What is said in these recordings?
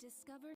Discover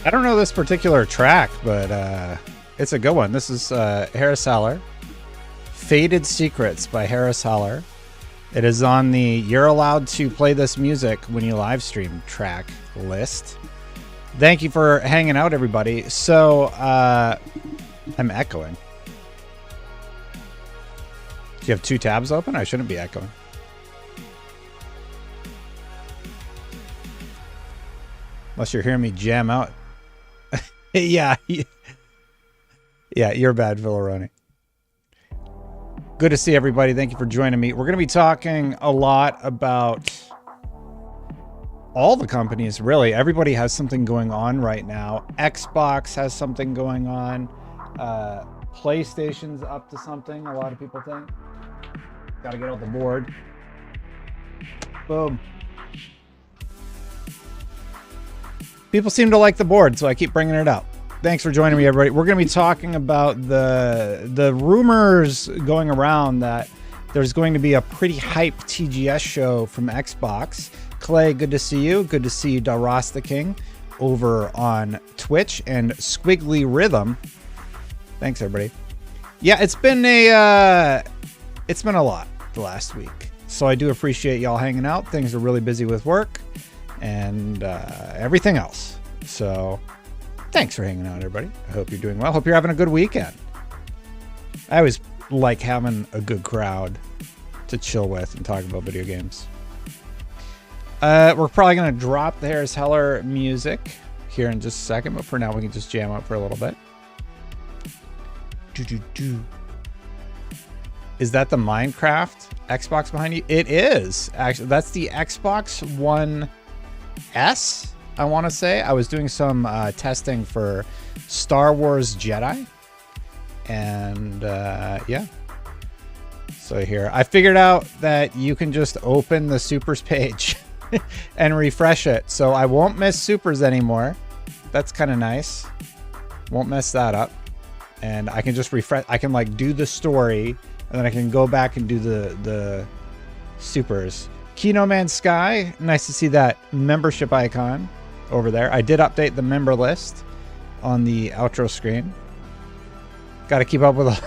I don't know this particular track, but it's a good one. This is Harris Heller. Faded Secrets by Harris Heller. It is on the You're Allowed to Play This Music When You Live Stream track list. Thank you for hanging out, everybody. So, I'm echoing. Do you have two tabs open? I shouldn't be echoing. Unless you're hearing me jam out. Yeah. Yeah, you're bad, Villaroni. Good to see everybody. Thank you for joining me. We're going to be talking a lot about all the companies, really. Everybody has something going on right now. Xbox has something going on. PlayStation's up to something, a lot of people think. Got to get off the board. Boom. People seem to like the board, so I keep bringing it up. Thanks for joining me, everybody. We're going to be talking about the rumors going around that there's going to be a pretty hype TGS show from Xbox. Clay, good to see you. Good to see you, Darasta King, over on Twitch, and Squiggly Rhythm. Thanks, everybody. Yeah, it's been a lot the last week, so I do appreciate y'all hanging out. Things are really busy with work and everything else. So thanks for hanging out, everybody. I hope you're doing well. Hope you're having a good weekend. I always like having a good crowd to chill with and talk about video games. We're probably going to drop the Harris Heller music here in just a second, but for now we can just jam out for a little bit. Is that the Minecraft Xbox behind you? It is. Actually, that's the Xbox One S, I want to say. I was doing some testing for Star Wars Jedi. And yeah. So here, I figured out that you can just open the Supers page and refresh it. So I won't miss Supers anymore. That's kind of nice. Won't mess that up. And I can just refresh. I can like do the story, and then I can go back and do the supers. Kino Man Sky, nice to see that membership icon over there. I did update the member list on the outro screen. Got to keep up with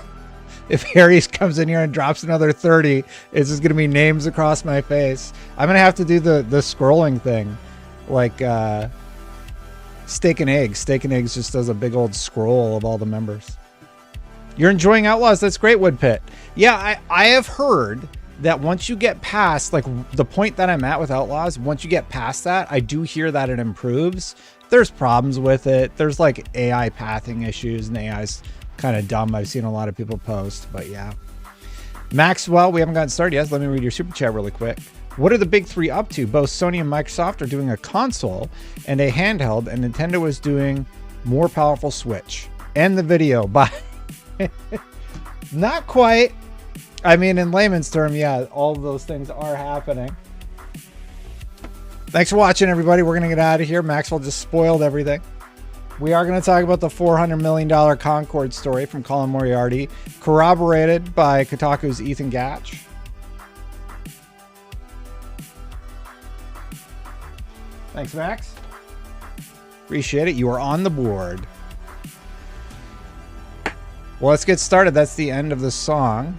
if Harry's comes in here and drops another 30, it's just going to be names across my face. I'm going to have to do the scrolling thing. Like Steak and Eggs. Steak and Eggs just does a big old scroll of all the members. You're enjoying Outlaws. That's great, Woodpit. Yeah, I have heard that once you get past, like the point that I'm at with Outlaws, once you get past that, I do hear that it improves. There's problems with it. There's like AI pathing issues, and AI's kind of dumb. I've seen a lot of people post, but yeah. Maxwell, we haven't gotten started yet. Let me read your super chat really quick. What are the big three up to? Both Sony and Microsoft are doing a console and a handheld, and Nintendo is doing more powerful Switch. End the video. Bye. Not quite. I mean, in layman's term, yeah, all of those things are happening. Thanks for watching, everybody. We're going to get out of here. Maxwell just spoiled everything. We are going to talk about the $400 million Concord story from Colin Moriarty, corroborated by Kotaku's Ethan Gatch. Thanks, Max. Appreciate it. You are on the board. Well, let's get started. That's the end of the song.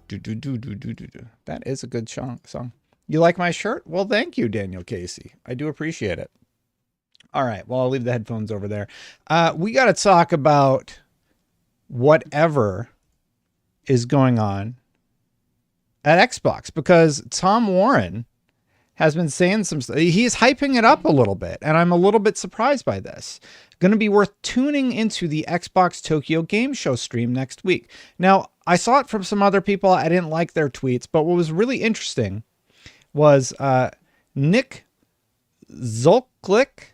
That is a good song. You like my shirt? Well, thank you, Daniel Casey. I do appreciate it. All right. Well, I'll leave the headphones over there. We got to talk about whatever is going on at Xbox, because Tom Warren has been saying some stuff. He's hyping it up a little bit, and I'm a little bit surprised by this. Going to be worth tuning into the Xbox Tokyo Game Show stream next week. Now, I saw it from some other people. I didn't like their tweets, but what was really interesting was Nick Zolklich.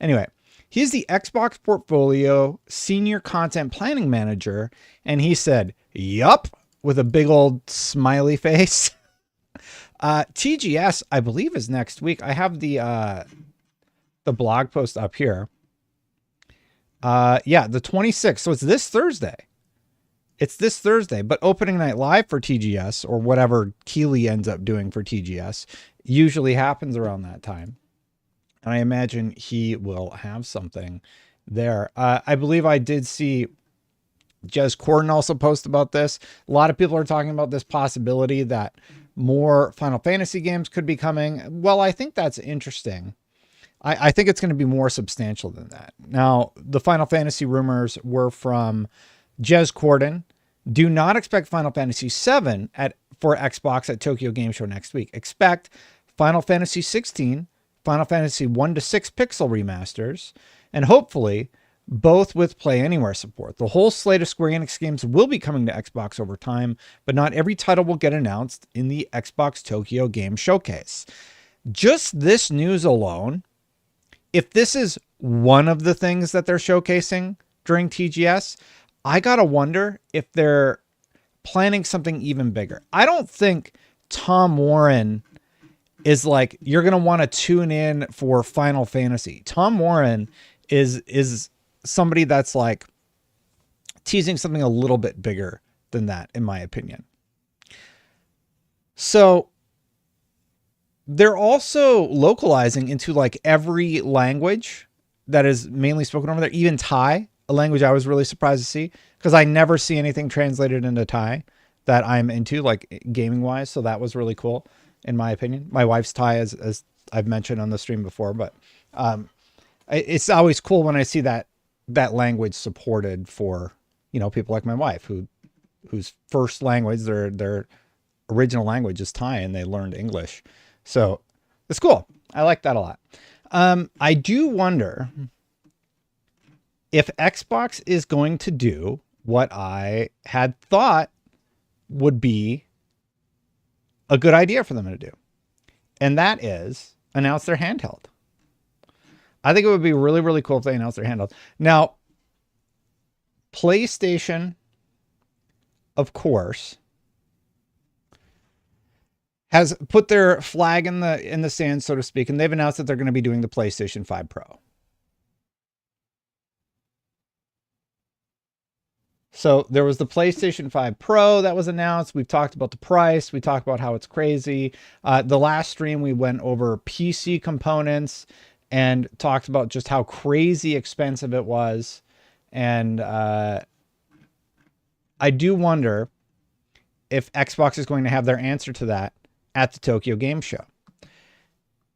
Anyway, he's the Xbox Portfolio Senior Content Planning Manager, and he said, yup, with a big old smiley face. TGS, I believe, is next week. I have the blog post up here. Yeah, the 26th. So it's this Thursday. But opening night live for TGS, or whatever Keeley ends up doing for TGS, usually happens around that time. And I imagine he will have something there. I believe I did see Jez Corden also post about this. A lot of people are talking about this possibility that more Final Fantasy games could be coming. Well, I think that's interesting. I think it's going to be more substantial than that. Now, the Final Fantasy rumors were from Jez Corden. Do not expect Final Fantasy VII for Xbox at Tokyo Game Show next week. Expect Final Fantasy 16, Final Fantasy 1 to 6 pixel remasters, and hopefully both with Play Anywhere support. The whole slate of Square Enix games will be coming to Xbox over time, but not every title will get announced in the Xbox Tokyo Game Showcase. Just this news alone, if this is one of the things that they're showcasing during TGS, I gotta wonder if they're planning something even bigger. I don't think Tom Warren is like, you're gonna want to tune in for Final Fantasy. Tom Warren is somebody that's like teasing something a little bit bigger than that, in my opinion. So they're also localizing into like every language that is mainly spoken over there, even Thai, a language I was really surprised to see, because I never see anything translated into Thai that I'm into, like gaming wise. So that was really cool, in my opinion. My wife's Thai, as I've mentioned on the stream before, but it's always cool when I see that language supported for, you know, people like my wife whose first language, their original language is Thai, and they learned English. So it's cool. I like that a lot. I do wonder if Xbox is going to do what I had thought would be a good idea for them to do. And that is announce their handheld. I think it would be really, really cool if they announced their handheld. Now, PlayStation, of course, has put their flag in the sand, so to speak, and they've announced that they're going to be doing the PlayStation 5 Pro. So there was the PlayStation 5 Pro that was announced. We've talked about the price. We talked about how it's crazy. The last stream, we went over PC components and talked about just how crazy expensive it was. And I do wonder if Xbox is going to have their answer to that at the Tokyo Game Show.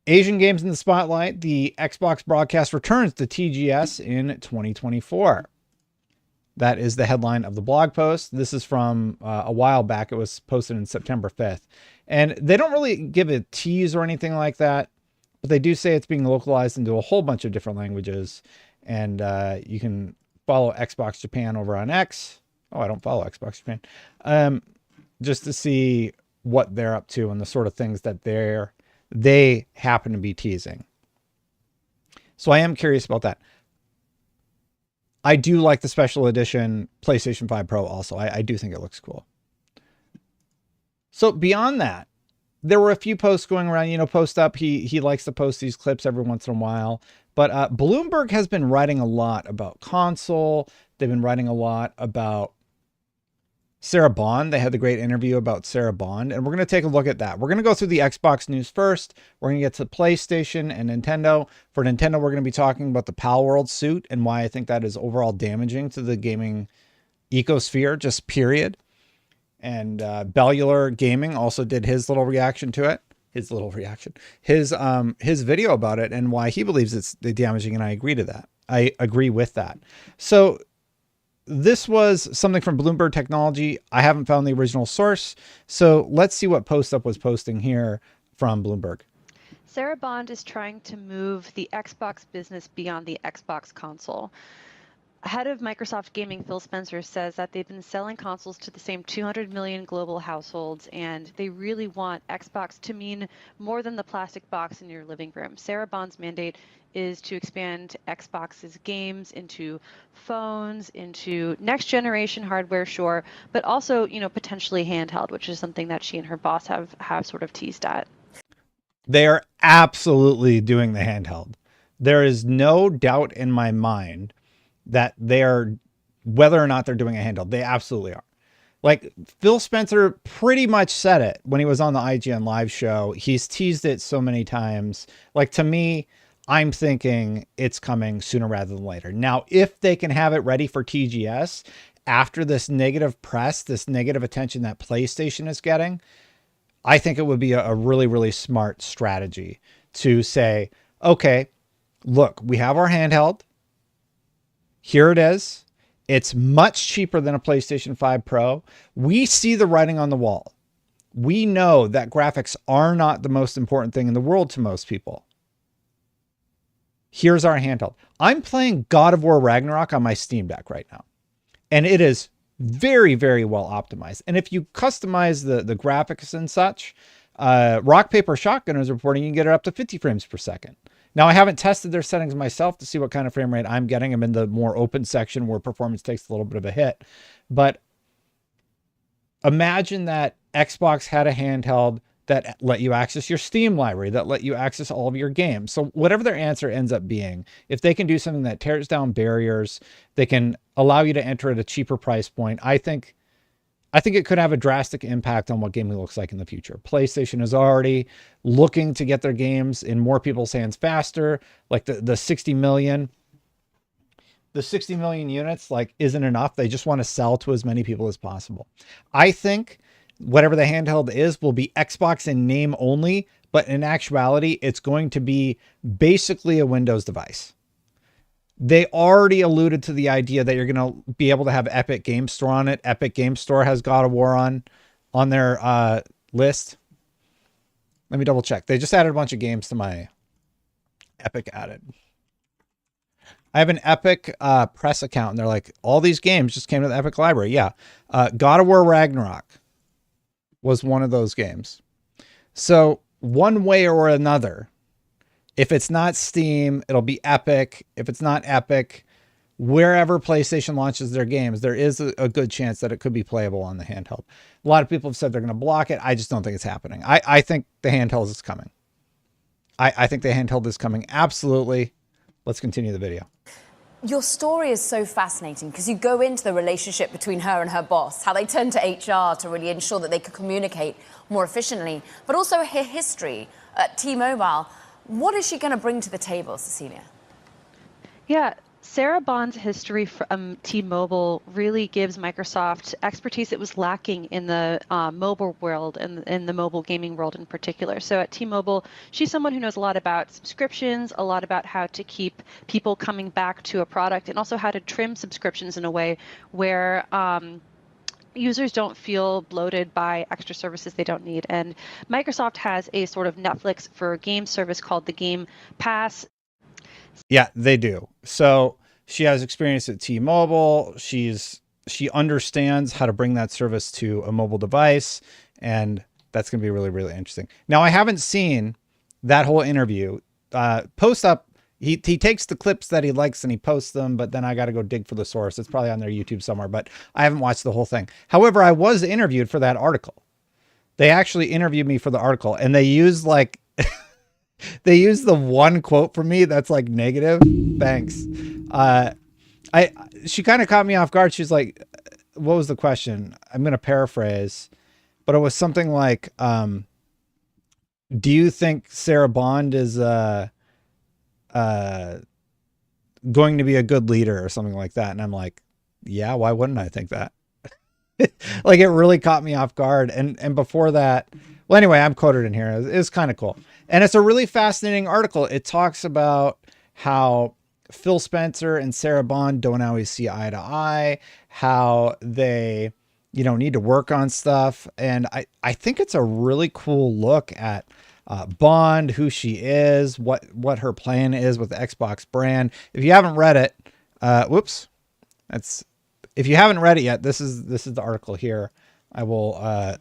Asian games in the spotlight. The Xbox broadcast returns to TGS in 2024. That is the headline of the blog post. This is from a while back. It was posted in September 5th. And they don't really give a tease or anything like that, but they do say it's being localized into a whole bunch of different languages. And you can follow Xbox Japan over on X. Oh, I don't follow Xbox Japan. Just to see what they're up to and the sort of things that they happen to be teasing. So I am curious about that. I do like the special edition PlayStation 5 Pro also. I do think it looks cool. So beyond that, there were a few posts going around, Post Up. He likes to post these clips every once in a while. But Bloomberg has been writing a lot about console. They've been writing a lot about Sarah Bond. They had the great interview about Sarah Bond, and we're going to take a look at that. We're going to go through the Xbox news first. We're going to get to PlayStation and Nintendo. For Nintendo, we're going to be talking about the Palworld suit and why I think that is overall damaging to the gaming ecosphere, just period. And Bellular Gaming also did his little reaction to it. His video about it and why he believes it's damaging, and I agree to that. I agree with that. So this was something from Bloomberg Technology. I haven't found the original source. So let's see what Post Up was posting here from Bloomberg. Sarah Bond is trying to move the Xbox business beyond the Xbox console. Head of Microsoft Gaming, Phil Spencer, says that they've been selling consoles to the same 200 million global households, and they really want Xbox to mean more than the plastic box in your living room. Sarah Bond's mandate is to expand Xbox's games into phones, into next generation hardware, sure, but also, potentially handheld, which is something that she and her boss have sort of teased at. They are absolutely doing the handheld. There is no doubt in my mind that they're, whether or not they're doing a handheld, they absolutely are. Like Phil Spencer pretty much said it when he was on the IGN live show. He's teased it so many times. Like, to me, I'm thinking it's coming sooner rather than later. Now, if they can have it ready for TGS after this negative press, this negative attention that PlayStation is getting, I think it would be a really, really smart strategy to say, okay, look, we have our handheld. Here it is. It's much cheaper than a PlayStation 5 Pro. We see the writing on the wall. We know that graphics are not the most important thing in the world to most people. Here's our handheld. I'm playing God of War Ragnarok on my Steam Deck right now, and it is very, very well optimized. And if you customize the graphics and such, Rock Paper Shotgun is reporting you can get it up to 50 frames per second. Now, I haven't tested their settings myself to see what kind of frame rate I'm getting. I'm in the more open section where performance takes a little bit of a hit. But imagine that Xbox had a handheld that let you access your Steam library, that let you access all of your games. So whatever their answer ends up being, if they can do something that tears down barriers, they can allow you to enter at a cheaper price point, I think it could have a drastic impact on what gaming looks like in the future. PlayStation is already looking to get their games in more people's hands faster. Like the 60 million units like isn't enough. They just want to sell to as many people as possible. I think whatever the handheld is will be Xbox in name only, but in actuality, it's going to be basically a Windows device. They already alluded to the idea that you're going to be able to have Epic Game Store on it. Epic Game Store has God of War on their list. Let me double check. They just added a bunch of games to my Epic added. I have an Epic press account, and they're like, all these games just came to the Epic library. Yeah. God of War Ragnarok was one of those games. So one way or another, if it's not Steam, it'll be Epic. If it's not Epic, wherever PlayStation launches their games, there is a good chance that it could be playable on the handheld. A lot of people have said they're going to block it. I just don't think it's happening. I think the handheld is coming. I think the handheld is coming. Absolutely. Let's continue the video. Your story is so fascinating because you go into the relationship between her and her boss, how they turned to HR to really ensure that they could communicate more efficiently, but also her history at T-Mobile. What is she going to bring to the table, Cecilia? Yeah, Sarah Bond's history from T-Mobile really gives Microsoft expertise that was lacking in the mobile world and in the mobile gaming world in particular. So at T-Mobile, she's someone who knows a lot about subscriptions, a lot about how to keep people coming back to a product, and also how to trim subscriptions in a way where users don't feel bloated by extra services they don't need. And Microsoft has a sort of Netflix for game service called the Game Pass. Yeah, they do. So she has experience at T-Mobile. She understands how to bring that service to a mobile device, and that's going to be really, really interesting. Now, I haven't seen that whole interview. Post up. He takes the clips that he likes and he posts them, but then I got to go dig for the source. It's probably on their YouTube somewhere, but I haven't watched the whole thing. However, I was interviewed for that article. They actually interviewed me for the article, and they used like they used the one quote from me that's like negative. Thanks. She kind of caught me off guard. She's like, what was the question? I'm going to paraphrase, but it was something like, do you think Sarah Bond is going to be a good leader or something like that? And I'm like, yeah, why wouldn't I think that? Like, it really caught me off guard. And before that, well, anyway, I'm quoted in here. It's kind of cool. And it's a really fascinating article. It talks about how Phil Spencer and Sarah Bond don't always see eye to eye, how they, need to work on stuff. And I think it's a really cool look at Bond, who she is, what her plan is with the Xbox brand. If you haven't read it, if you haven't read it yet, this is the article here. I will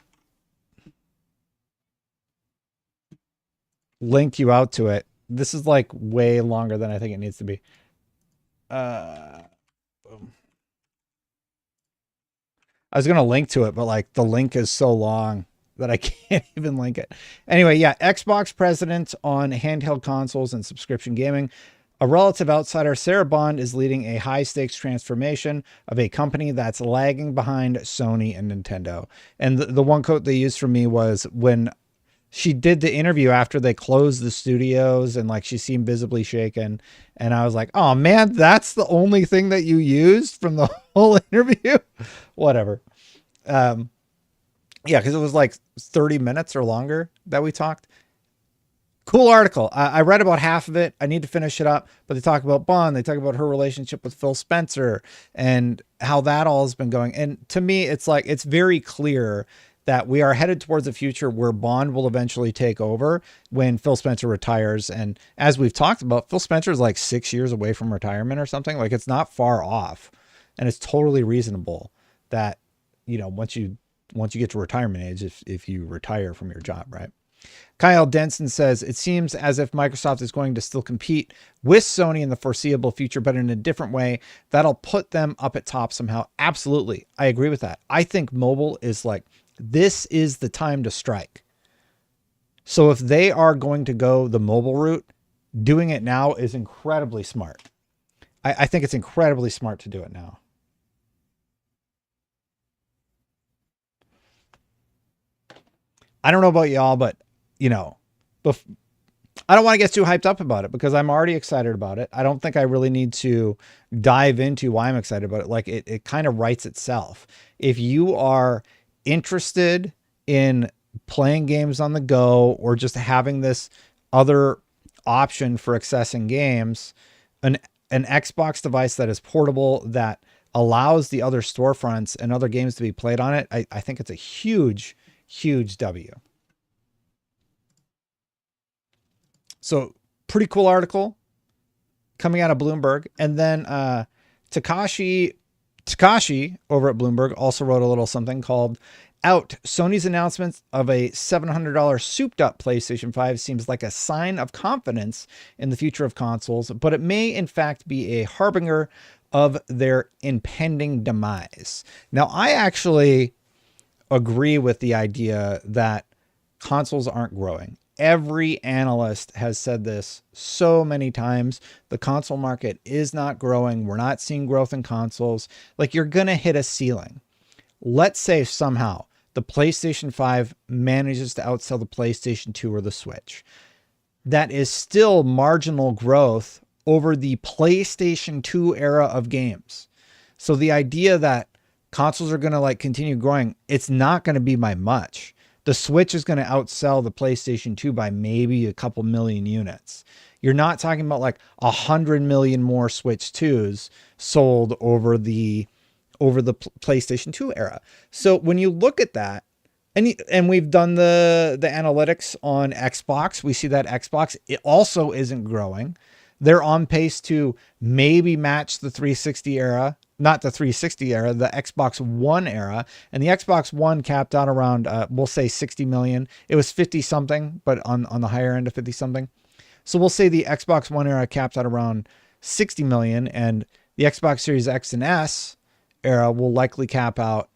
link you out to it. This is like way longer than I think it needs to be. I was going to link to it, but like the link is so long that I can't even link it. Anyway, yeah, Xbox president on handheld consoles and subscription gaming. A relative outsider, Sarah Bond is leading a high-stakes transformation of a company that's lagging behind Sony and Nintendo. And the one quote they used from me was when she did the interview after they closed the studios and like she seemed visibly shaken. And I was like, oh man, that's the only thing that you used from the whole interview? Whatever. Yeah, because it was like 30 minutes or longer that we talked. Cool article. I read about half of it. I need to finish it up, but they talk about Bond. They talk about her relationship with Phil Spencer and how that all has been going. And to me, it's like, it's very clear that we are headed towards a future where Bond will eventually take over when Phil Spencer retires. And as we've talked about, Phil Spencer is like 6 years away from retirement or something. Like, it's not far off, and it's totally reasonable that, once you get to retirement age, if you retire from your job, right? Kyle Denson says, it seems as if Microsoft is going to still compete with Sony in the foreseeable future, but in a different way. That'll put them up at top somehow. Absolutely. I agree with that. I think mobile is like, this is the time to strike. So if they are going to go the mobile route, doing it now is incredibly smart. I think it's incredibly smart to do it now. I don't know about y'all, but I don't want to get too hyped up about it because I'm already excited about it. I don't think I really need to dive into why I'm excited about it. Like, it kind of writes itself. If you are interested in playing games on the go or just having this other option for accessing games, an Xbox device that is portable, that allows the other storefronts and other games to be played on it, I think it's a huge, huge W. So pretty cool article coming out of Bloomberg. And then Takashi over at Bloomberg also wrote a little something called out. Sony's announcement of a $700 souped up PlayStation 5 seems like a sign of confidence in the future of consoles, but it may in fact be a harbinger of their impending demise. Now, I actually agree with the idea that consoles aren't growing. Every analyst has said this so many times. The console market is not growing. We're not seeing growth in consoles. Like, you're going to hit a ceiling. Let's say somehow the PlayStation 5 manages to outsell the PlayStation 2 or the Switch. That is still marginal growth over the PlayStation 2 era of games. So the idea that consoles are going to continue growing, it's not going to be by much. The Switch is going to outsell the PlayStation 2 by maybe a couple million units. You're not talking about 100 million more Switch 2s sold over the PlayStation 2 era. So when you look at that, and we've done the analytics on Xbox, we see that Xbox, it also isn't growing. They're on pace to maybe match the 360 era, not the 360 era, the Xbox One era. And the Xbox One capped out around, we'll say 60 million. It was 50 something, but on the higher end of 50 something. So we'll say the Xbox One era capped out around 60 million, and the Xbox Series X and S era will likely cap out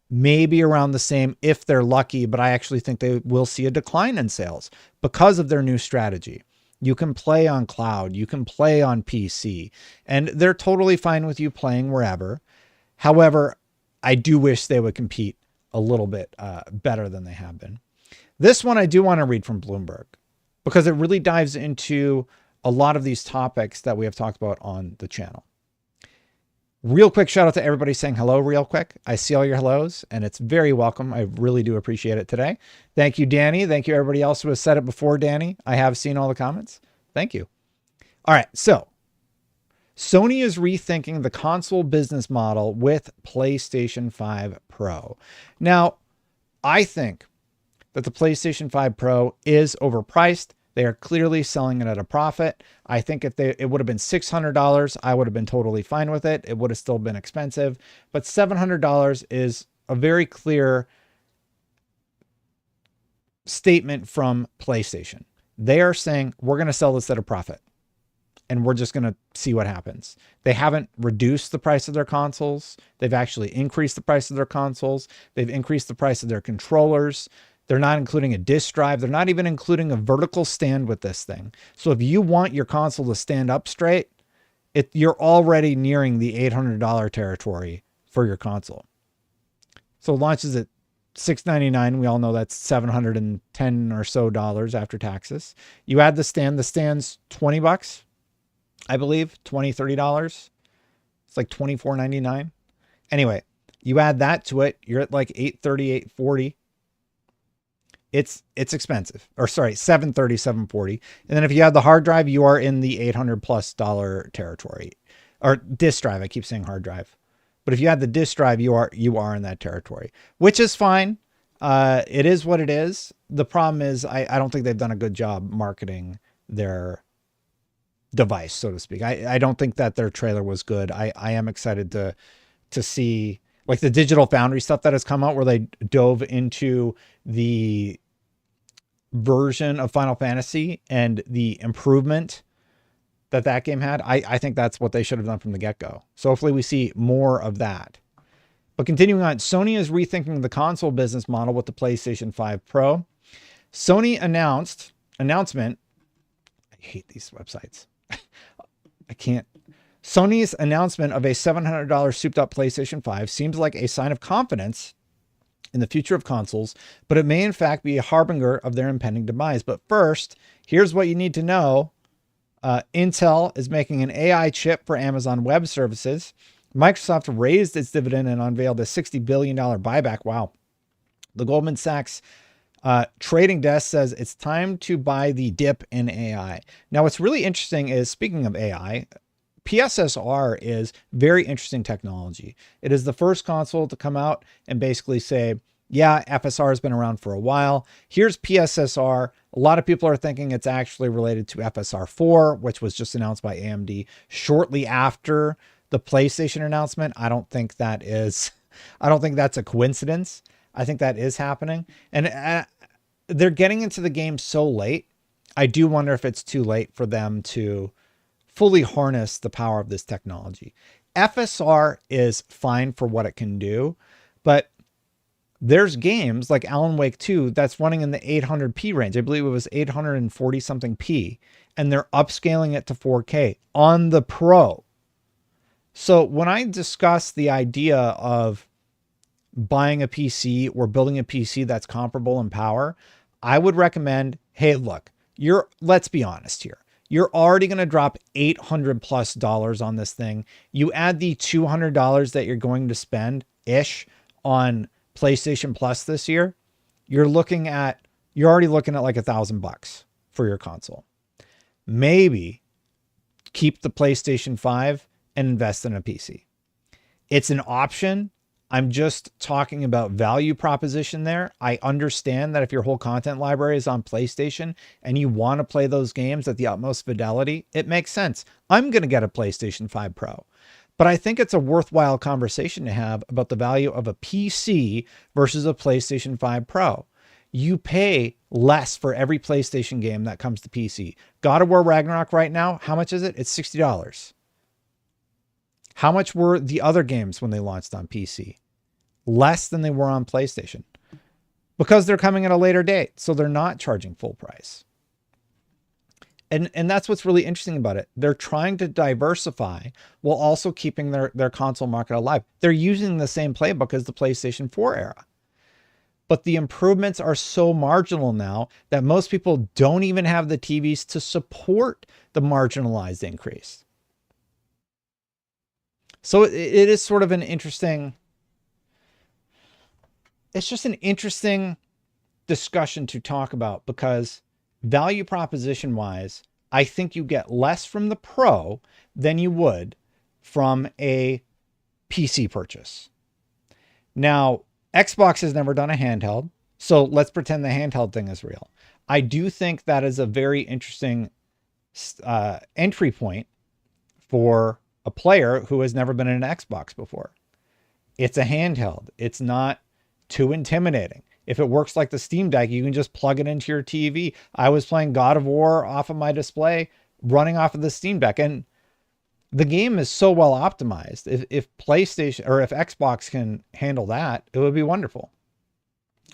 maybe around the same if they're lucky, but I actually think they will see a decline in sales because of their new strategy. You can play on cloud, you can play on PC, and they're totally fine with you playing wherever. However, I do wish they would compete a little bit better than they have been. This one I do want to read from Bloomberg because it really dives into a lot of these topics that we have talked about on the channel. Real quick shout out to everybody saying hello real quick. I see all your hellos and it's very welcome. I really do appreciate it today. Thank you, Danny. Thank you, everybody else who has said it before, Danny. I have seen all the comments. Thank you. All right. So Sony is rethinking the console business model with PlayStation 5 Pro. Now, I think that the PlayStation 5 Pro is overpriced. They are clearly selling it at a profit. I think if it would have been $600, I would have been totally fine with it. It would have still been expensive, but $700 is a very clear statement from PlayStation. They are saying, we're going to sell this at a profit and we're just going to see what happens. They haven't reduced the price of their consoles. They've actually increased the price of their consoles. They've increased the price of their controllers. They're not including a disk drive. They're not even including a vertical stand with this thing. So if you want your console to stand up straight, you're already nearing the $800 territory for your console. So it launches at $699. We all know that's $710 or so after taxes. You add the stand. The stand's $20, I believe, $20, $30. It's like $24.99. Anyway, you add that to it, you're at like $830, $840. It's expensive, or sorry, $730, $740. And then if you add the hard drive, you are in the $800+ territory, or disk drive. I keep saying hard drive, but if you add the disk drive, you are in that territory, which is fine. It is what it is. The problem is I don't think they've done a good job marketing their device, so to speak. I don't think that their trailer was good. I am excited to see like the Digital Foundry stuff that has come out where they dove into the version of Final Fantasy and the improvement that game had. I think that's what they should have done from the get-go. So hopefully we see more of that. But continuing on, Sony is rethinking the console business model with the PlayStation 5 Pro. Sony announcement. I hate these websites. I can't. Sony's announcement of a $700 souped up PlayStation 5 seems like a sign of confidence in the future of consoles, but it may in fact be a harbinger of their impending demise. But first, here's what you need to know. Intel is making an AI chip for Amazon Web Services. Microsoft raised its dividend and unveiled a $60 billion buyback. Wow. The Goldman Sachs trading desk says it's time to buy the dip in AI. Now, what's really interesting is, speaking of AI, PSSR is very interesting technology. It is the first console to come out and basically say, yeah, FSR has been around for a while. Here's PSSR. A lot of people are thinking it's actually related to FSR 4, which was just announced by AMD shortly after the PlayStation announcement. I don't think that's a coincidence. I think that is happening. And they're getting into the game so late. I do wonder if it's too late for them to fully harness the power of this technology. FSR is fine for what it can do, but there's games like Alan Wake 2 that's running in the 800p range. I believe it was 840 something p, and they're upscaling it to 4K on the Pro. So when I discuss the idea of buying a PC or building a PC that's comparable in power, I would recommend, hey, look, let's be honest here. You're already going to drop $800+ on this thing. You add the $200 that you're going to spend ish on PlayStation Plus this year, you're already looking at like $1,000 for your console. Maybe keep the PlayStation 5 and invest in a PC. It's an option. I'm just talking about value proposition there. I understand that if your whole content library is on PlayStation and you want to play those games at the utmost fidelity, it makes sense. I'm going to get a PlayStation 5 Pro. But I think it's a worthwhile conversation to have about the value of a PC versus a PlayStation 5 Pro. You pay less for every PlayStation game that comes to PC. God of War Ragnarok right now, how much is it? It's $60. How much were the other games when they launched on PC? Less than they were on PlayStation. Because they're coming at a later date, so they're not charging full price. And that's what's really interesting about it. They're trying to diversify while also keeping their console market alive. They're using the same playbook as the PlayStation 4 era. But the improvements are so marginal now that most people don't even have the TVs to support the marginalized increase. So it is sort of an interesting, it's just an interesting discussion to talk about, because value proposition wise, I think you get less from the Pro than you would from a PC purchase. Now, Xbox has never done a handheld, so let's pretend the handheld thing is real. I do think that is a very interesting entry point for a player who has never been in an Xbox before. It's a handheld. It's not too intimidating. If it works like the Steam Deck, you can just plug it into your TV. I was playing God of War off of my display, running off of the Steam Deck, and the game is so well optimized. If PlayStation or if Xbox can handle that, it would be wonderful.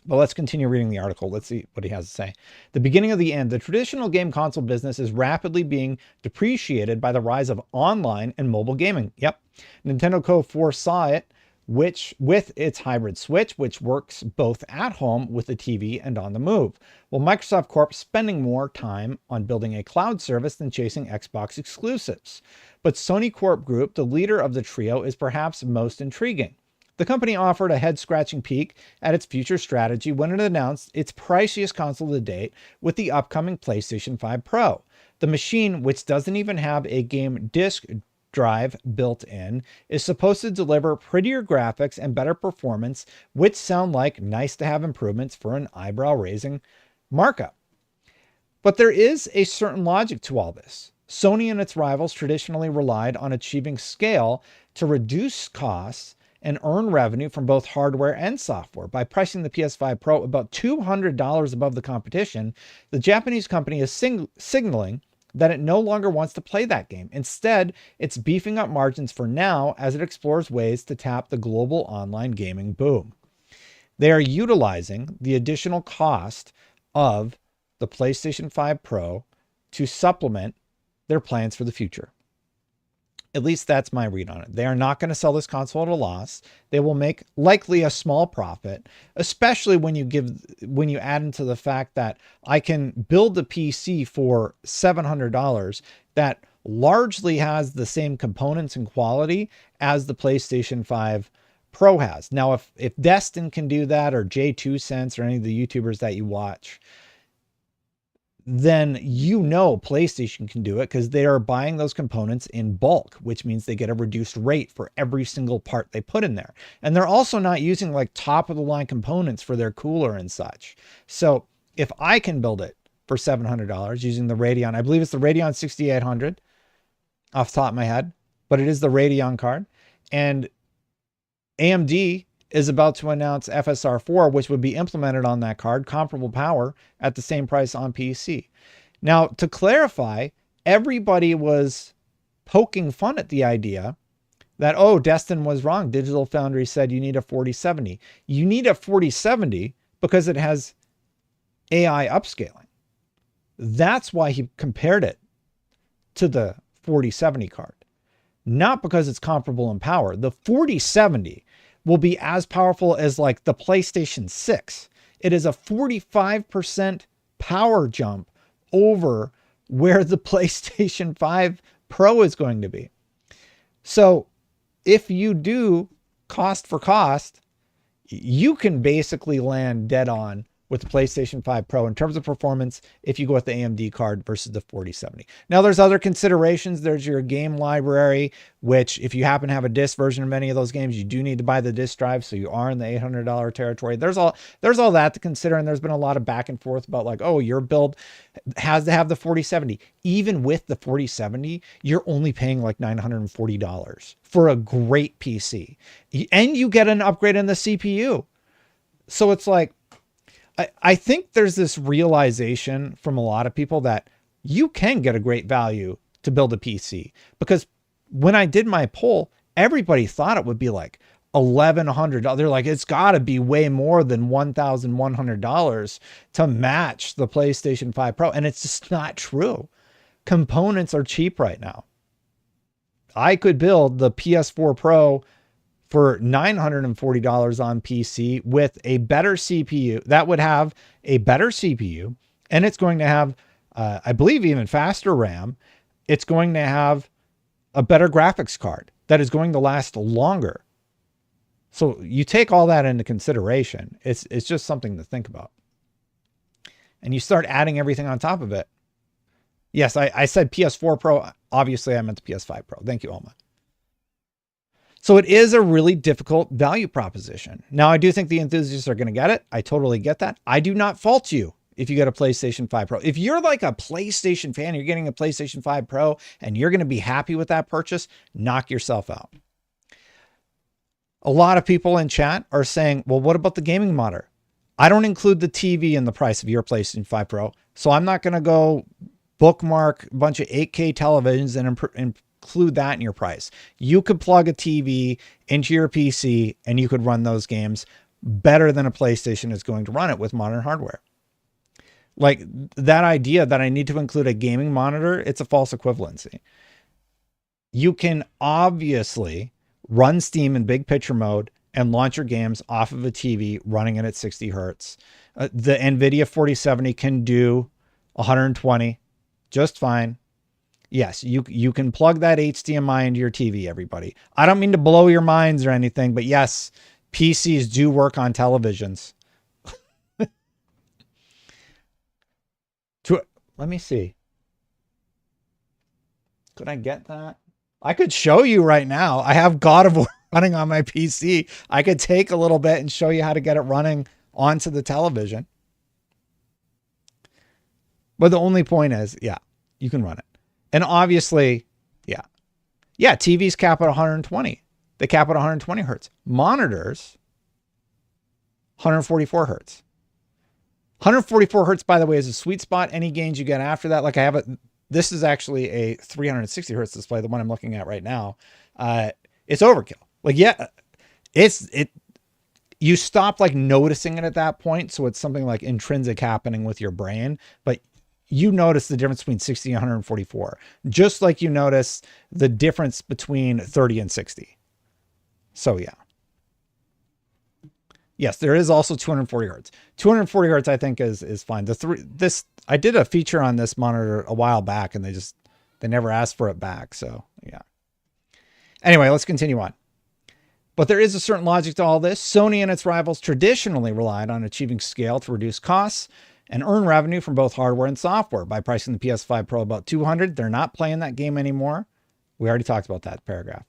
But let's continue reading the article. Let's see what he has to say. The beginning of the end. The traditional game console business is rapidly being depreciated by the rise of online and mobile gaming. Yep. Nintendo Co. foresaw it, which with its hybrid Switch, which works both at home with the TV and on the move, while Microsoft Corp spending more time on building a cloud service than chasing Xbox exclusives. But Sony Corp Group, the leader of the trio, is perhaps most intriguing. The company offered a head-scratching peek at its future strategy when it announced its priciest console to date with the upcoming PlayStation 5 Pro. The machine, which doesn't even have a game disc drive built in, is supposed to deliver prettier graphics and better performance, which sound like nice to have improvements for an eyebrow-raising markup. But there is a certain logic to all this. Sony and its rivals traditionally relied on achieving scale to reduce costs and earn revenue from both hardware and software. By pricing the PS5 Pro about $200 above the competition, the Japanese company is signaling that it no longer wants to play that game. Instead, it's beefing up margins for now as it explores ways to tap the global online gaming boom. They are utilizing the additional cost of the PlayStation 5 Pro to supplement their plans for the future. At least that's my read on it. They are not going to sell this console at a loss. They will make likely a small profit, especially when you add into the fact that I can build a PC for $700 that largely has the same components and quality as the PlayStation 5 Pro has. Now, if Destin can do that, or J2Sense, or any of the YouTubers that you watch, then PlayStation can do it because they are buying those components in bulk, which means they get a reduced rate for every single part they put in there. And they're also not using like top of the line components for their cooler and such. So if I can build it for $700 using the Radeon, I believe it's the Radeon 6800 off the top of my head, but it is the Radeon card. And AMD is about to announce FSR4, which would be implemented on that card, comparable power at the same price on PC. Now, to clarify, everybody was poking fun at the idea that, oh, Destin was wrong. Digital Foundry said you need a 4070. You need a 4070 because it has AI upscaling. That's why he compared it to the 4070 card, not because it's comparable in power. The 4070 will be as powerful as like the PlayStation 6. It is a 45% power jump over where the PlayStation 5 Pro is going to be. So if you do cost for cost, you can basically land dead on with the PlayStation 5 Pro in terms of performance if you go with the AMD card versus the 4070. Now there's other considerations. There's your game library, which if you happen to have a disc version of any of those games, you do need to buy the disc drive. So you are in the $800 territory. There's all that to consider. And there's been a lot of back and forth about like, oh, your build has to have the 4070. Even with the 4070, you're only paying like $940 for a great PC. And you get an upgrade in the CPU. So it's like, I think there's this realization from a lot of people that you can get a great value to build a PC, because when I did my poll, everybody thought it would be like $1,100. They're like, it's got to be way more than $1,100 to match the PlayStation 5 Pro. And it's just not true. Components are cheap right now. I could build the PS4 Pro for $940 on PC with a better CPU. That would have a better CPU, and it's going to have, I believe, even faster RAM. It's going to have a better graphics card that is going to last longer. So you take all that into consideration. It's just something to think about. And you start adding everything on top of it. Yes, I said PS4 Pro. Obviously, I meant the PS5 Pro. Thank you, Alma. So it is a really difficult value proposition. Now, I do think the enthusiasts are going to get it. I totally get that. I do not fault you if you get a PlayStation 5 Pro. If you're like a PlayStation fan, you're getting a PlayStation 5 Pro and you're going to be happy with that purchase, knock yourself out. A lot of people in chat are saying, well, what about the gaming monitor? I don't include the TV in the price of your PlayStation 5 Pro, so I'm not going to go bookmark a bunch of 8K televisions and include that in your price. You could plug a TV into your PC and you could run those games better than a PlayStation is going to run it with modern hardware. Like that idea that I need to include a gaming monitor, it's a false equivalency. You can obviously run Steam in big picture mode and launch your games off of a TV running it at 60 hertz. The NVIDIA 4070 can do 120 just fine. Yes, you can plug that HDMI into your TV, everybody. I don't mean to blow your minds or anything, but yes, PCs do work on televisions. Let me see. Could I get that? I could show you right now. I have God of War running on my PC. I could take a little bit and show you how to get it running onto the television. But the only point is, yeah, you can run it. And obviously, yeah, TVs cap at 120. They cap at 120 hertz. Monitors, 144 hertz. 144 hertz, by the way, is a sweet spot. Any gains you get after that, like I have this is actually a 360 hertz display, the one I'm looking at right now. It's overkill. Like, yeah, you stop like noticing it at that point. So it's something like intrinsic happening with your brain, but you notice the difference between 60 and 144, just like you notice the difference between 30 and 60. So yeah. Yes, there is also 240 hertz. 240 hertz, I think, is fine. I did a feature on this monitor a while back, and they never asked for it back. So yeah. Anyway, let's continue on. But there is a certain logic to all this. Sony and its rivals traditionally relied on achieving scale to reduce costs and earn revenue from both hardware and software by pricing the PS5 Pro about $200. They're not playing that game anymore. We already talked about that paragraph.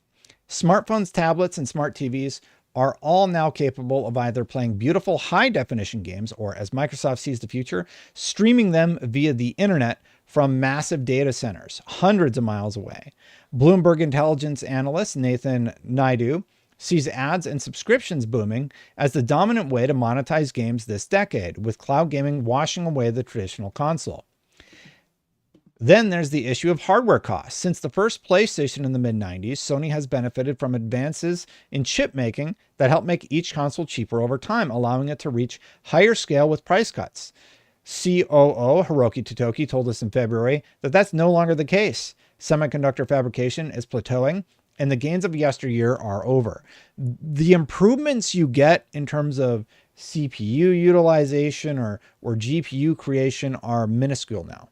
Smartphones, tablets, and smart TVs are all now capable of either playing beautiful high-definition games or, as Microsoft sees the future, streaming them via the internet from massive data centers hundreds of miles away. Bloomberg intelligence analyst Nathan Naidu sees ads and subscriptions booming as the dominant way to monetize games this decade, with cloud gaming washing away the traditional console. Then there's the issue of hardware costs. Since the first PlayStation in the mid-90s, Sony has benefited from advances in chip making that help make each console cheaper over time, allowing it to reach higher scale with price cuts. COO Hiroki Totoki told us in February that that's no longer the case. Semiconductor fabrication is plateauing, and the gains of yesteryear are over. The improvements you get in terms of CPU utilization or GPU creation are minuscule now.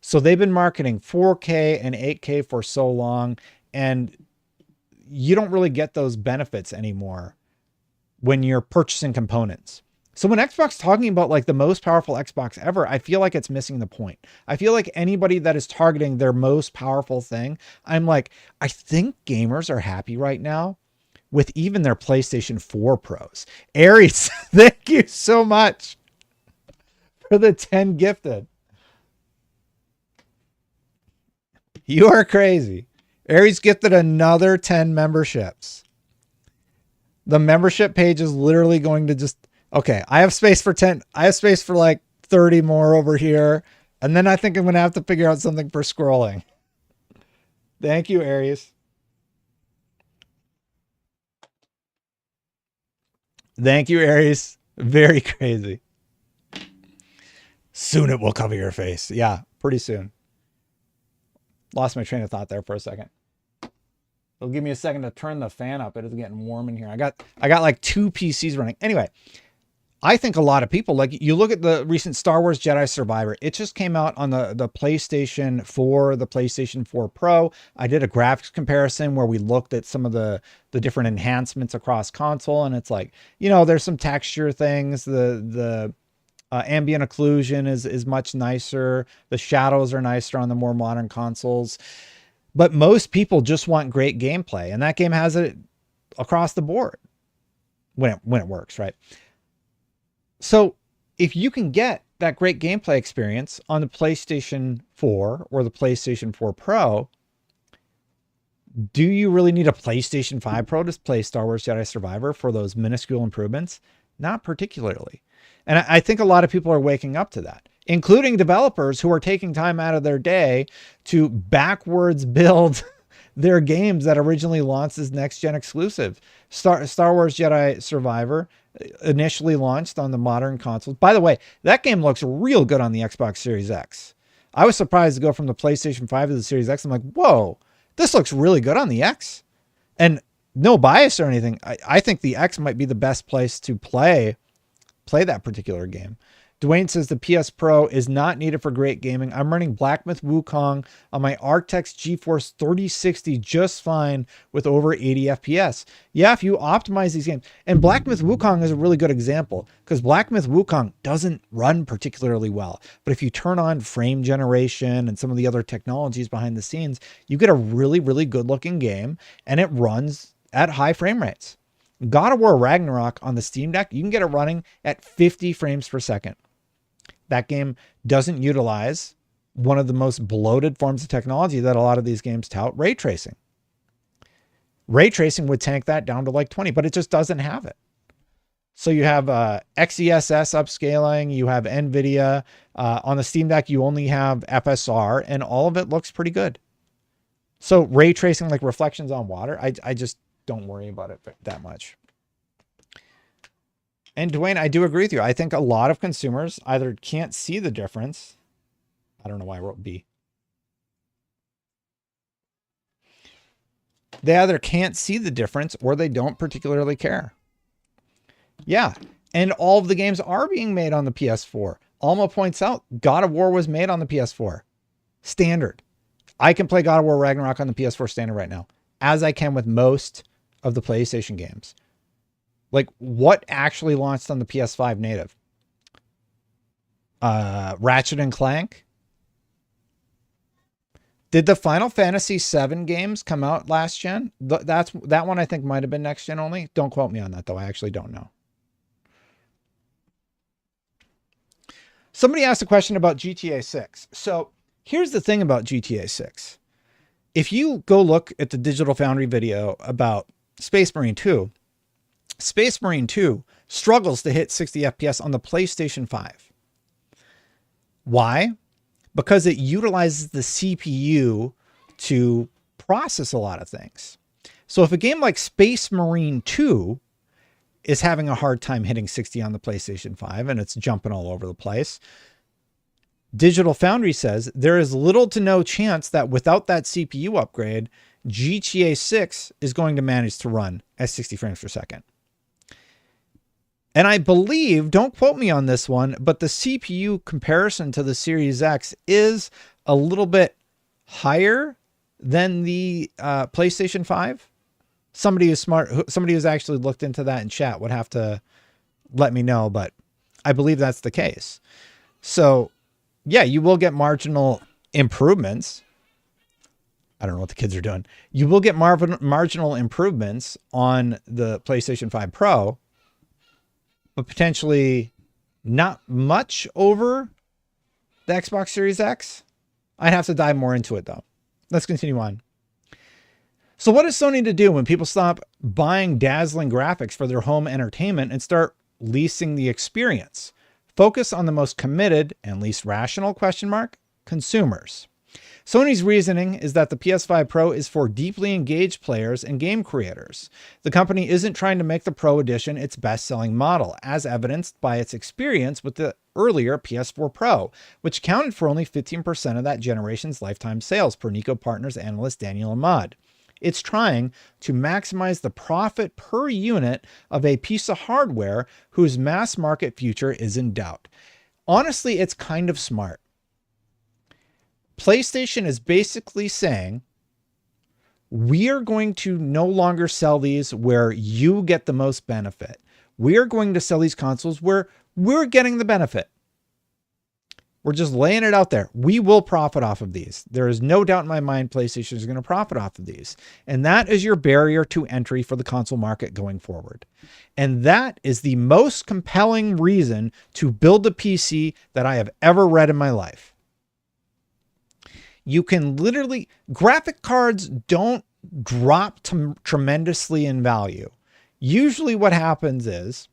So they've been marketing 4K and 8K for so long, and you don't really get those benefits anymore when you're purchasing components. So when Xbox talking about like the most powerful Xbox ever, I feel like it's missing the point. I feel like anybody that is targeting their most powerful thing, I'm like, I think gamers are happy right now with even their PlayStation 4 Pros. Aries, thank you so much for the 10 gifted. You are crazy. Aries gifted another 10 memberships. The membership page is literally going to just, okay, I have space for 10. I have space for like 30 more over here. And then I think I'm going to have to figure out something for scrolling. Thank you, Aries. Thank you, Aries. Very crazy. Soon it will cover your face. Yeah, pretty soon. Lost my train of thought there for a second. It'll give me a second to turn the fan up. It is getting warm in here. I got like 2 PCs running. Anyway, I think a lot of people, like you look at the recent Star Wars Jedi Survivor, it just came out on the PlayStation 4, the PlayStation 4 Pro. I did a graphics comparison where we looked at some of the different enhancements across console, and it's like, you know, there's some texture things. The ambient occlusion is much nicer. The shadows are nicer on the more modern consoles. But most people just want great gameplay, and that game has it across the board when it works, right? So if you can get that great gameplay experience on the PlayStation 4 or the PlayStation 4 Pro, do you really need a PlayStation 5 Pro to play Star Wars Jedi Survivor for those minuscule improvements? Not particularly. And I think a lot of people are waking up to that, including developers who are taking time out of their day to backwards build their games that originally launched as next-gen exclusive. Star Wars Jedi Survivor initially launched on the modern consoles. By the way, that game looks real good on the Xbox Series X. I was surprised to go from the PlayStation 5 to the Series X. I'm like, whoa, this looks really good on the X. And no bias or anything, I think the X might be the best place to play that particular game. Dwayne says the PS Pro is not needed for great gaming. I'm running Black Myth Wukong on my RTX GeForce 3060 just fine with over 80 FPS. Yeah, if you optimize these games. And Black Myth Wukong is a really good example because Black Myth Wukong doesn't run particularly well. But if you turn on frame generation and some of the other technologies behind the scenes, you get a really, really good looking game, and it runs at high frame rates. God of War Ragnarok on the Steam Deck, you can get it running at 50 frames per second. That game doesn't utilize one of the most bloated forms of technology that a lot of these games tout, ray tracing. Ray tracing would tank that down to like 20, but it just doesn't have it. So you have XeSS upscaling, you have NVIDIA. On the Steam Deck, you only have FSR, and all of it looks pretty good. So ray tracing, like reflections on water, I just don't worry about it that much. And Dwayne, I do agree with you. I think a lot of consumers either can't see the difference. I don't know why I wrote B. They either can't see the difference or they don't particularly care. Yeah. And all of the games are being made on the PS4. Alma points out God of War was made on the PS4. Standard. I can play God of War Ragnarok on the PS4 standard right now, as I can with most of the PlayStation games. Like, what actually launched on the PS5 native? Ratchet and Clank. Did the Final Fantasy VII games come out last gen? That one I think might have been next gen only. Don't quote me on that though. I actually don't know. Somebody asked a question about GTA 6. So here's the thing about GTA 6. If you go look at the Digital Foundry video about Space Marine 2. Space Marine 2 struggles to hit 60 FPS on the PlayStation 5. Why? Because it utilizes the CPU to process a lot of things. So if a game like Space Marine 2 is having a hard time hitting 60 on the PlayStation 5 and it's jumping all over the place, Digital Foundry says there is little to no chance that without that CPU upgrade, GTA 6 is going to manage to run at 60 frames per second. And I believe, don't quote me on this one, but the CPU comparison to the Series X is a little bit higher than the PlayStation 5. Somebody who's smart, somebody who's actually looked into that in chat would have to let me know, but I believe that's the case. So yeah, you will get marginal improvements. I don't know what the kids are doing. You will get marginal improvements on the PlayStation 5 Pro, but potentially not much over the Xbox Series X. I'd have to dive more into it though. Let's continue on. So what is Sony to do when people stop buying dazzling graphics for their home entertainment and start leasing the experience? Focus on the most committed and least rational ? Consumers. Sony's reasoning is that the PS5 Pro is for deeply engaged players and game creators. The company isn't trying to make the Pro Edition its best-selling model, as evidenced by its experience with the earlier PS4 Pro, which accounted for only 15% of that generation's lifetime sales, per Nico Partners analyst Daniel Ahmad. It's trying to maximize the profit per unit of a piece of hardware whose mass market future is in doubt. Honestly, it's kind of smart. PlayStation is basically saying, we are going to no longer sell these where you get the most benefit. We are going to sell these consoles where we're getting the benefit. We're just laying it out there. We will profit off of these. There is no doubt in my mind PlayStation is going to profit off of these. And that is your barrier to entry for the console market going forward. And that is the most compelling reason to build a PC that I have ever read in my life. You can literally, graphic cards don't drop tremendously in value. Usually what happens is,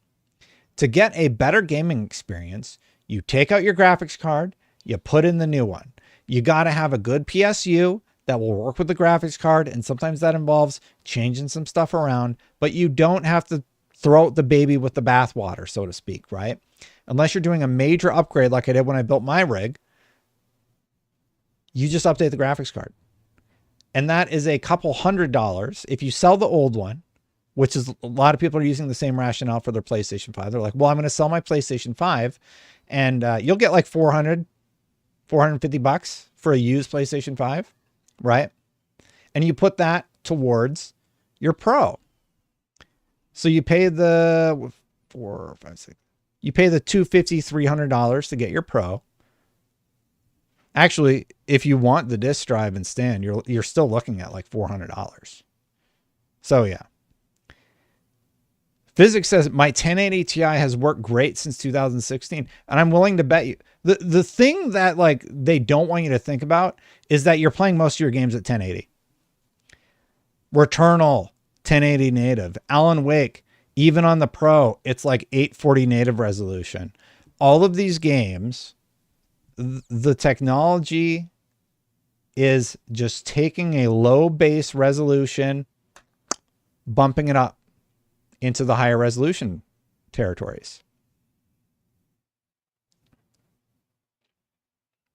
to get a better gaming experience, you take out your graphics card, you put in the new one. You got to have a good PSU that will work with the graphics card, and sometimes that involves changing some stuff around, but you don't have to throw out the baby with the bathwater, so to speak, right? Unless you're doing a major upgrade like I did when I built my rig, you just update the graphics card. And that is a couple $100. If you sell the old one, which is a lot of people are using the same rationale for their PlayStation 5. They're like, well, I'm going to sell my PlayStation 5 and you'll get like $450 for a used PlayStation 5, right? And you put that towards your Pro. So you pay the you pay the $250, $300 to get your Pro. Actually, if you want the disk drive and stand, you're still looking at like $400. So yeah. Physics says my 1080 Ti has worked great since 2016, and I'm willing to bet you the thing that like they don't want you to think about is that you're playing most of your games at 1080. Returnal 1080 native, Alan Wake, even on the Pro, it's like 840 native resolution. All of these games, the technology is just taking a low base resolution, bumping it up into the higher resolution territories.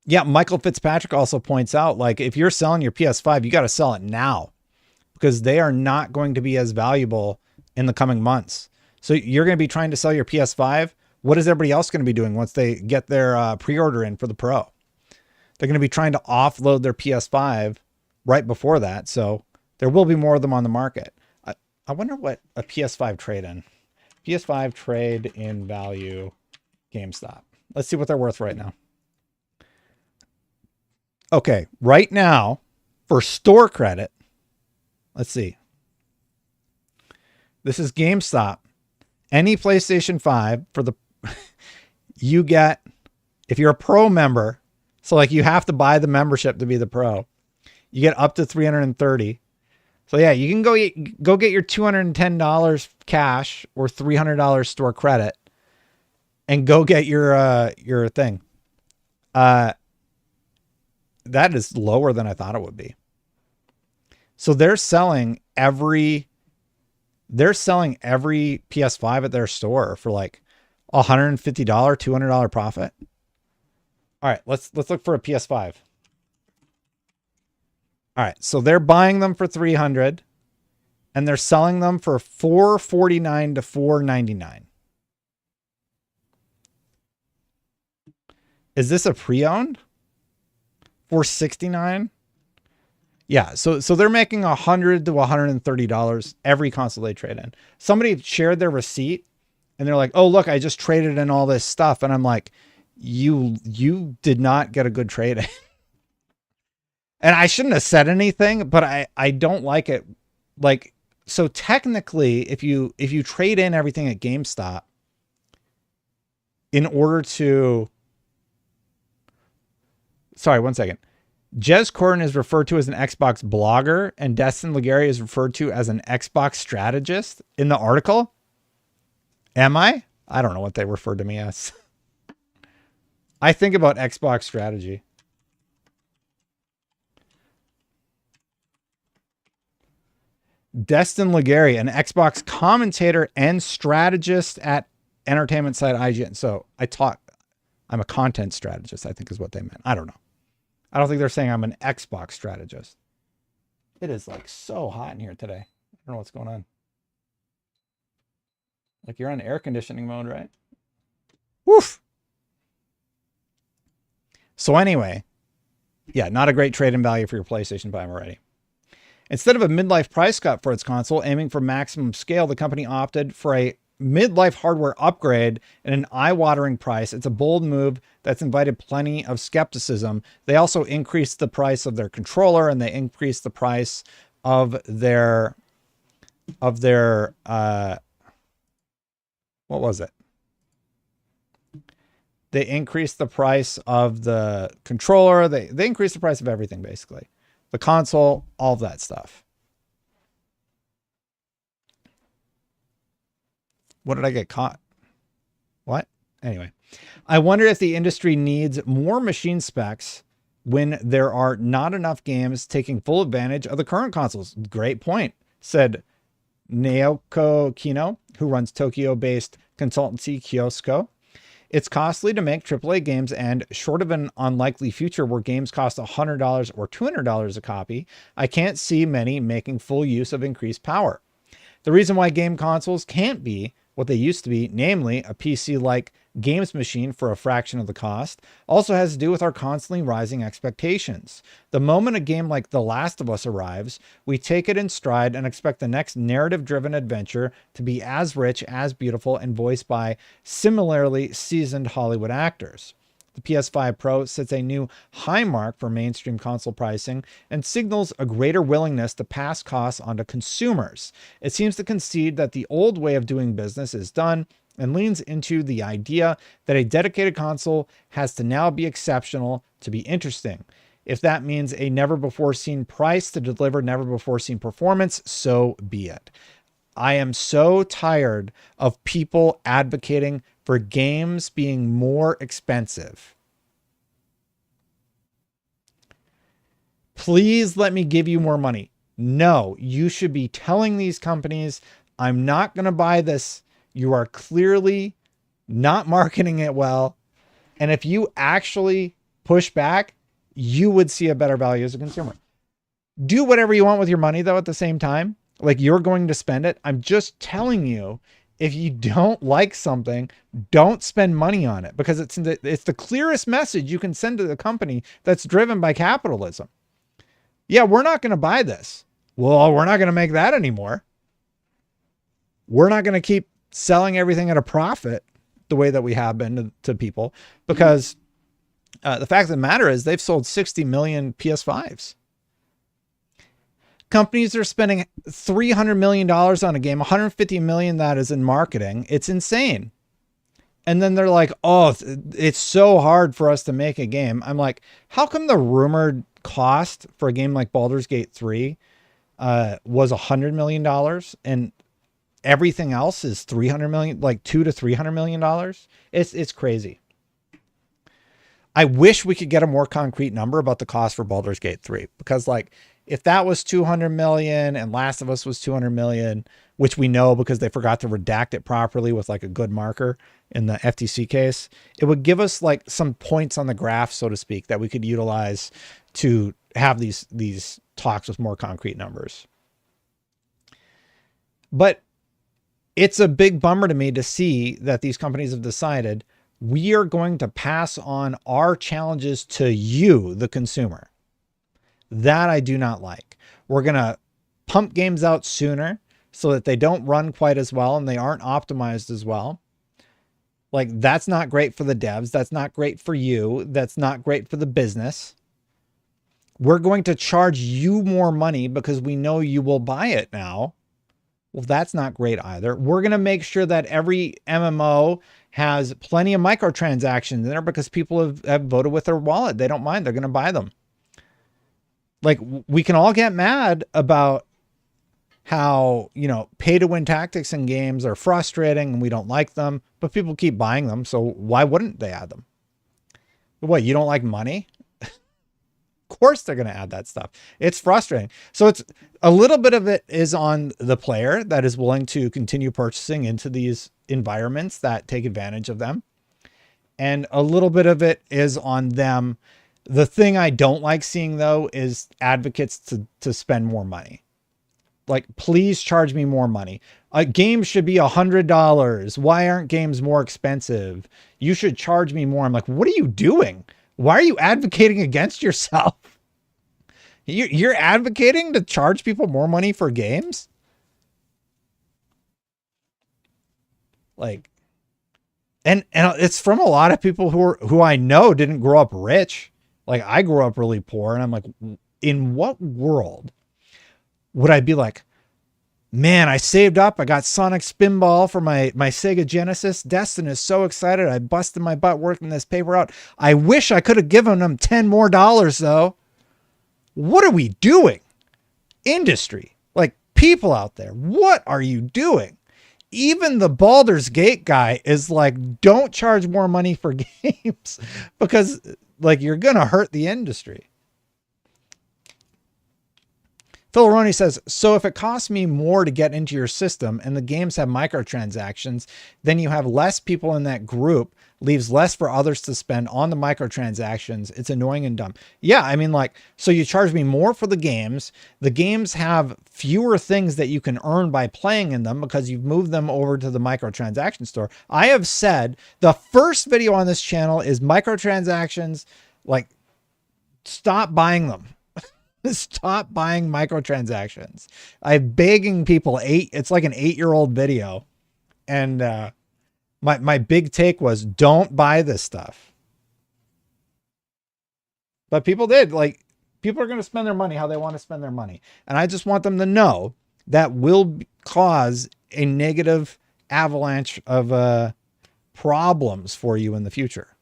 Yeah, Michael Fitzpatrick also points out, like, if you're selling your PS5, you got to sell it now because they are not going to be as valuable in the coming months. So you're going to be trying to sell your PS5. What is everybody else going to be doing once they get their pre-order in for the Pro? They're going to be trying to offload their PS5 right before that. So there will be more of them on the market. I wonder what a PS5 trade-in. PS5 trade-in value GameStop. Let's see what they're worth right now. Okay, right now, for store credit, let's see. This is GameStop. Any PlayStation 5 for the, you get, if you're a Pro member, so like you have to buy the membership to be the Pro, you get up to 330. So yeah, you can go get your $210 cash or $300 store credit and go get your thing. That is lower than I thought it would be. So they're selling every PS5 at their store for like $150, $200 profit. All right, let's look for a PS5. All right, so they're buying them for $300 and they're selling them for $449 to $499. Is this a pre-owned? $469? Yeah, so they're making $100 to $130 every console they trade in. Somebody shared their receipt and they're like, "Oh, look, I just traded in all this stuff." And I'm like, you did not get a good trade in. And I shouldn't have said anything, but I don't like it. Like, so technically, if you trade in everything at GameStop in order to, sorry, one second. Jez Corden is referred to as an Xbox blogger, and Destin Legary is referred to as an Xbox strategist in the article. Am I? I don't know what they referred to me as. I think about Xbox strategy. Destin Legary, an Xbox commentator and strategist at entertainment site IGN. So I'm a content strategist, I think is what they meant. I don't know. I don't think they're saying I'm an Xbox strategist. It is like so hot in here today. I don't know what's going on. Like you're on air conditioning mode, right? Woof. So anyway, yeah, not a great trade-in value for your PlayStation 5 already. Instead of a midlife price cut for its console, aiming for maximum scale, the company opted for a midlife hardware upgrade at an eye-watering price. It's a bold move that's invited plenty of skepticism. They also increased the price of their controller and they increased the price of their what was it? They increased the price of the controller. They increased the price of everything, basically. The console, all of that stuff. What did I get caught? What? Anyway, I wonder if the industry needs more machine specs when there are not enough games taking full advantage of the current consoles. Great point, said Naoko Kino, who runs Tokyo-based consultancy Kiosko. It's costly to make AAA games, and short of an unlikely future where games cost $100 or $200 a copy, I can't see many making full use of increased power. The reason why game consoles can't be what they used to be, namely a PC-like games machine for a fraction of the cost, also has to do with our constantly rising expectations. The moment a game like The Last of Us arrives, we take it in stride and expect the next narrative-driven adventure to be as rich, as beautiful, and voiced by similarly seasoned Hollywood actors. The PS5 Pro sets a new high mark for mainstream console pricing and signals a greater willingness to pass costs onto consumers. It seems to concede that the old way of doing business is done and leans into the idea that a dedicated console has to now be exceptional to be interesting. If that means a never-before-seen price to deliver never-before-seen performance, so be it. I am so tired of people advocating for games being more expensive. Please let me give you more money. No, you should be telling these companies, I'm not going to buy this. You are clearly not marketing it well. And if you actually push back, you would see a better value as a consumer. Do whatever you want with your money, though, at the same time. Like, you're going to spend it. I'm just telling you, if you don't like something, don't spend money on it, because it's the clearest message you can send to the company that's driven by capitalism. Yeah, we're not going to buy this. Well, we're not going to make that anymore. We're not going to keep selling everything at a profit the way that we have been to people, because the fact of the matter is they've sold 60 million PS5s. Companies are spending $300 million on a game, $150 million that is in marketing. It's insane. And then they're like, oh, it's so hard for us to make a game. I'm like, how come the rumored cost for a game like Baldur's Gate 3 was $100 million, and everything else is 300 million, like $200 to $300 million. It's crazy. I wish we could get a more concrete number about the cost for Baldur's Gate 3, because like if that was 200 million and Last of Us was 200 million, which we know because they forgot to redact it properly with like a good marker in the FTC case, it would give us like some points on the graph, so to speak, that we could utilize to have these talks with more concrete numbers. But it's a big bummer to me to see that these companies have decided we are going to pass on our challenges to you, the consumer. That I do not like. We're going to pump games out sooner so that they don't run quite as well and they aren't optimized as well. Like, that's not great for the devs. That's not great for you. That's not great for the business. We're going to charge you more money because we know you will buy it now. Well, that's not great either. We're going to make sure that every MMO has plenty of microtransactions in there because people have voted with their wallet. They don't mind. They're going to buy them. Like, we can all get mad about how, you know, pay to win tactics in games are frustrating and we don't like them, but people keep buying them. So why wouldn't they add them? What, you don't like money? Of course they're going to add that stuff. It's frustrating. So it's a little bit of it is on the player that is willing to continue purchasing into these environments that take advantage of them. And a little bit of it is on them. The thing I don't like seeing though is advocates to spend more money. Like, please charge me more money. A game should be $100. Why aren't games more expensive? You should charge me more. I'm like, what are you doing? Why are you advocating against yourself? You're advocating to charge people more money for games? Like, and it's from a lot of people who I know didn't grow up rich. Like, I grew up really poor, and I'm like, in what world would I be like, man, I saved up. I got Sonic Spinball for my Sega Genesis. Destin is so excited. I busted my butt working this paper out. I wish I could have given him $10 more though. What are we doing? Industry, like people out there, what are you doing? Even the Baldur's Gate guy is like, don't charge more money for games because like you're going to hurt the industry. Phil Roney says, so if it costs me more to get into your system and the games have microtransactions, then you have less people in that group, leaves less for others to spend on the microtransactions. It's annoying and dumb. Yeah, I mean, like, so you charge me more for the games. The games have fewer things that you can earn by playing in them because you've moved them over to the microtransaction store. I have said the first video on this channel is microtransactions. Like, stop buying them. Stop buying microtransactions. I'm begging people. It's like an 8-year-old video. And my big take was, don't buy this stuff. But people did. Like, people are going to spend their money how they want to spend their money. And I just want them to know that will cause a negative avalanche of problems for you in the future.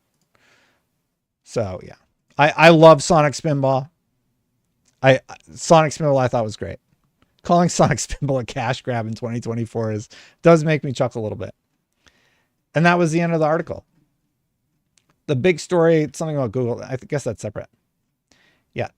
So, yeah. I love Sonic Spinball. Sonic Spinball I thought was great. Calling Sonic Spinball a cash grab in 2024 does make me chuckle a little bit. And that was the end of the article. The big story, something about Google. I guess that's separate. Yeah.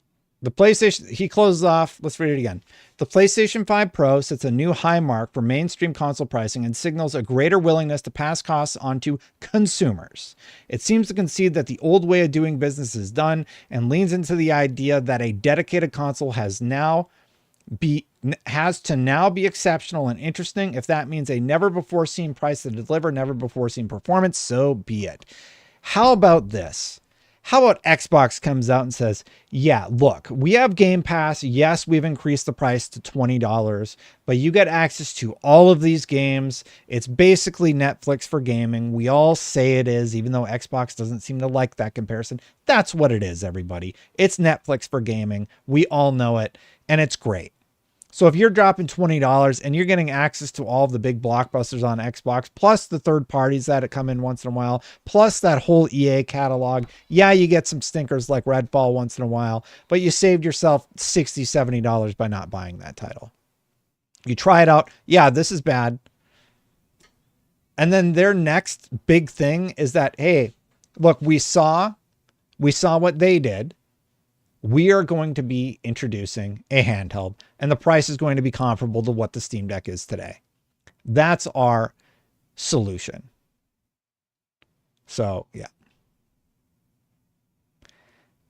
The PlayStation, he closes off. Let's read it again. The PlayStation 5 Pro sets a new high mark for mainstream console pricing and signals a greater willingness to pass costs on to consumers. It seems to concede that the old way of doing business is done and leans into the idea that a dedicated console has to now be exceptional and interesting. If that means a never before seen price to deliver never before seen performance, so be it. How about this? How about Xbox comes out and says, yeah, look, we have Game Pass. Yes, we've increased the price to $20, but you get access to all of these games. It's basically Netflix for gaming. We all say it is, even though Xbox doesn't seem to like that comparison. That's what it is, everybody. It's Netflix for gaming. We all know it, and it's great. So if you're dropping $20 and you're getting access to all of the big blockbusters on Xbox, plus the third parties that come in once in a while, plus that whole EA catalog, yeah, you get some stinkers like Redfall once in a while, but you saved yourself $60, $70 by not buying that title. You try it out. Yeah, this is bad. And then their next big thing is that, hey, look, we saw what they did. We are going to be introducing a handheld, and the price is going to be comparable to what the Steam Deck is today. That's our solution. So, yeah.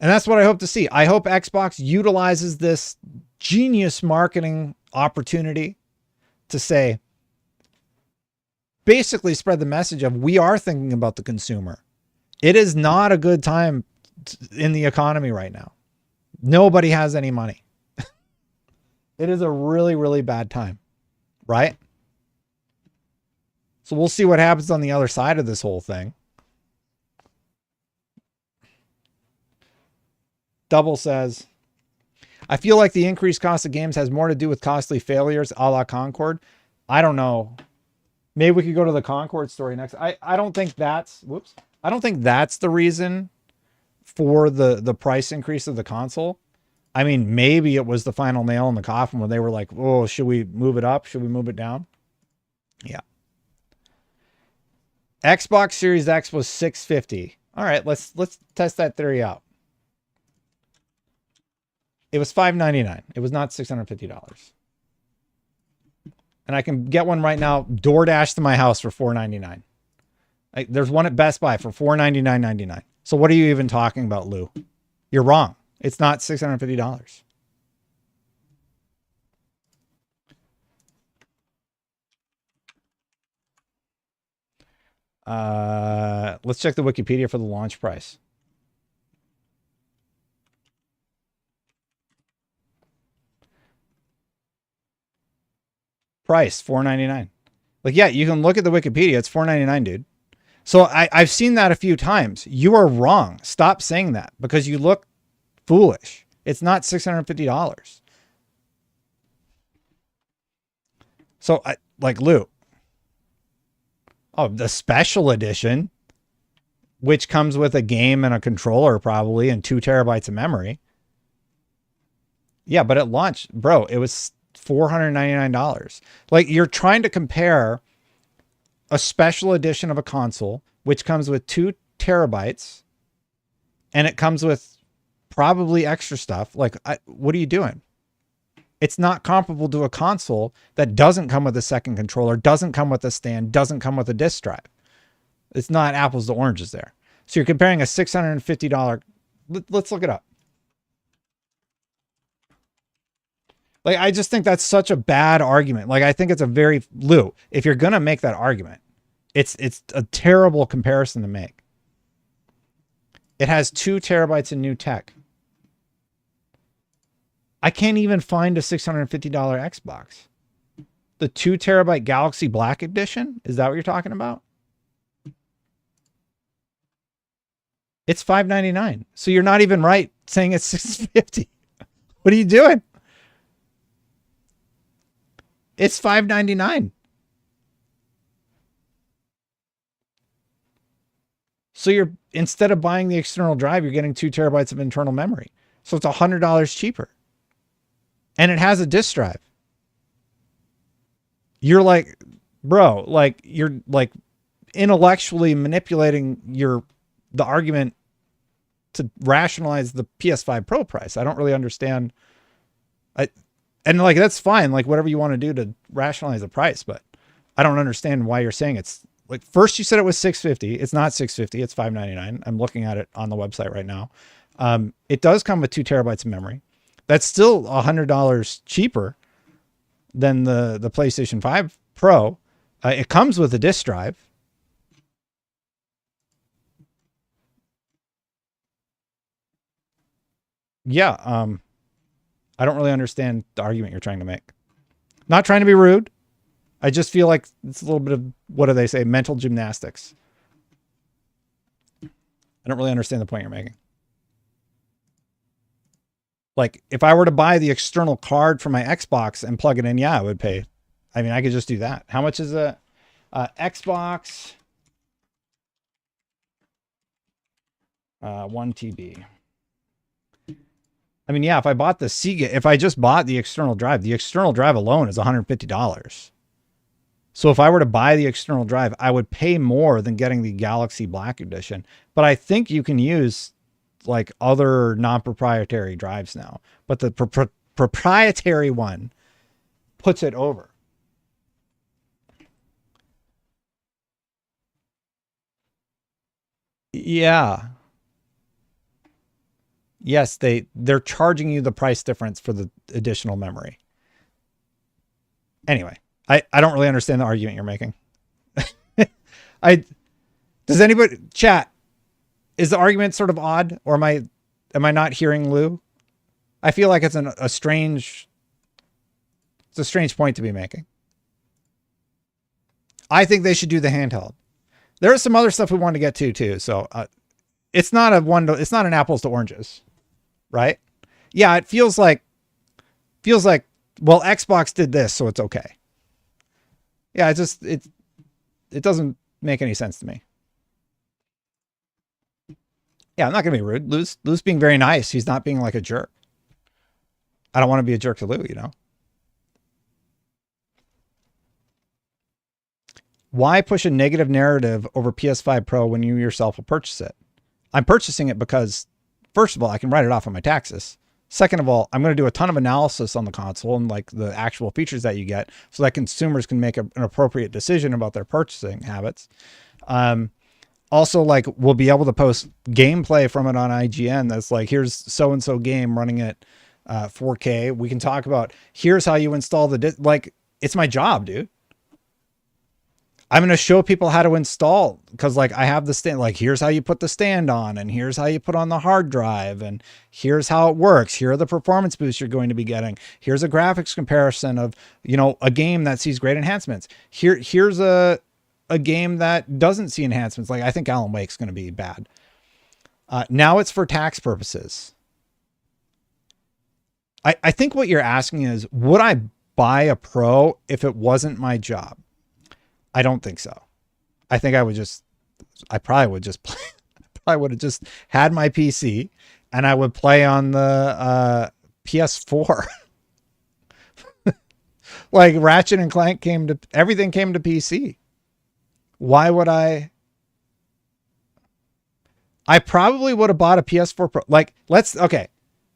And that's what I hope to see. I hope Xbox utilizes this genius marketing opportunity to say, basically spread the message of, we are thinking about the consumer. It is not a good time in the economy right now. Nobody has any money. It is a really, really bad time, right? So we'll see what happens on the other side of this whole thing. Double says, I feel like the increased cost of games has more to do with costly failures a la Concord. I don't know. Maybe we could go to the Concord story next. I don't think that's, I don't think that's the reason for the price increase of the console. I mean, maybe it was the final nail in the coffin when they were like, oh, should we move it up? Should we move it down? Yeah. Xbox Series X was $650. All right, let's test that theory out. It was $599. It was not $650. And I can get one right now, DoorDash to my house for $499. There's one at Best Buy for $499.99. So what are you even talking about, Lou? You're wrong. It's not $650. Let's check the Wikipedia for the launch price. Price $499. Like, yeah, you can look at the Wikipedia. It's $499, dude. So I've seen that a few times. You are wrong. Stop saying that because you look foolish. It's not $650. So like Lou. Oh, the special edition, which comes with a game and a controller probably and 2 terabytes of memory. Yeah, but at launch, bro, it was $499. Like, you're trying to compare a special edition of a console, which comes with 2 terabytes, and it comes with probably extra stuff. Like, what are you doing? It's not comparable to a console that doesn't come with a second controller, doesn't come with a stand, doesn't come with a disk drive. It's not apples to oranges there. So you're comparing a $650. Let's look it up. Like, I just think that's such a bad argument. Like, I think it's a very, Lou, if you're going to make that argument, it's a terrible comparison to make. It has 2 terabytes in new tech. I can't even find a $650 Xbox. The 2 terabyte Galaxy Black Edition? Is that what you're talking about? It's $599. So you're not even right saying it's $650. What are you doing? It's $599. So you're, instead of buying the external drive, you're getting 2 terabytes of internal memory. So it's $100 cheaper. And it has a disk drive. You're like, bro, like, you're like intellectually manipulating the argument to rationalize the PS5 Pro price. I don't really understand. And like, that's fine. Like, whatever you want to do to rationalize the price, but I don't understand why you're saying it's like, first you said it was $650. It's not $650. It's $599. I'm looking at it on the website right now. It does come with 2 terabytes of memory. That's still $100 cheaper than the PlayStation 5 Pro. It comes with a disk drive. Yeah. I don't really understand the argument you're trying to make. Not trying to be rude. I just feel like it's a little bit of, what do they say? Mental gymnastics. I don't really understand the point you're making. Like if I were to buy the external card for my Xbox and plug it in, yeah, I would pay. I mean, I could just do that. How much is a Xbox 1 TB? I mean, yeah, if I bought the Sega, if I just bought the external drive alone is $150. So if I were to buy the external drive, I would pay more than getting the Galaxy Black Edition. But I think you can use like other non-proprietary drives now. But the proprietary one puts it over. Yeah. Yes, they're charging you the price difference for the additional memory. Anyway, I don't really understand the argument you're making. Does anybody chat? Is the argument sort of odd, or am I not hearing Lou? I feel like it's a strange point to be making. I think they should do the handheld. There is some other stuff we want to get to too. So it's not an apples to oranges, right? Yeah, it feels like, well, Xbox did this, so it's okay. Yeah, it doesn't make any sense to me. Yeah, I'm not gonna be rude. Lou's being very nice. He's not being like a jerk. I don't want to be a jerk to Lou, you know. Why push a negative narrative over PS5 Pro when you yourself will purchase it? I'm purchasing it because, first of all, I can write it off on my taxes. Second of all, I'm going to do a ton of analysis on the console and like the actual features that you get so that consumers can make an appropriate decision about their purchasing habits. Also, like, we'll be able to post gameplay from it on IGN. That's like, here's so-and-so game running at 4K. We can talk about, here's how you install like, it's my job, dude. I'm going to show people how to install, because like I have the stand, like here's how you put the stand on, and here's how you put on the hard drive, and here's how it works. Here are the performance boosts you're going to be getting. Here's a graphics comparison of, you know, a game that sees great enhancements. Here's a game that doesn't see enhancements. Like I think Alan Wake's going to be bad. Now it's for tax purposes. I think what you're asking is, would I buy a Pro if it wasn't my job? I don't think so. I think I probably would just play. I would have just had my PC and I would play on the PS4. Like Ratchet and Clank everything came to PC. Why would I probably would have bought a PS4 Pro. Like,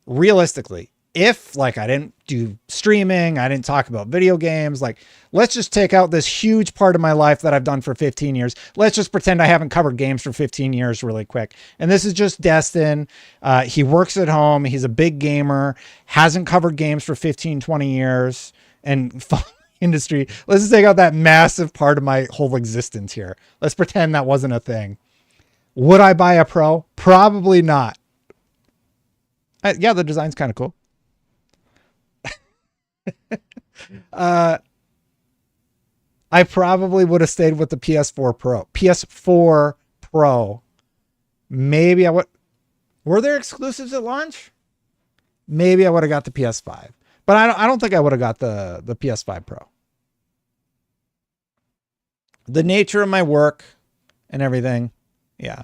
realistically, if like I didn't do streaming, I didn't talk about video games, like let's just take out this huge part of my life that I've done for 15 years. Let's just pretend I haven't covered games for 15 years really quick. And this is just Destin. He works at home. He's a big gamer, hasn't covered games for 15, 20 years and industry. Let's just take out that massive part of my whole existence here. Let's pretend that wasn't a thing. Would I buy a Pro? Probably not. Yeah, the design's kind of cool. I probably would have stayed with the PS4 Pro. PS4 Pro. Maybe I would. Were there exclusives at launch? Maybe I would have got the PS5. But I don't think I would have got the PS5 Pro. The nature of my work and everything. Yeah.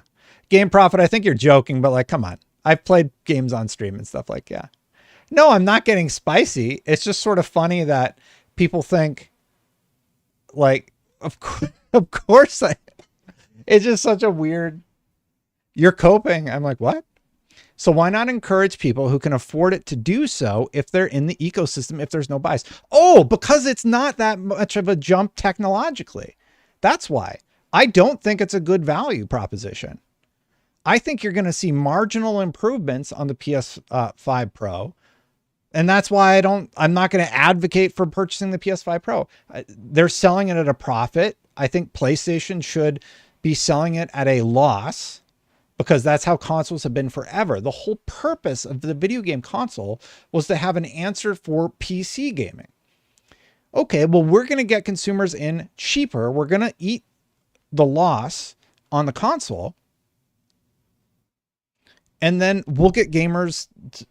Game Profit, I think you're joking, but like, come on. I've played games on stream and stuff like, yeah. No, I'm not getting spicy. It's just sort of funny that people think like, of course it's just such a weird, you're coping. I'm like, what? So why not encourage people who can afford it to do so if they're in the ecosystem, if there's no bias? Oh, because it's not that much of a jump technologically. That's why. I don't think it's a good value proposition. I think you're going to see marginal improvements on the PS5 Pro. And that's why I'm not going to advocate for purchasing the PS5 Pro. They're selling it at a profit. I think PlayStation should be selling it at a loss because that's how consoles have been forever. The whole purpose of the video game console was to have an answer for PC gaming. Okay, well, we're going to get consumers in cheaper. We're going to eat the loss on the console. And then we'll get gamers,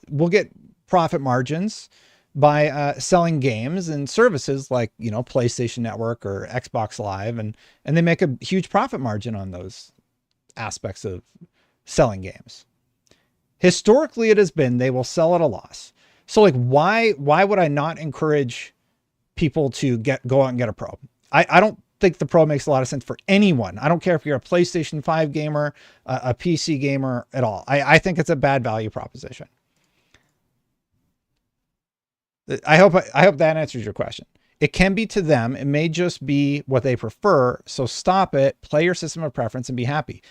we'll get profit margins by selling games and services like, you know, PlayStation Network or Xbox Live, and they make a huge profit margin on those aspects of selling games. Historically, it has been they will sell at a loss. So like, why would I not encourage people to go out and get a Pro? I don't think the Pro makes a lot of sense for anyone. I don't care if you're a PlayStation 5 gamer, a PC gamer at all. I think it's a bad value proposition. I hope that answers your question. It can be to them. It may just be what they prefer. So stop it, play your system of preference, and be happy.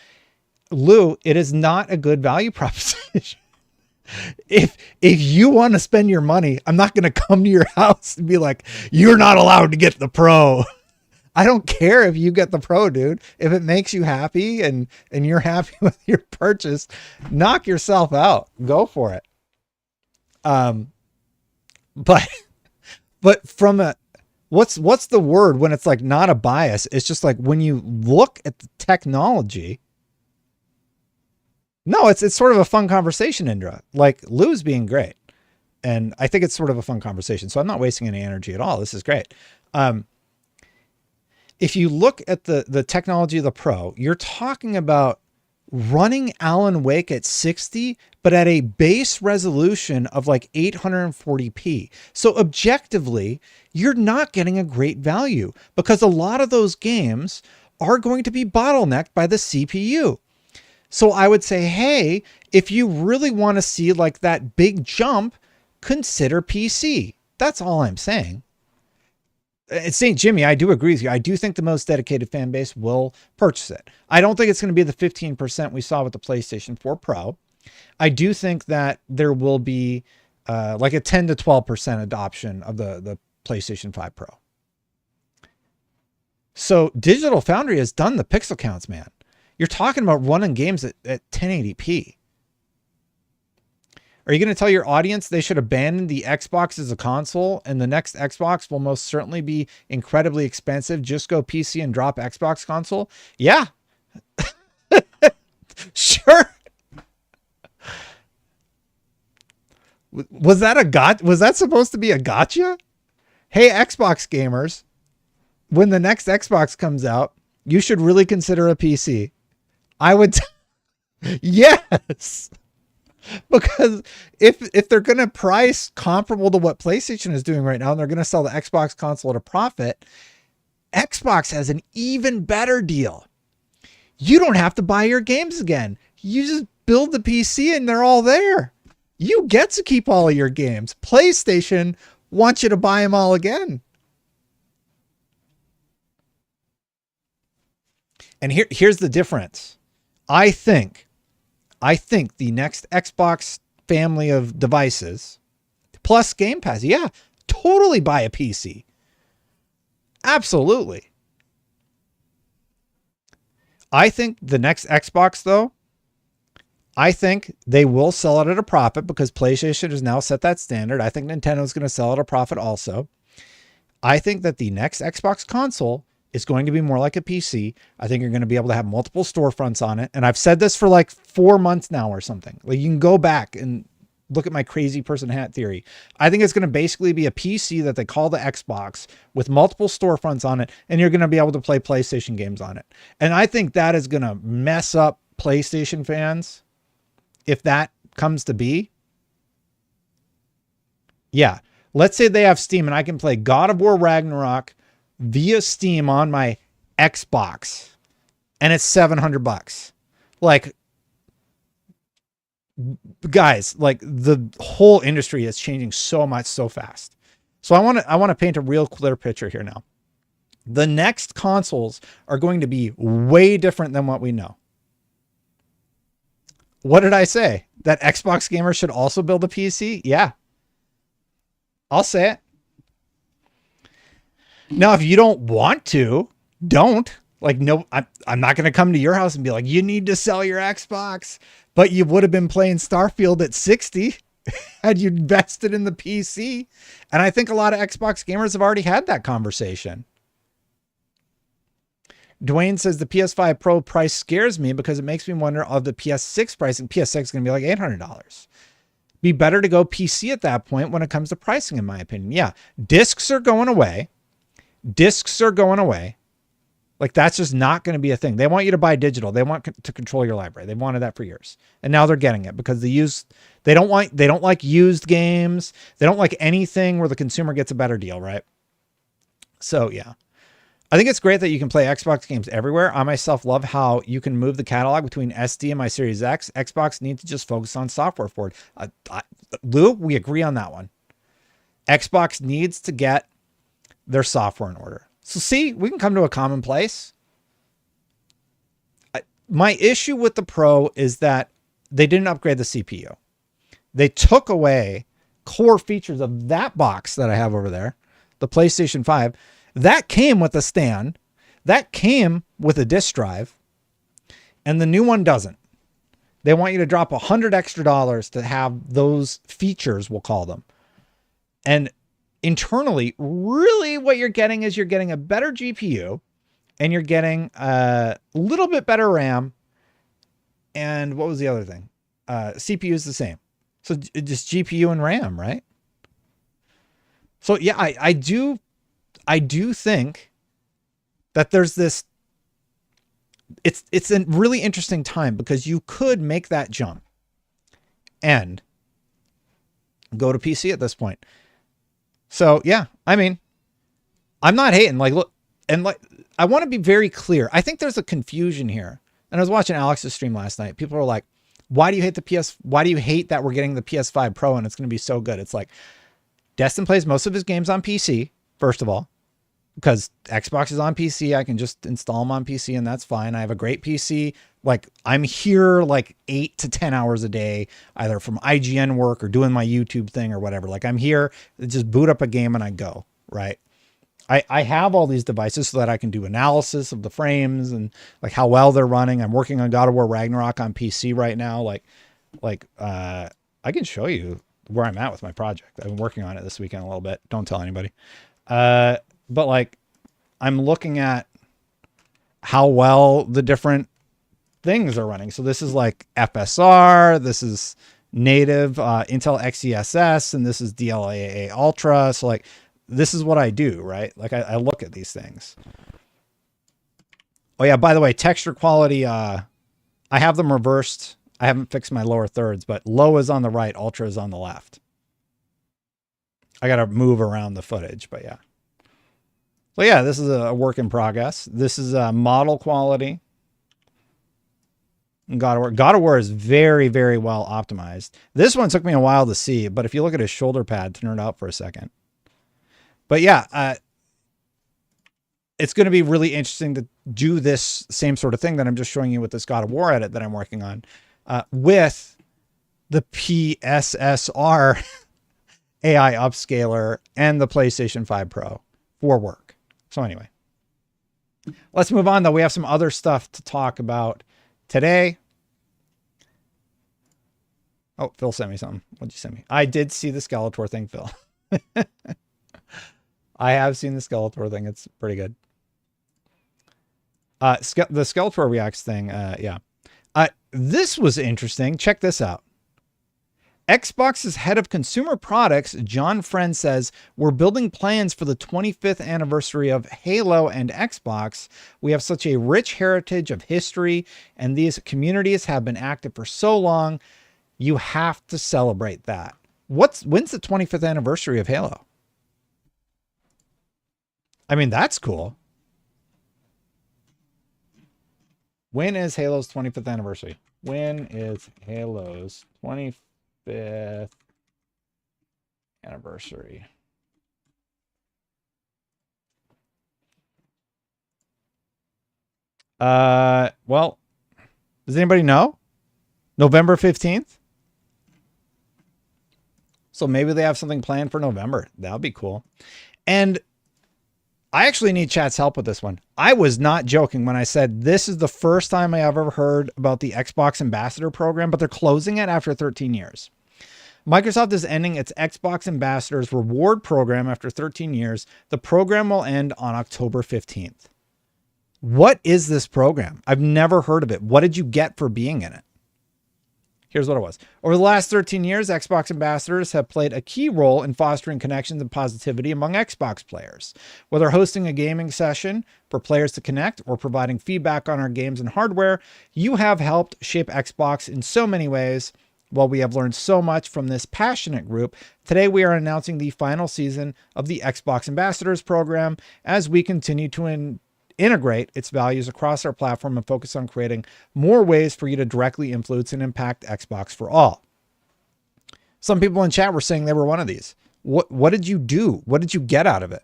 Lou, it is not a good value proposition. If you want to spend your money, I'm not going to come to your house and be like, you're not allowed to get the Pro. I don't care if you get the Pro, dude. If it makes you happy and you're happy with your purchase, knock yourself out. Go for it. But from a, what's the word when it's like not a bias? It's just like when you look at the technology. No, it's sort of a fun conversation, Indra. Like Lou's being great. And I think it's sort of a fun conversation. So I'm not wasting any energy at all. This is great. If you look at the technology of the Pro, you're talking about running Alan Wake at 60, but at a base resolution of like 840p. So objectively, you're not getting a great value because a lot of those games are going to be bottlenecked by the CPU. So I would say, hey, if you really want to see like that big jump, consider PC. That's all I'm saying. It's St. Jimmy. I do agree with you. I do think the most dedicated fan base will purchase it. I don't think it's going to be the 15% we saw with the PlayStation 4 Pro. I do think that there will be like a 10 to 12% adoption of the PlayStation 5 Pro. So Digital Foundry has done the pixel counts, man. You're talking about running games at 1080p. Are you going to tell your audience they should abandon the Xbox as a console and the next Xbox will most certainly be incredibly expensive? Just go PC and drop Xbox console? Yeah. Sure. Was that supposed to be a gotcha? Hey, Xbox gamers, when the next Xbox comes out, you should really consider a PC. I would. Yes. Because if they're going to price comparable to what PlayStation is doing right now, and they're going to sell the Xbox console at a profit, Xbox has an even better deal. You don't have to buy your games again. You just build the PC and they're all there. You get to keep all of your games. PlayStation wants you to buy them all again. And here's the difference. I think the next Xbox family of devices plus Game Pass, yeah, totally buy a PC. Absolutely. I think the next Xbox, though, I think they will sell it at a profit because PlayStation has now set that standard. I think Nintendo's going to sell it at a profit also. I think that the next Xbox console is going to be more like a PC. I think you're going to be able to have multiple storefronts on it. And I've said this for like 4 months now or something. Like you can go back and look at my crazy person hat theory. I think it's going to basically be a PC that they call the Xbox with multiple storefronts on it. And you're going to be able to play PlayStation games on it. And I think that is going to mess up PlayStation fans if that comes to be. Yeah. Let's say they have Steam and I can play God of War Ragnarok via Steam on my Xbox and it's $700. Like, guys, like the whole industry is changing so much so fast. So I want to paint a real clear picture here now. The next consoles are going to be way different than what we know. What did I say? That Xbox gamers should also build a PC? Yeah. I'll say it. Now, if you don't want to, don't. Like, no, I'm not going to come to your house and be like, you need to sell your Xbox. But you would have been playing Starfield at 60 had you invested in the PC. And I think a lot of Xbox gamers have already had that conversation. Dwayne says the PS5 Pro price scares me because it makes me wonder of the PS6 price, and PS6 is going to be like $800. be better to go PC at that point when it comes to pricing, in my opinion. Yeah, discs are going away. Discs are going away. Like, that's just not going to be a thing. They want you to buy digital. They want to control your library. They've wanted that for years. And now they're getting it because they don't like used games. They don't like anything where the consumer gets a better deal, right? So yeah, I think it's great that you can play Xbox games everywhere. I myself love how you can move the catalog between SD and my Series X. Xbox needs to just focus on software for it. Lou, we agree on that one. Xbox needs to get their software in order. So see, we can come to a common place. My issue with the Pro is that they didn't upgrade the CPU. They took away core features of that box that I have over there, the PlayStation 5. That came with a stand. That came with a disk drive. And the new one doesn't. They want you to drop $100 extra to have those features, we'll call them. And internally, really what you're getting is you're getting a better GPU and you're getting a little bit better RAM. And what was the other thing? CPU is the same. So just GPU and RAM, right? So yeah, I do think that there's this, it's a really interesting time because you could make that jump and go to PC at this point. So yeah, I mean, I'm not hating. Like, look, and like, I want to be very clear. I think there's a confusion here. And I was watching Alex's stream last night. People were like, why do you hate that we're getting the PS5 Pro and it's going to be so good? It's like, Destin plays most of his games on PC, first of all, because Xbox is on PC. I can just install them on PC and that's fine. I have a great PC. Like, I'm here like 8 to 10 hours a day, either from IGN work or doing my YouTube thing or whatever. Like, I'm here, just boot up a game and I go, right? I have all these devices so that I can do analysis of the frames and like how well they're running. I'm working on God of War Ragnarok on PC right now. I can show you where I'm at with my project. I've been working on it this weekend a little bit. Don't tell anybody. But like, I'm looking at how well the different things are running. So this is like FSR, this is native Intel XeSS, and this is DLAA Ultra. So like, this is what I do, right? Like I look at these things. Oh yeah, by the way, texture quality, I have them reversed. I haven't fixed my lower thirds, but low is on the right, ultra is on the left. I got to move around the footage, but yeah. So yeah, this is a work in progress. This is model quality. God of War is very, very well optimized. This one took me a while to see, but if you look at his shoulder pad, turn it out for a second. But yeah, it's going to be really interesting to do this same sort of thing that I'm just showing you with this God of War edit that I'm working on with the PSSR AI upscaler and the PlayStation 5 Pro for work. So anyway, let's move on though. We have some other stuff to talk about today. Oh, Phil sent me something. What'd you send me? I did see the Skeletor thing, Phil. I have seen the Skeletor thing. It's pretty good. The Skeletor Reacts thing. Yeah. This was interesting. Check this out. Xbox's head of consumer products, John Friend, says, we're building plans for the 25th anniversary of Halo and Xbox. We have such a rich heritage of history, and these communities have been active for so long. You have to celebrate that. When's the 25th anniversary of Halo? I mean, that's cool. When is Halo's 25th anniversary? When is Halo's 25th anniversary? Well, does anybody know? November 15th? So maybe they have something planned for November. That would be cool. And I actually need chat's help with this one. I was not joking when I said this is the first time I ever heard about the Xbox Ambassador program, but they're closing it after 13 years. Microsoft is ending its Xbox Ambassadors reward program after 13 years. The program will end on October 15th. What is this program? I've never heard of it. What did you get for being in it? Here's what it was. Over the last 13 years, Xbox ambassadors have played a key role in fostering connections and positivity among Xbox players. Whether hosting a gaming session for players to connect or providing feedback on our games and hardware, you have helped shape Xbox in so many ways. While we have learned so much from this passionate group, today we are announcing the final season of the Xbox Ambassadors program as we continue to integrate its values across our platform and focus on creating more ways for you to directly influence and impact Xbox for all. Some people in chat were saying they were one of these. What did you do? What did you get out of it?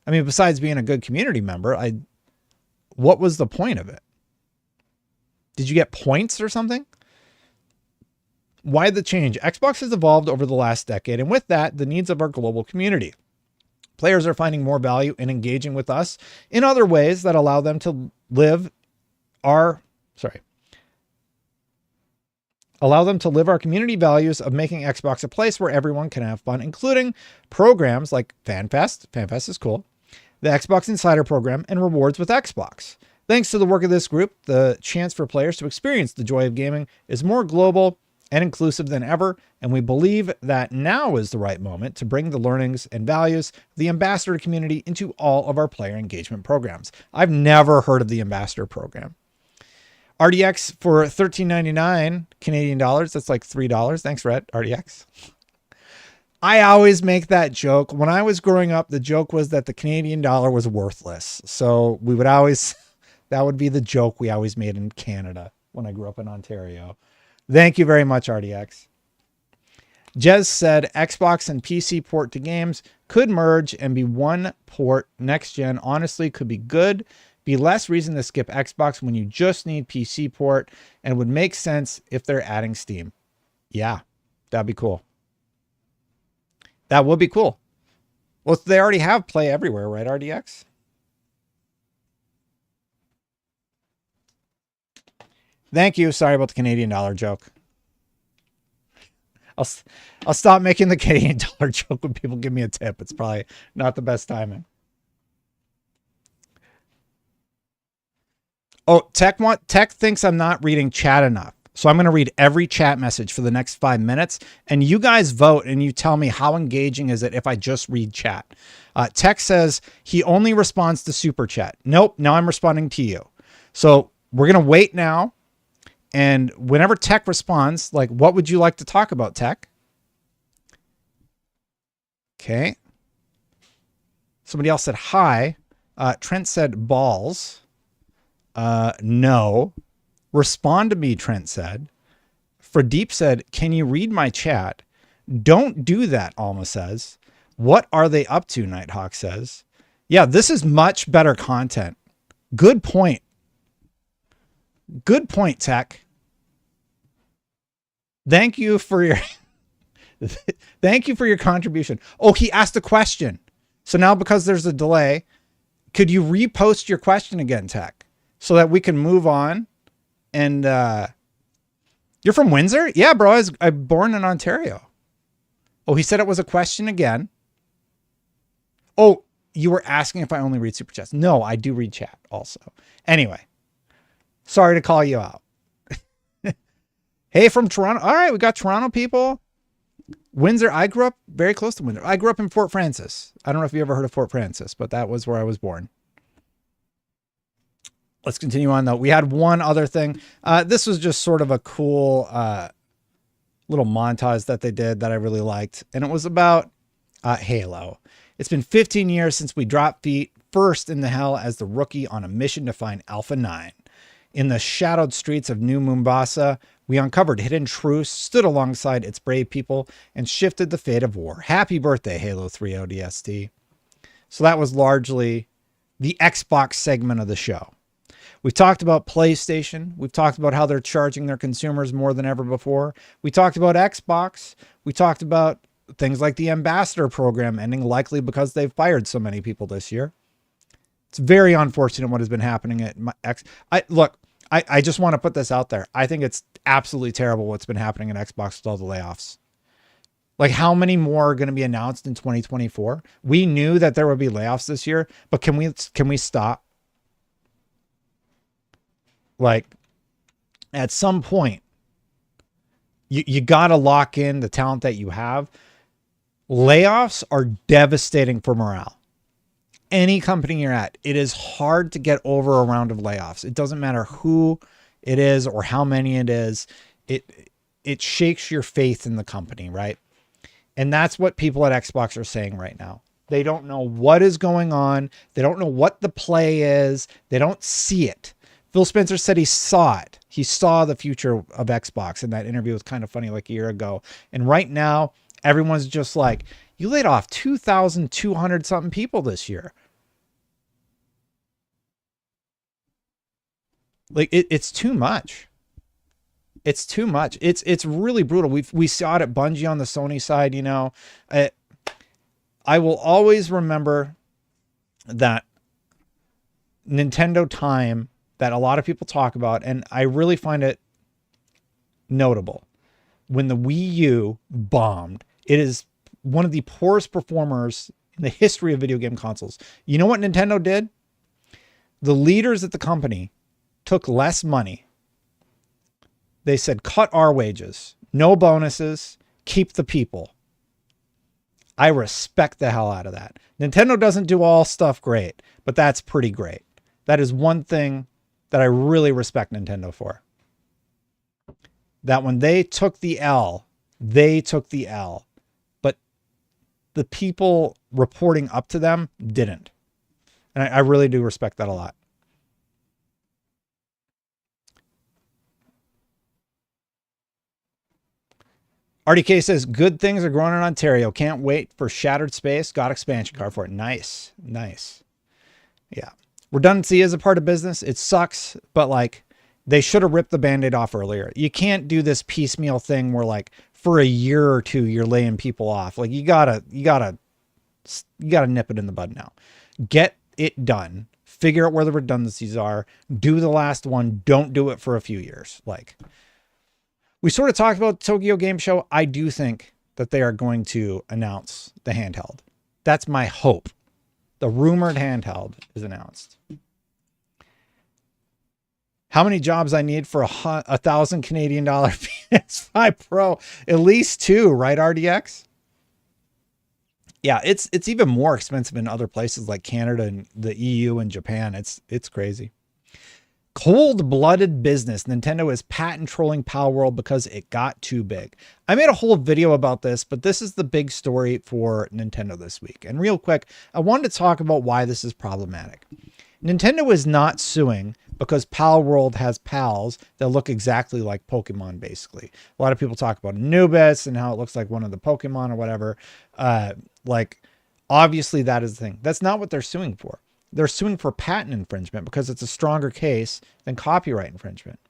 I mean, besides being a good community member, what was the point of it? Did you get points or something? Why the change? Xbox has evolved over the last decade, and with that, the needs of our global community. Players are finding more value in engaging with us in other ways that allow them to live our community values of making Xbox a place where everyone can have fun, including programs like FanFest. FanFest is cool. The Xbox Insider Program and Rewards with Xbox. Thanks to the work of this group, the chance for players to experience the joy of gaming is more global and inclusive than ever, and we believe that now is the right moment to bring the learnings and values of the ambassador community into all of our player engagement programs. I've never heard of the ambassador program. RDX for $13.99 Canadian dollars. That's like $3. Thanks, Red. RDX. I always make that joke. When I was growing up, the joke was that the Canadian dollar was worthless. So we would always, that would be the joke we always made in Canada when I grew up in Ontario. Thank you very much, RDX. Jez said Xbox and PC port to games could merge and be one port next gen. Honestly, could be good. Be less reason to skip Xbox when you just need PC port, and would make sense if they're adding Steam. Yeah, that'd be cool. That would be cool. Well, they already have Play Everywhere, right, RDX? Thank you. Sorry about the Canadian dollar joke. I'll stop making the Canadian dollar joke when people give me a tip. It's probably not the best timing. Oh, Tech thinks I'm not reading chat enough. So I'm going to read every chat message for the next 5 minutes, and you guys vote and you tell me how engaging is it if I just read chat. Tech says he only responds to super chat. Nope. Now I'm responding to you. So we're going to wait now. And whenever Tech responds, like, what would you like to talk about, Tech? Okay. Somebody else said hi. Trent said balls. No. Respond to me, Trent said. Pradeep said, can you read my chat? Don't do that, Alma says. What are they up to, Nighthawk says. Yeah, this is much better content. Good point. Good point, Tech. Thank you for your thank you for your contribution. Oh, he asked a question. So now because there's a delay, could you repost your question again, Tech, so that we can move on? And you're from Windsor? Yeah, bro. I'm born in Ontario. Oh, he said it was a question again. Oh, you were asking if I only read super chats. No, I do read chat also. Anyway. Sorry to call you out. Hey, from Toronto. All right, we got Toronto people. Windsor. I grew up very close to Windsor. I grew up in Fort Francis. I don't know if you ever heard of Fort Francis, but that was where I was born. Let's continue on, though. We had one other thing. This was just sort of a cool little montage that they did that I really liked. And it was about Halo. It's been 15 years since we dropped feet first in the hell as the rookie on a mission to find Alpha 9. In the shadowed streets of New Mombasa, we uncovered hidden truths, stood alongside its brave people, and shifted the fate of war. Happy birthday, Halo 3 ODST. So that was largely the Xbox segment of the show. We talked about PlayStation. We've talked about how they're charging their consumers more than ever before. We talked about Xbox. We talked about things like the Ambassador program ending, likely because they've fired so many people this year. It's very unfortunate what has been happening at I just want to put this out there. I think it's absolutely terrible what's been happening at Xbox with all the layoffs. Like, how many more are going to be announced in 2024? We knew that there would be layoffs this year, but can we stop? Like, at some point, You got to lock in the talent that you have. Layoffs are devastating for morale. Any company you're at, it is hard to get over a round of layoffs. It doesn't matter who it is or how many it is. It shakes your faith in the company, right? And that's what people at Xbox are saying right now. They don't know what is going on. They don't know what the play is. They don't see it. Phil Spencer said he saw it. He saw the future of Xbox in that interview. It was kind of funny like a year ago. And right now, everyone's just like, you laid off 2,200 something people this year. Like it's too much. It's too much. It's really brutal. We saw it at Bungie on the Sony side, you know. I will always remember that Nintendo time that a lot of people talk about, and I really find it notable. When the Wii U bombed, it is one of the poorest performers in the history of video game consoles. You know what Nintendo did? The leaders at the company took less money. They said, cut our wages, no bonuses, keep the people. I respect the hell out of that. Nintendo doesn't do all stuff great, but that's pretty great. That is one thing that I really respect Nintendo for. That when they took the L, they took the L. But the people reporting up to them didn't. And I really do respect that a lot. RDK says, good things are growing in Ontario. Can't wait for Shattered Space. Got expansion card for it. Nice. Nice. Yeah. Redundancy is a part of business. It sucks, but like they should have ripped the Band-Aid off earlier. You can't do this piecemeal thing where like for a year or two, you're laying people off. Like you gotta nip it in the bud now. Get it done. Figure out where the redundancies are. Do the last one. Don't do it for a few years. Like we sort of talked about Tokyo Game Show. I do think that they are going to announce the handheld. That's my hope. The rumored handheld is announced. How many jobs I need for $1,000 Canadian PS5 Pro? At least 2, right, RDX? Yeah, it's even more expensive in other places like Canada and the EU and Japan. It's crazy. Cold-blooded business. Nintendo is patent trolling Palworld because it got too big. I made a whole video about this, but this is the big story for Nintendo this week. And real quick, I wanted to talk about why this is problematic. Nintendo is not suing because Palworld has pals that look exactly like Pokemon, basically. A lot of people talk about Anubis and how it looks like one of the Pokemon or whatever. Like, obviously that is the thing. That's not what they're suing for. They're suing for patent infringement because it's a stronger case than copyright infringement.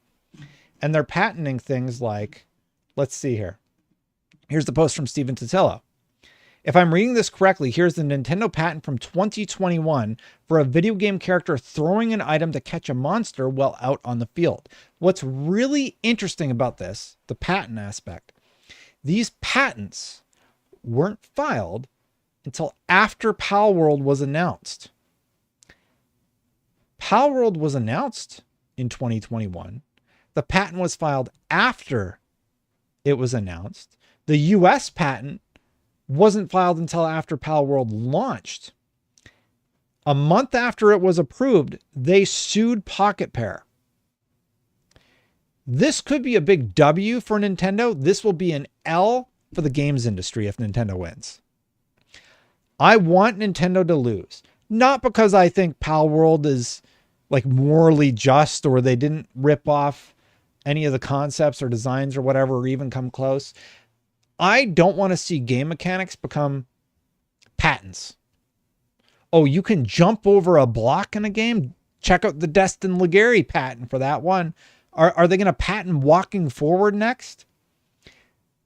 And they're patenting things like, let's see here. Here's the post from Stephen Totillo. If I'm reading this correctly, here's the Nintendo patent from 2021 for a video game character throwing an item to catch a monster while out on the field. What's really interesting about this, the patent aspect, these patents weren't filed until after Palworld was announced. Palworld was announced in 2021. The patent was filed after it was announced. The US patent wasn't filed until after Palworld launched. A month after it was approved, they sued Pocket Pair. This could be a big W for Nintendo. This will be an L for the games industry if Nintendo wins. I want Nintendo to lose. Not because I think Palworld is like morally just or they didn't rip off any of the concepts or designs or whatever or even come close. I don't want to see game mechanics become patents. Oh, you can jump over a block in a game? Check out the Destin Legary patent for that one. Are they going to patent walking forward next?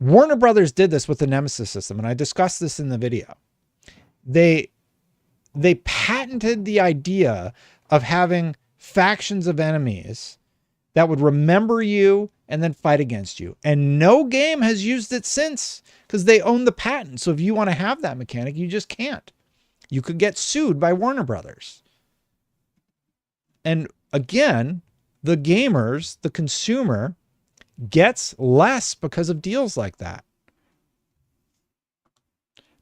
Warner Brothers did this with the Nemesis system, and I discussed this in the video. They patented the idea of having factions of enemies that would remember you and then fight against you. And no game has used it since because they own the patent. So if you want to have that mechanic, you just can't. You could get sued by Warner Brothers. And again, the gamers, the consumer, gets less because of deals like that.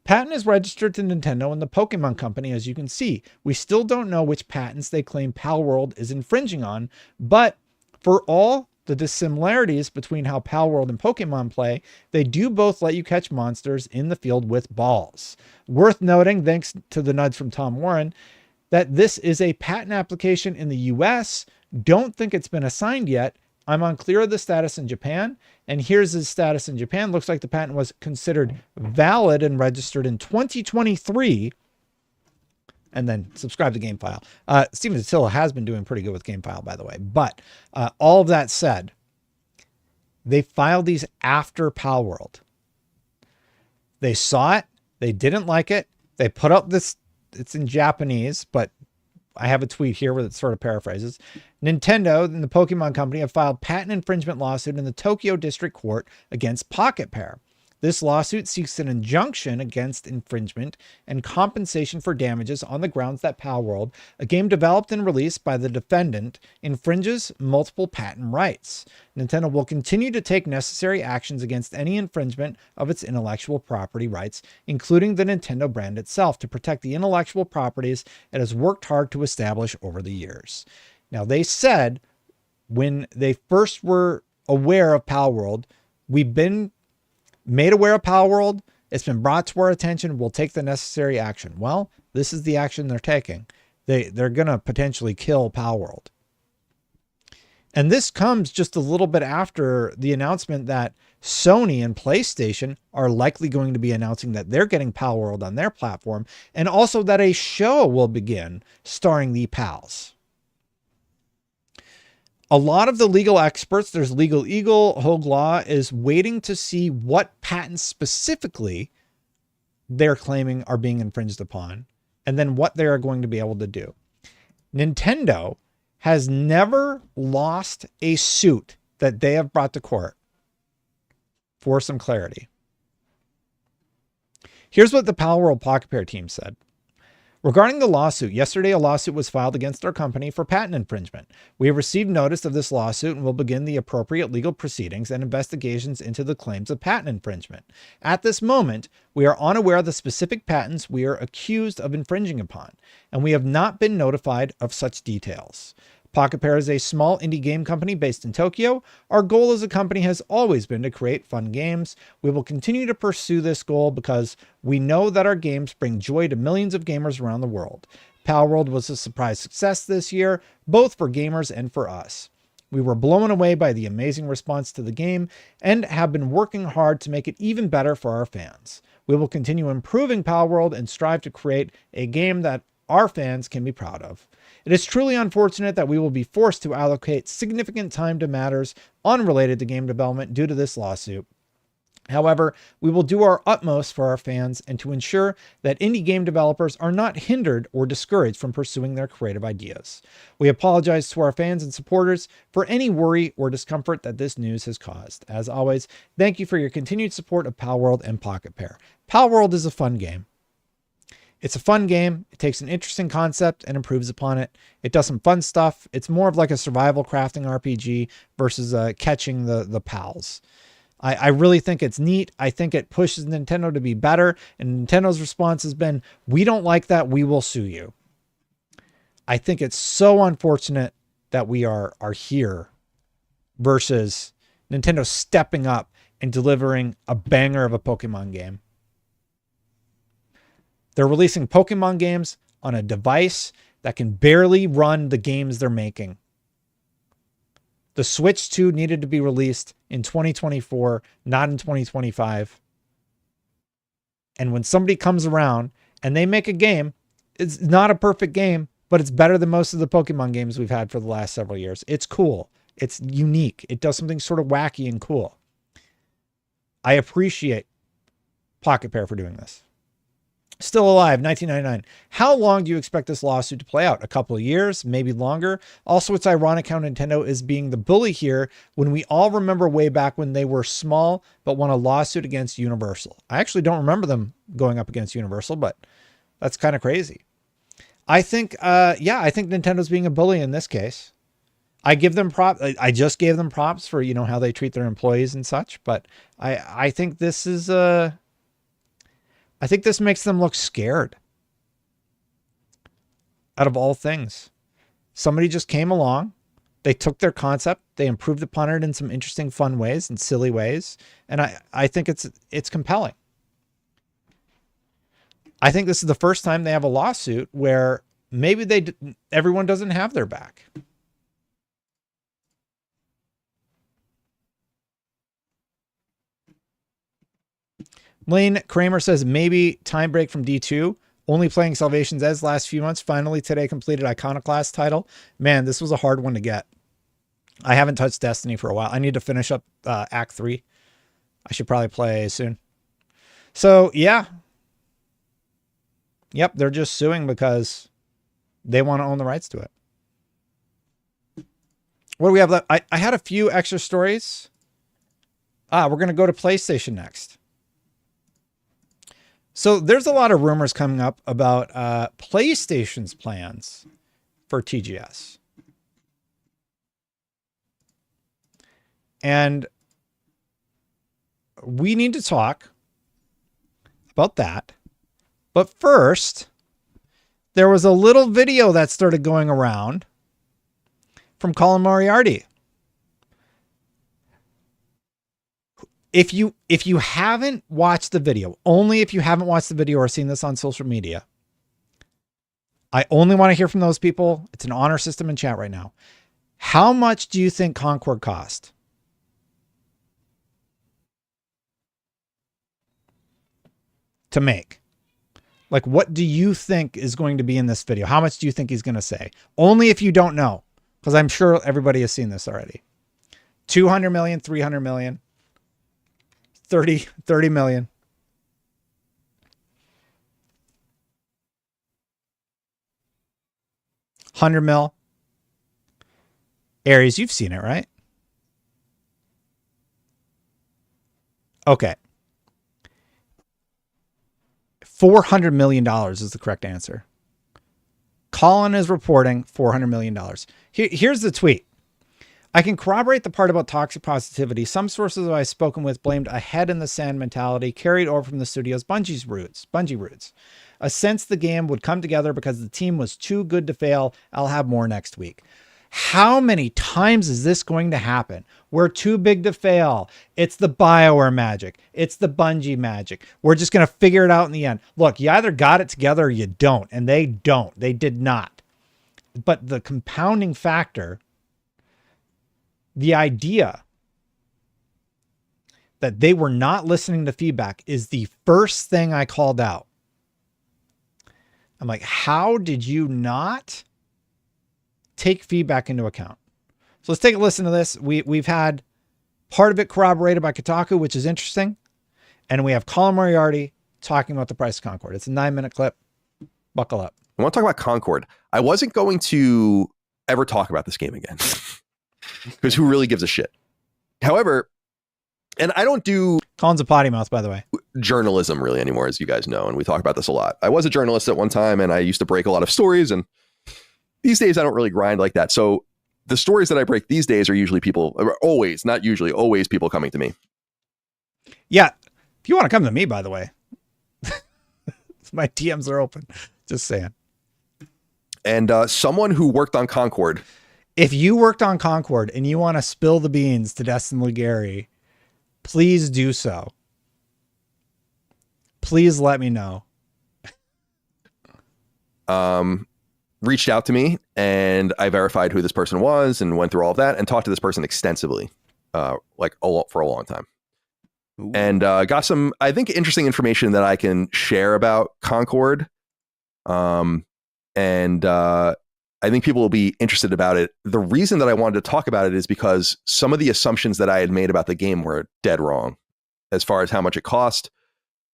Patent is registered to Nintendo and the Pokemon Company, as you can see. We still don't know which patents they claim Palworld is infringing on, but for all the dissimilarities between how Palworld and Pokemon play, they do both let you catch monsters in the field with balls. Worth noting, thanks to the nudge from Tom Warren, that this is a patent application in the US. Don't think it's been assigned yet. I'm unclear of the status in Japan, and here's the status in Japan. Looks like the patent was considered valid and registered in 2023. And then subscribe to GameFile. Steven Attila has been doing pretty good with GameFile, by the way. But all of that said, they filed these after Palworld. They saw it. They didn't like it. They put up this, it's in Japanese, but I have a tweet here where it sort of paraphrases. Nintendo and the Pokemon Company have filed patent infringement lawsuit in the Tokyo District Court against Pocket Pair. This lawsuit seeks an injunction against infringement and compensation for damages on the grounds that Palworld, a game developed and released by the defendant, infringes multiple patent rights. Nintendo will continue to take necessary actions against any infringement of its intellectual property rights, including the Nintendo brand itself, to protect the intellectual properties it has worked hard to establish over the years. Now, they said when they first were aware of Palworld, we've been made aware of Palworld. It's been brought to our attention. We'll take the necessary action. Well, this is the action they're taking. They're going to potentially kill Palworld. And this comes just a little bit after the announcement that Sony and PlayStation are likely going to be announcing that they're getting Palworld on their platform, and also that a show will begin starring the Pals. A lot of the legal experts, there's Legal Eagle, Hogue Law, is waiting to see what patents specifically they're claiming are being infringed upon, and then what they are going to be able to do. Nintendo has never lost a suit that they have brought to court. For some clarity, here's what the Palworld Pocket Pair team said. Regarding the lawsuit, yesterday a lawsuit was filed against our company for patent infringement. We have received notice of this lawsuit and will begin the appropriate legal proceedings and investigations into the claims of patent infringement. At this moment, we are unaware of the specific patents we are accused of infringing upon, and we have not been notified of such details. Pocket Pair is a small indie game company based in Tokyo. Our goal as a company has always been to create fun games. We will continue to pursue this goal because we know that our games bring joy to millions of gamers around the world. Palworld was a surprise success this year, both for gamers and for us. We were blown away by the amazing response to the game and have been working hard to make it even better for our fans. We will continue improving Palworld and strive to create a game that our fans can be proud of. It is truly unfortunate that we will be forced to allocate significant time to matters unrelated to game development due to this lawsuit. However, we will do our utmost for our fans and to ensure that indie game developers are not hindered or discouraged from pursuing their creative ideas. We apologize to our fans and supporters for any worry or discomfort that this news has caused. As always, thank you for your continued support of Palworld and Pocket Pair. Palworld is a fun game. It's a fun game. It takes an interesting concept and improves upon it. It does some fun stuff. It's more of like a survival crafting RPG versus catching the pals. I really think it's neat. I think it pushes Nintendo to be better. And Nintendo's response has been, we don't like that. We will sue you. I think it's so unfortunate that we are here versus Nintendo stepping up and delivering a banger of a Pokemon game. They're releasing Pokemon games on a device that can barely run the games they're making. The Switch 2 needed to be released in 2024, not in 2025. And when somebody comes around and they make a game, it's not a perfect game, but it's better than most of the Pokemon games we've had for the last several years. It's cool. It's unique. It does something sort of wacky and cool. I appreciate Pocket Pair for doing this. Still alive, 1999. How long do you expect this lawsuit to play out? A couple of years, maybe longer. Also, it's ironic how Nintendo is being the bully here when we all remember way back when they were small but won a lawsuit against Universal. I actually don't remember them going up against Universal, but that's kind of crazy. I think Nintendo's being a bully in this case. I give them props. I just gave them props for, you know, how they treat their employees and such. But I think this is I think this makes them look scared. Out of all things, somebody just came along. They took their concept, they improved upon it in some interesting, fun ways and silly ways. And I think it's compelling. I think this is the first time they have a lawsuit where maybe everyone doesn't have their back. Lane Kramer says maybe time break from D2. Only playing Salvation's Edge last few months. Finally today completed Iconoclast title. Man, this was a hard one to get. I haven't touched Destiny for a while. I need to finish up Act 3. I should probably play soon. So, yeah. Yep, they're just suing because they want to own the rights to it. What do we have left? I had a few extra stories. We're going to go to PlayStation next. So there's a lot of rumors coming up about PlayStation's plans for TGS. And we need to talk about that. But first, there was a little video that started going around from Colin Moriarty. If you haven't watched the video, only if you haven't watched the video or seen this on social media, I only want to hear from those people. It's an honor system in chat right now. How much do you think Concord cost? To make? Like, what do you think is going to be in this video? How much do you think he's going to say? Only if you don't know, because I'm sure everybody has seen this already. 200 million, 300 million. 30 million. $100 million. Aries, you've seen it, right? Okay. $400 million is the correct answer. Colin is reporting $400 million. Here's the tweet. I can corroborate the part about toxic positivity. Some sources I've spoken with blamed a head in the sand mentality carried over from the studio's Bungie roots. A sense the game would come together because the team was too good to fail. I'll have more next week. How many times is this going to happen? We're too big to fail. It's the BioWare magic. It's the Bungie magic. We're just going to figure it out in the end. Look, you either got it together or you don't. And they don't. They did not. But the compounding factor, the idea that they were not listening to feedback is the first thing I called out. I'm like, how did you not take feedback into account? So let's take a listen to this. We've had part of it corroborated by Kotaku, which is interesting. And we have Colin Moriarty talking about the price of Concord. It's a 9-minute clip. Buckle up. I want to talk about Concord. I wasn't going to ever talk about this game again. Because who really gives a shit? However, and I don't do Colin's a potty mouth, by the way. Journalism really anymore, as you guys know, and we talk about this a lot. I was a journalist at one time, and I used to break a lot of stories, and these days I don't really grind like that. So the stories that I break these days are usually people, always, not usually, always people coming to me. Yeah. If you want to come to me, by the way, my DMs are open. Just saying. And someone who worked on Concord. If you worked on Concord and you want to spill the beans to Destin Legary, please do so. Please let me know. Reached out to me and I verified who this person was and went through all of that and talked to this person extensively, for a long time. Ooh. And got some, I think, interesting information that I can share about Concord. I think people will be interested about it. The reason that I wanted to talk about it is because some of the assumptions that I had made about the game were dead wrong as far as how much it cost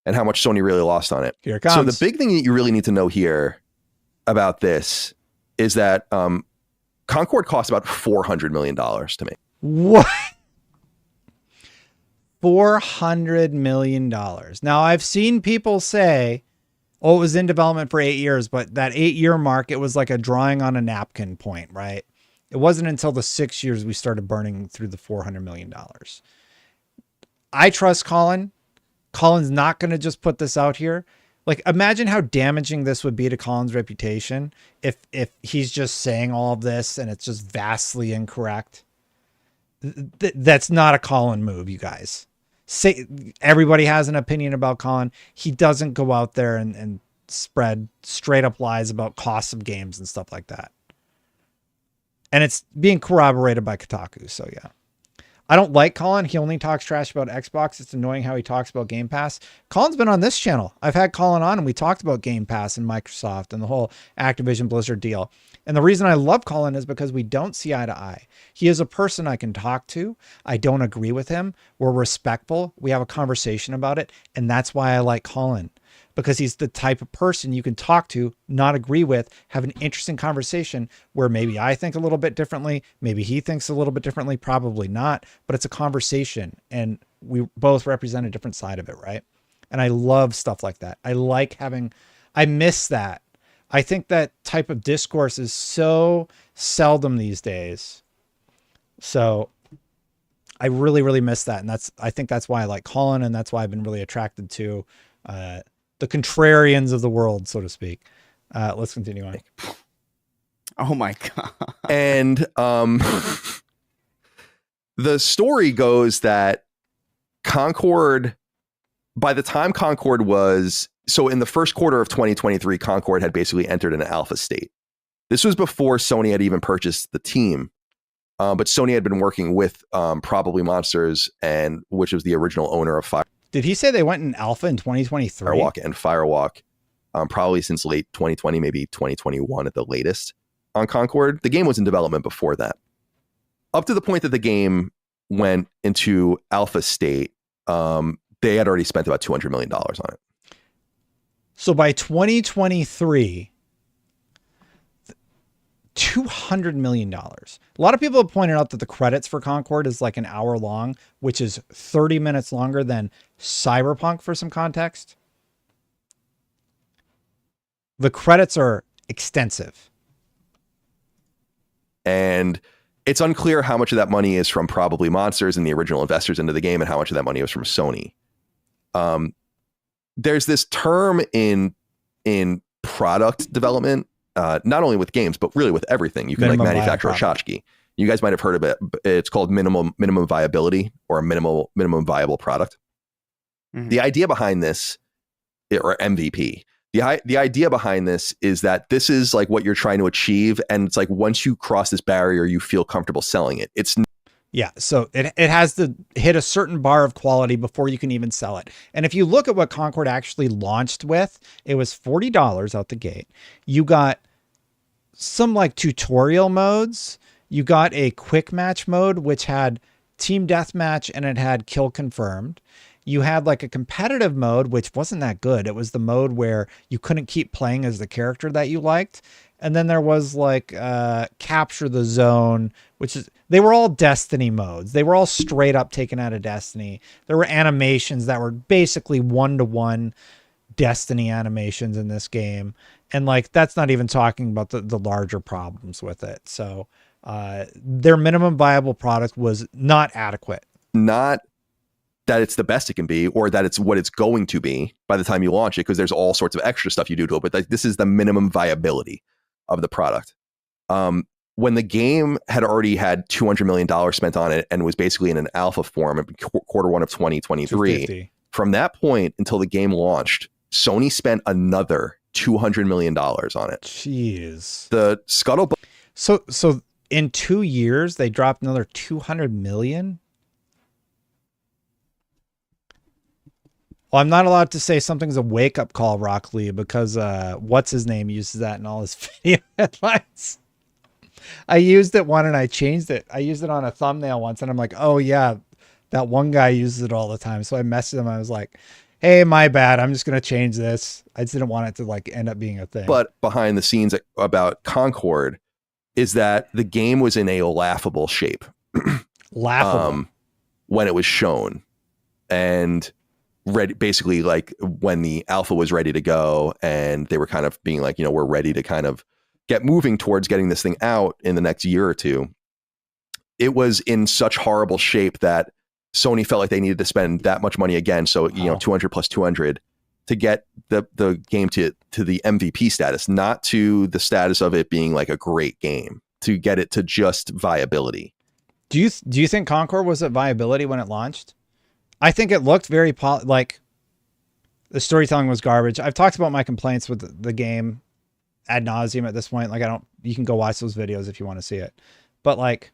and how much Sony really lost on it. Here it comes. So the big thing that you really need to know here about this is that Concord cost about $400 million to make. What? $400 million. Now, I've seen people say, oh, it was in development for 8 years, but that 8-year mark, it was like a drawing on a napkin point, right? It wasn't until the 6 years we started burning through the $400 million. I trust Colin. Colin's not going to just put this out here. Like, imagine how damaging this would be to Colin's reputation if he's just saying all of this and it's just vastly incorrect. That's not a Colin move, you guys. Say everybody has an opinion about Colin. He doesn't go out there and spread straight up lies about costs of games and stuff like that. And it's being corroborated by Kotaku. So yeah, I don't like Colin. He only talks trash about Xbox. It's annoying how he talks about Game Pass. Colin's been on this channel. I've had Colin on and we talked about Game Pass and Microsoft and the whole Activision Blizzard deal. And the reason I love Colin is because we don't see eye to eye. He is a person I can talk to. I don't agree with him. We're respectful. We have a conversation about it. And that's why I like Colin, because he's the type of person you can talk to, not agree with, have an interesting conversation where maybe I think a little bit differently. Maybe he thinks a little bit differently, probably not, but it's a conversation and we both represent a different side of it. Right. And I love stuff like that. I miss that. I think that type of discourse is so seldom these days. So I really, really miss that. And I think that's why I like Colin. And that's why I've been really attracted to, the contrarians of the world, so to speak. Let's continue on. Oh my God. And the story goes that Concord, by the time Concord was, so in the first quarter of 2023, Concord had basically entered an alpha state. This was before Sony had even purchased the team. But Sony had been working with Probably Monsters, and which was the original owner of Fire. Did he say they went in alpha in 2023? Firewalk, probably since late 2020, maybe 2021 at the latest on Concord. The game was in development before that. Up to the point that the game went into alpha state, they had already spent about $200 million on it. So by 2023, $200 million. A lot of people have pointed out that the credits for Concord is like an hour long, which is 30 minutes longer than Cyberpunk for some context. The credits are extensive. And it's unclear how much of that money is from Probably Monsters and the original investors into the game and how much of that money was from Sony. There's this term in product development, not only with games, but really with everything. You can minimum like manufacture a tchotchke. You guys might have heard of it. It's called minimum viability or a minimum viable product. Mm-hmm. The idea behind this, or MVP, the idea behind this is that this is like what you're trying to achieve. And it's like, once you cross this barrier, you feel comfortable selling it. Yeah, so it has to hit a certain bar of quality before you can even sell it. And if you look at what Concord actually launched with, it was $40 out the gate. You got some like tutorial modes. You got a quick match mode, which had team deathmatch and it had kill confirmed. You had like a competitive mode, which wasn't that good. It was the mode where you couldn't keep playing as the character that you liked. And then there was like capture the zone, which is, they were all Destiny modes. They were all straight up taken out of Destiny. There were animations that were basically one-to-one Destiny animations in this game. And like, that's not even talking about the larger problems with it. So their minimum viable product was not adequate. Not that it's the best it can be or that it's what it's going to be by the time you launch it, because there's all sorts of extra stuff you do to it. But like, this is the minimum viability of the product. When the game had already had $200 million spent on it and was basically in an alpha form in quarter one of 2023, from that point until the game launched, Sony spent another $200 million on it. Jeez. The scuttlebutt. So in 2 years, they dropped another $200 million. Well, I'm not allowed to say something's a wake-up call, Rock Lee, because what's his name uses that in all his video headlines. I used it one and I changed it. I used it on a thumbnail once and I'm like, oh yeah, that one guy uses it all the time. So I messaged him. I was like, hey, my bad. I'm just going to change this. I just didn't want it to like end up being a thing. But behind the scenes about Concord is that the game was in a laughable shape. Laughable. When it was shown. And basically like when the alpha was ready to go and they were kind of being like, we're ready to kind of get moving towards getting this thing out in the next year or two, it was in such horrible shape that Sony felt like they needed to spend that much money again. So, you know, 200 plus 200 to get the game to the MVP status, not to the status of it being like a great game, to get it to just viability. Do you think Concord was at viability when it launched? I think it looked very like the storytelling was garbage. I've talked about my complaints with the game ad nauseum at this point. Like, you can go watch those videos if you want to see it. But like,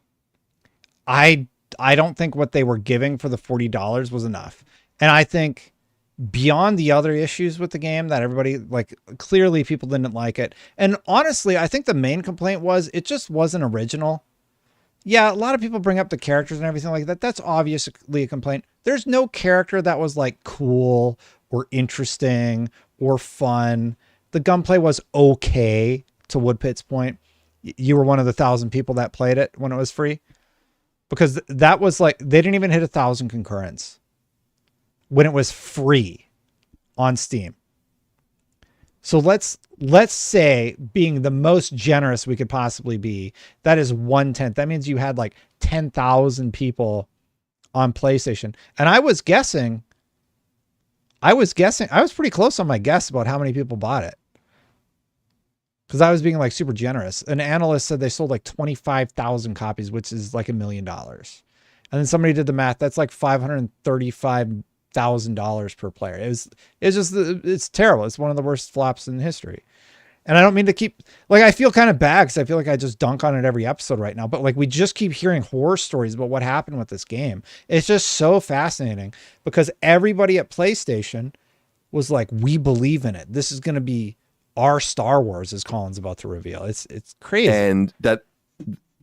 I don't think what they were giving for the $40 was enough. And I think beyond the other issues with the game that everybody, like, clearly people didn't like it. And honestly, I think the main complaint was it just wasn't original. Yeah, a lot of people bring up the characters and everything like that. That's obviously a complaint. There's no character that was like cool or interesting or fun. The gunplay was okay, to Woodpit's point. You were one of the 1,000 people that played it when it was free. Because that was like, they didn't even hit 1,000 concurrents when it was free on Steam. So let's say, being the most generous we could possibly be, that is 1/10. That means you had like 10,000 people on PlayStation. And I was pretty close on my guess about how many people bought it, because I was being like super generous. An analyst said they sold like 25,000 copies, which is like $1 million. And then somebody did the math. That's like $535,000 per player. It's terrible. It's one of the worst flops in history. And I don't mean to keep, like, I feel kind of bad because I feel like I just dunk on it every episode right now, but like, we just keep hearing horror stories about what happened with this game. It's just so fascinating because everybody at PlayStation was like, we believe in it. This is going to be our Star Wars, as Colin's about to reveal. It's crazy. And that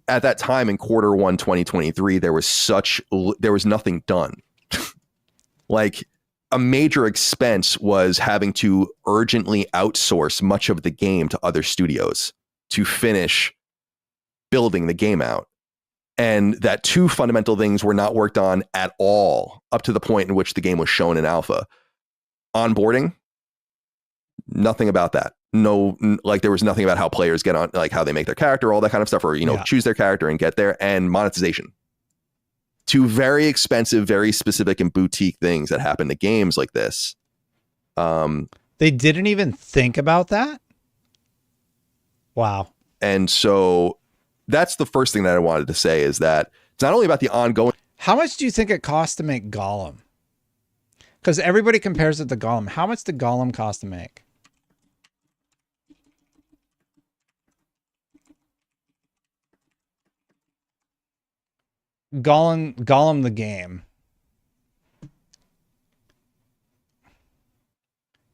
at that time in Q1 2023, there was nothing done. Like, a major expense was having to urgently outsource much of the game to other studios to finish building the game out. And that two fundamental things were not worked on at all up to the point in which the game was shown in alpha. Onboarding, nothing about that. No, like, there was nothing about how players get on, like how they make their character, all that kind of stuff, or, you know, choose their character and get there. And monetization. Two very expensive, very specific and boutique things that happen to games like this. They didn't even think about that. Wow. And so that's the first thing that I wanted to say, is that it's not only about the ongoing. How much do you think it costs to make Gollum? Because everybody compares it to Gollum. How much did Gollum cost to make? Gollum the game.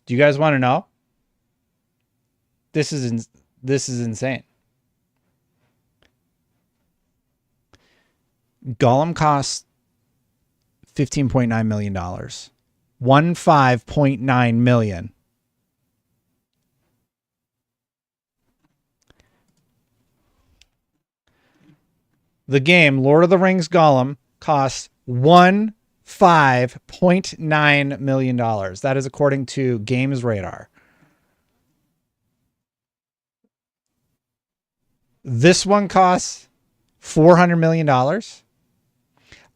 Do you guys want to know? This is insane. Gollum costs $15.9 million. $15.9 million. The game Lord of the Rings Gollum costs $15.9 million. That is according to Games Radar. This one costs $400 million.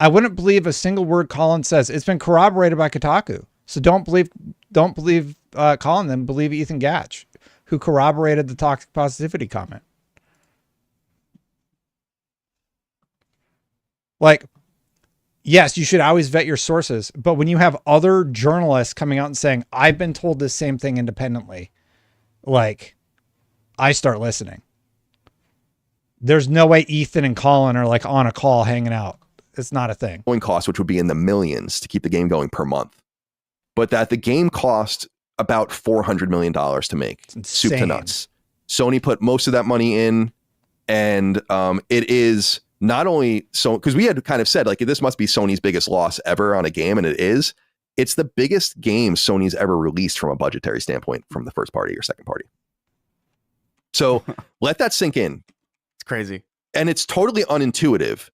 I wouldn't believe a single word Colin says. It's been corroborated by Kotaku. So don't believe Colin, then believe Ethan Gatch, who corroborated the toxic positivity comment. Like, yes, you should always vet your sources, but when you have other journalists coming out and saying, I've been told this same thing independently, like, I start listening. There's no way Ethan and Colin are like on a call hanging out. It's not a thing. Cost, which would be in the millions to keep the game going per month, but that the game cost about $400 million to make. Soup to nuts. Sony put most of that money in, and it is not only so, because we had kind of said, like, this must be Sony's biggest loss ever on a game, and it is. It's the biggest game Sony's ever released from a budgetary standpoint from the first party or second party. So let that sink in. It's crazy. And it's totally unintuitive.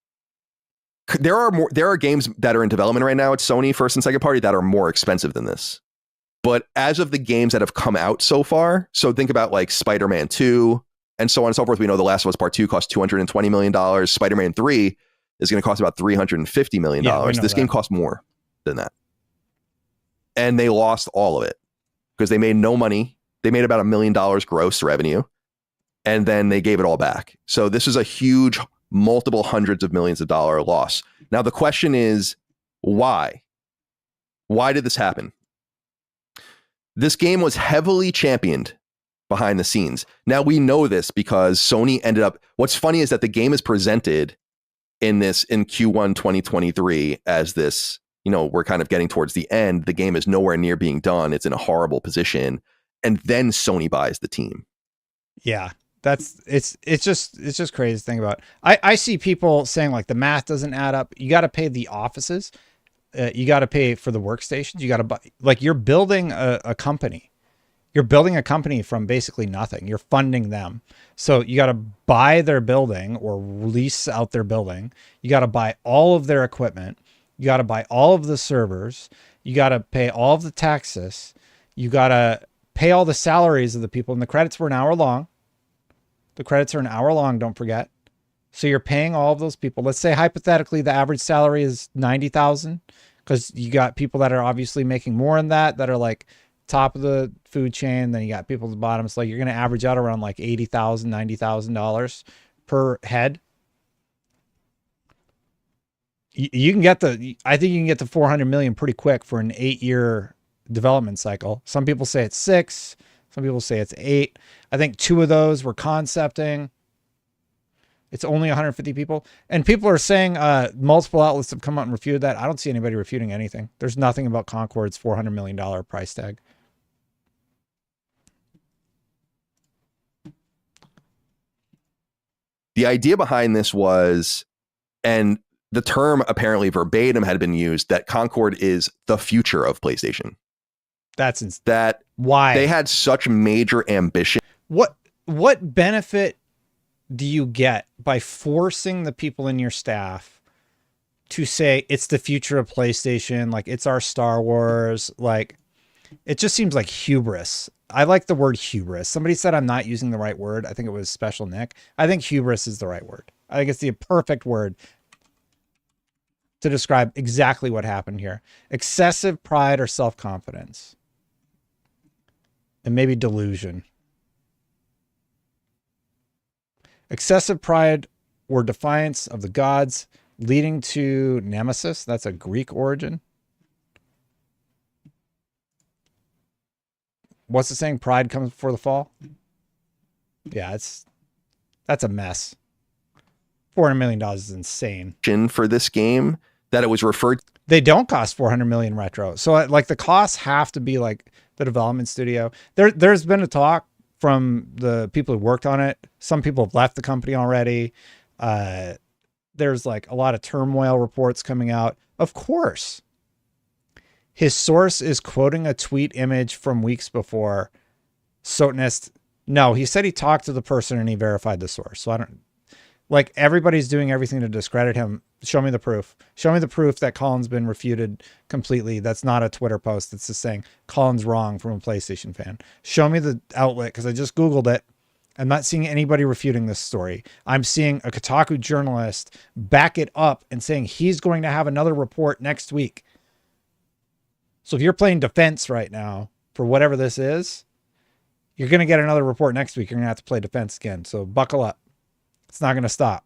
There are games that are in development right now at Sony first and second party that are more expensive than this. But as of the games that have come out so far, so think about like Spider-Man 2, and so on and so forth. We know The Last of Us Part 2 cost $220 million. Spider-Man 3 is going to cost about $350 million. This game cost more than that. And they lost all of it because they made no money. They made about $1 million gross revenue, and then they gave it all back. So this is a huge, multiple hundreds of millions of dollar loss. Now, the question is, why? Why did this happen? This game was heavily championed behind the scenes. Now, we know this because Sony ended up... What's funny is that the game is presented in Q1 2023 as this, we're kind of getting towards the end. The game is nowhere near being done. It's in a horrible position. And then Sony buys the team. Yeah. It's just crazy to think about. I see people saying like the math doesn't add up. You got to pay the offices. You got to pay for the workstations. You got to buy, like, you're building a company. You're building a company from basically nothing. You're funding them. So you got to buy their building or lease out their building. You got to buy all of their equipment. You got to buy all of the servers. You got to pay all of the taxes. You got to pay all the salaries of the people. And the credits were an hour long. The credits are an hour long, don't forget. So you're paying all of those people. Let's say hypothetically the average salary is $90,000, because you got people that are obviously making more than that are like top of the food chain. Then you got people at the bottom. So like you're going to average out around like $80,000, $90,000 per head. You can get I think you can get to 400 million pretty quick for an 8-year development cycle. Some people say it's 6. Some people say it's 8. I think 2 of those were concepting. It's only 150 people. And people are saying multiple outlets have come out and refuted that. I don't see anybody refuting anything. There's nothing about Concord's $400 million price tag. The idea behind this was, and the term apparently verbatim had been used, that Concord is the future of PlayStation. That why they had such major ambition. What benefit do you get by forcing the people in your staff to say it's the future of PlayStation, like it's our Star Wars? Like, it just seems like hubris. I like the word hubris. Somebody said I'm not using the right word. I think it was Special Nick. I think hubris is the right word. I think it's the perfect word to describe exactly what happened here. Excessive pride or self-confidence. And maybe delusion. Excessive pride or defiance of the gods, leading to nemesis. That's a Greek origin. What's the saying? Pride comes before the fall. Yeah, that's a mess. $400 million is insane. For this game, that it was referred. They don't cost 400 million retro. So like the costs have to be like the development studio. There's been a talk from the people who worked on it. Some people have left the company already. There's like a lot of turmoil reports coming out. Of course, his source is quoting a tweet image from weeks before. Sotonist, no, he said he talked to the person and he verified the source. So I don't, like, everybody's doing everything to discredit him. Show me the proof. Show me the proof that Colin's been refuted completely. That's not a Twitter post. It's just saying Colin's wrong from a PlayStation fan. Show me the outlet, because I just Googled it. I'm not seeing anybody refuting this story. I'm seeing a Kotaku journalist back it up and saying he's going to have another report next week. So if you're playing defense right now for whatever this is, you're going to get another report next week. You're going to have to play defense again. So buckle up. It's not going to stop.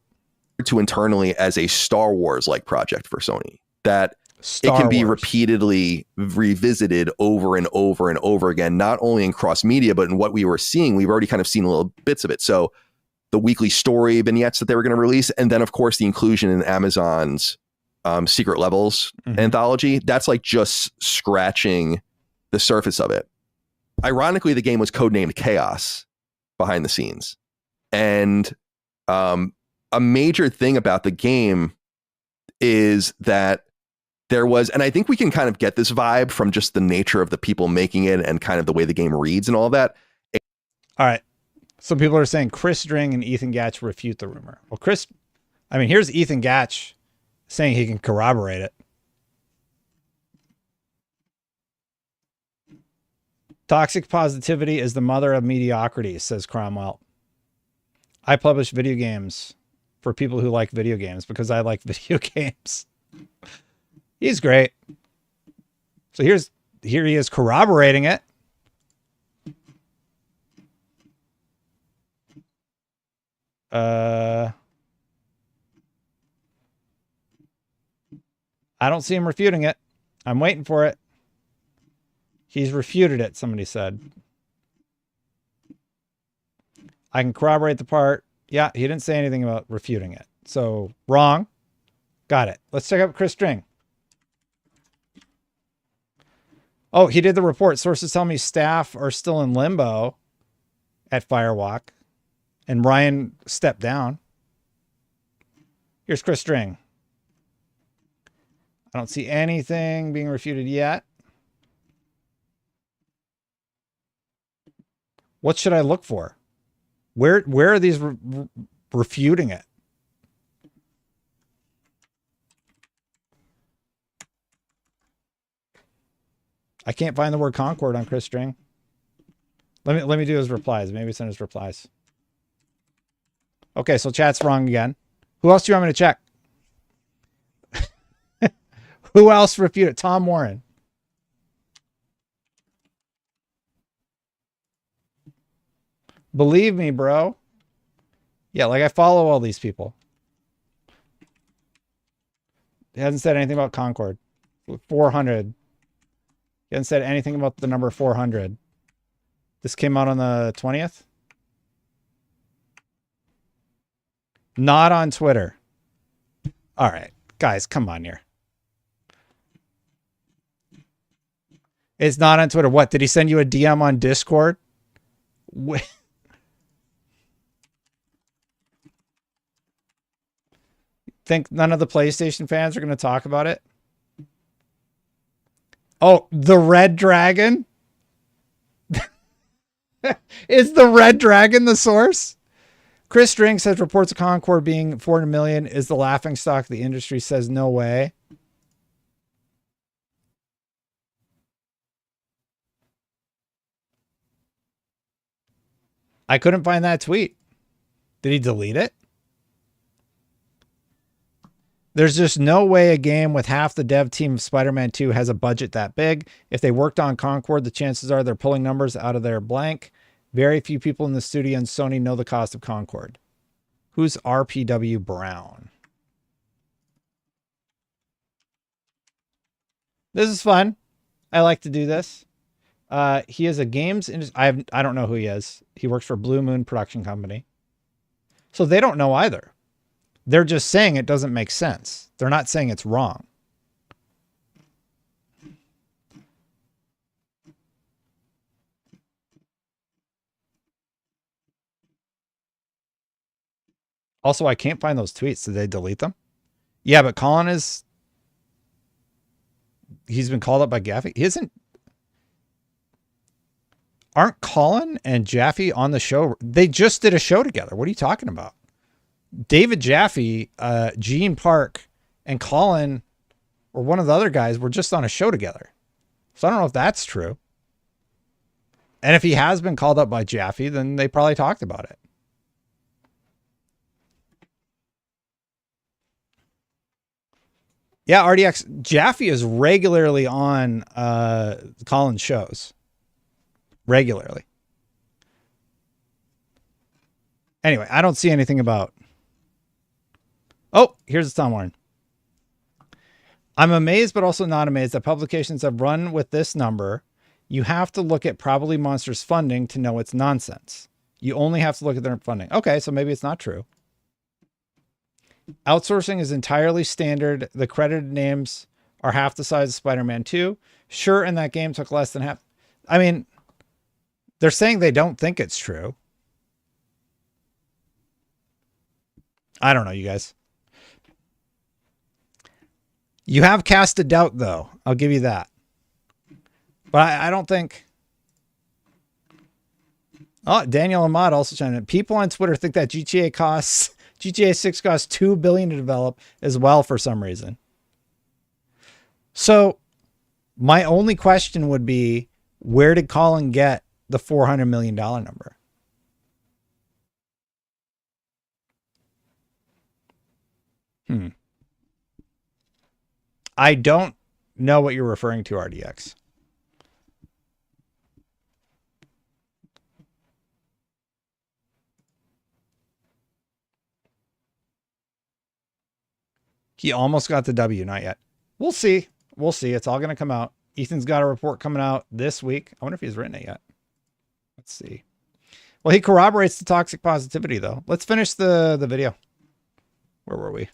To internally as a Star Wars like project for Sony, that it can be repeatedly revisited over and over and over again, not only in cross media, but in what we were seeing. We've already kind of seen little bits of it. So the weekly story vignettes that they were going to release, and then of course the inclusion in Amazon's Secret Levels anthology, that's like just scratching the surface of it. Ironically, the game was codenamed Chaos behind the scenes. And a major thing about the game is that there was, and I think we can kind of get this vibe from just the nature of the people making it and kind of the way the game reads and all that. All right. Some people are saying Chris Dring and Ethan Gatch refute the rumor. Well, here's Ethan Gatch saying he can corroborate it. Toxic positivity is the mother of mediocrity, says Cromwell. I publish video games for people who like video games because I like video games. He's great. So here he is corroborating it. I don't see him refuting it. I'm waiting for it. He's refuted it, somebody said. I can corroborate the part. Yeah, he didn't say anything about refuting it. So, wrong. Got it. Let's check out Chris String. Oh, he did the report. Sources tell me staff are still in limbo at Firewalk. And Ryan stepped down. Here's Chris String. I don't see anything being refuted yet. What should I look for? Where are these refuting it? I can't find the word Concord on Chris String. Let me do his replies. Maybe it's in his replies. Okay, so chat's wrong again. Who else do you want me to check? Who else refuted? Tom Warren. Believe me, bro. Yeah, like I follow all these people. He hasn't said anything about Concord. 400. He hasn't said anything about the number 400. This came out on the 20th. Not on Twitter. All right, guys, come on here. It's not on Twitter. What? Did he send you a DM on Discord? Think none of the PlayStation fans are going to talk about it? Oh, the Red Dragon? Is the Red Dragon the source? Chris String says reports of Concord being 400 million is the laughing stock. The industry says no way. I couldn't find that tweet. Did he delete it? There's just no way a game with half the dev team of Spider-Man 2 has a budget that big. If they worked on Concord, the chances are they're pulling numbers out of their blank. Very few people in the studio and Sony know the cost of Concord. Who's RPW Brown? This is fun. I like to do this. He is a games industry. I don't know who he is. He works for Blue Moon Production Company. So they don't know either. They're just saying it doesn't make sense. They're not saying it's wrong. Also, I can't find those tweets. Did they delete them? Yeah, but Colin is... He's been called up by Gaffey. He isn't... Aren't Colin and Jaffe on the show? They just did a show together. What are you talking about? David Jaffe, Gene Park, and Colin, or one of the other guys, were just on a show together. So I don't know if that's true. And if he has been called up by Jaffe, then they probably talked about it. Yeah, RDX. Jaffe is regularly on Colin's shows. Regularly. Anyway, I don't see anything about... Oh, here's Tom Warren. I'm amazed, but also not amazed that publications have run with this number. You have to look at Probably Monsters funding to know it's nonsense. You only have to look at their funding. Okay, so maybe it's not true. Outsourcing is entirely standard. The credited names are half the size of Spider-Man 2. Sure, and that game took less than half. I mean, they're saying they don't think it's true. I don't know, you guys. You have cast a doubt, though. I'll give you that. But I don't think... Oh, Daniel Ahmad also chimed in. People on Twitter think that GTA 6 costs $2 billion to develop as well for some reason. So my only question would be, where did Colin get the $400 million number? I don't know what you're referring to, RDX. He almost got the W, not yet. We'll see. We'll see. It's all going to come out. Ethan's got a report coming out this week. I wonder if he's written it yet. Let's see. Well, he corroborates the toxic positivity, though. Let's finish the video. Where were we?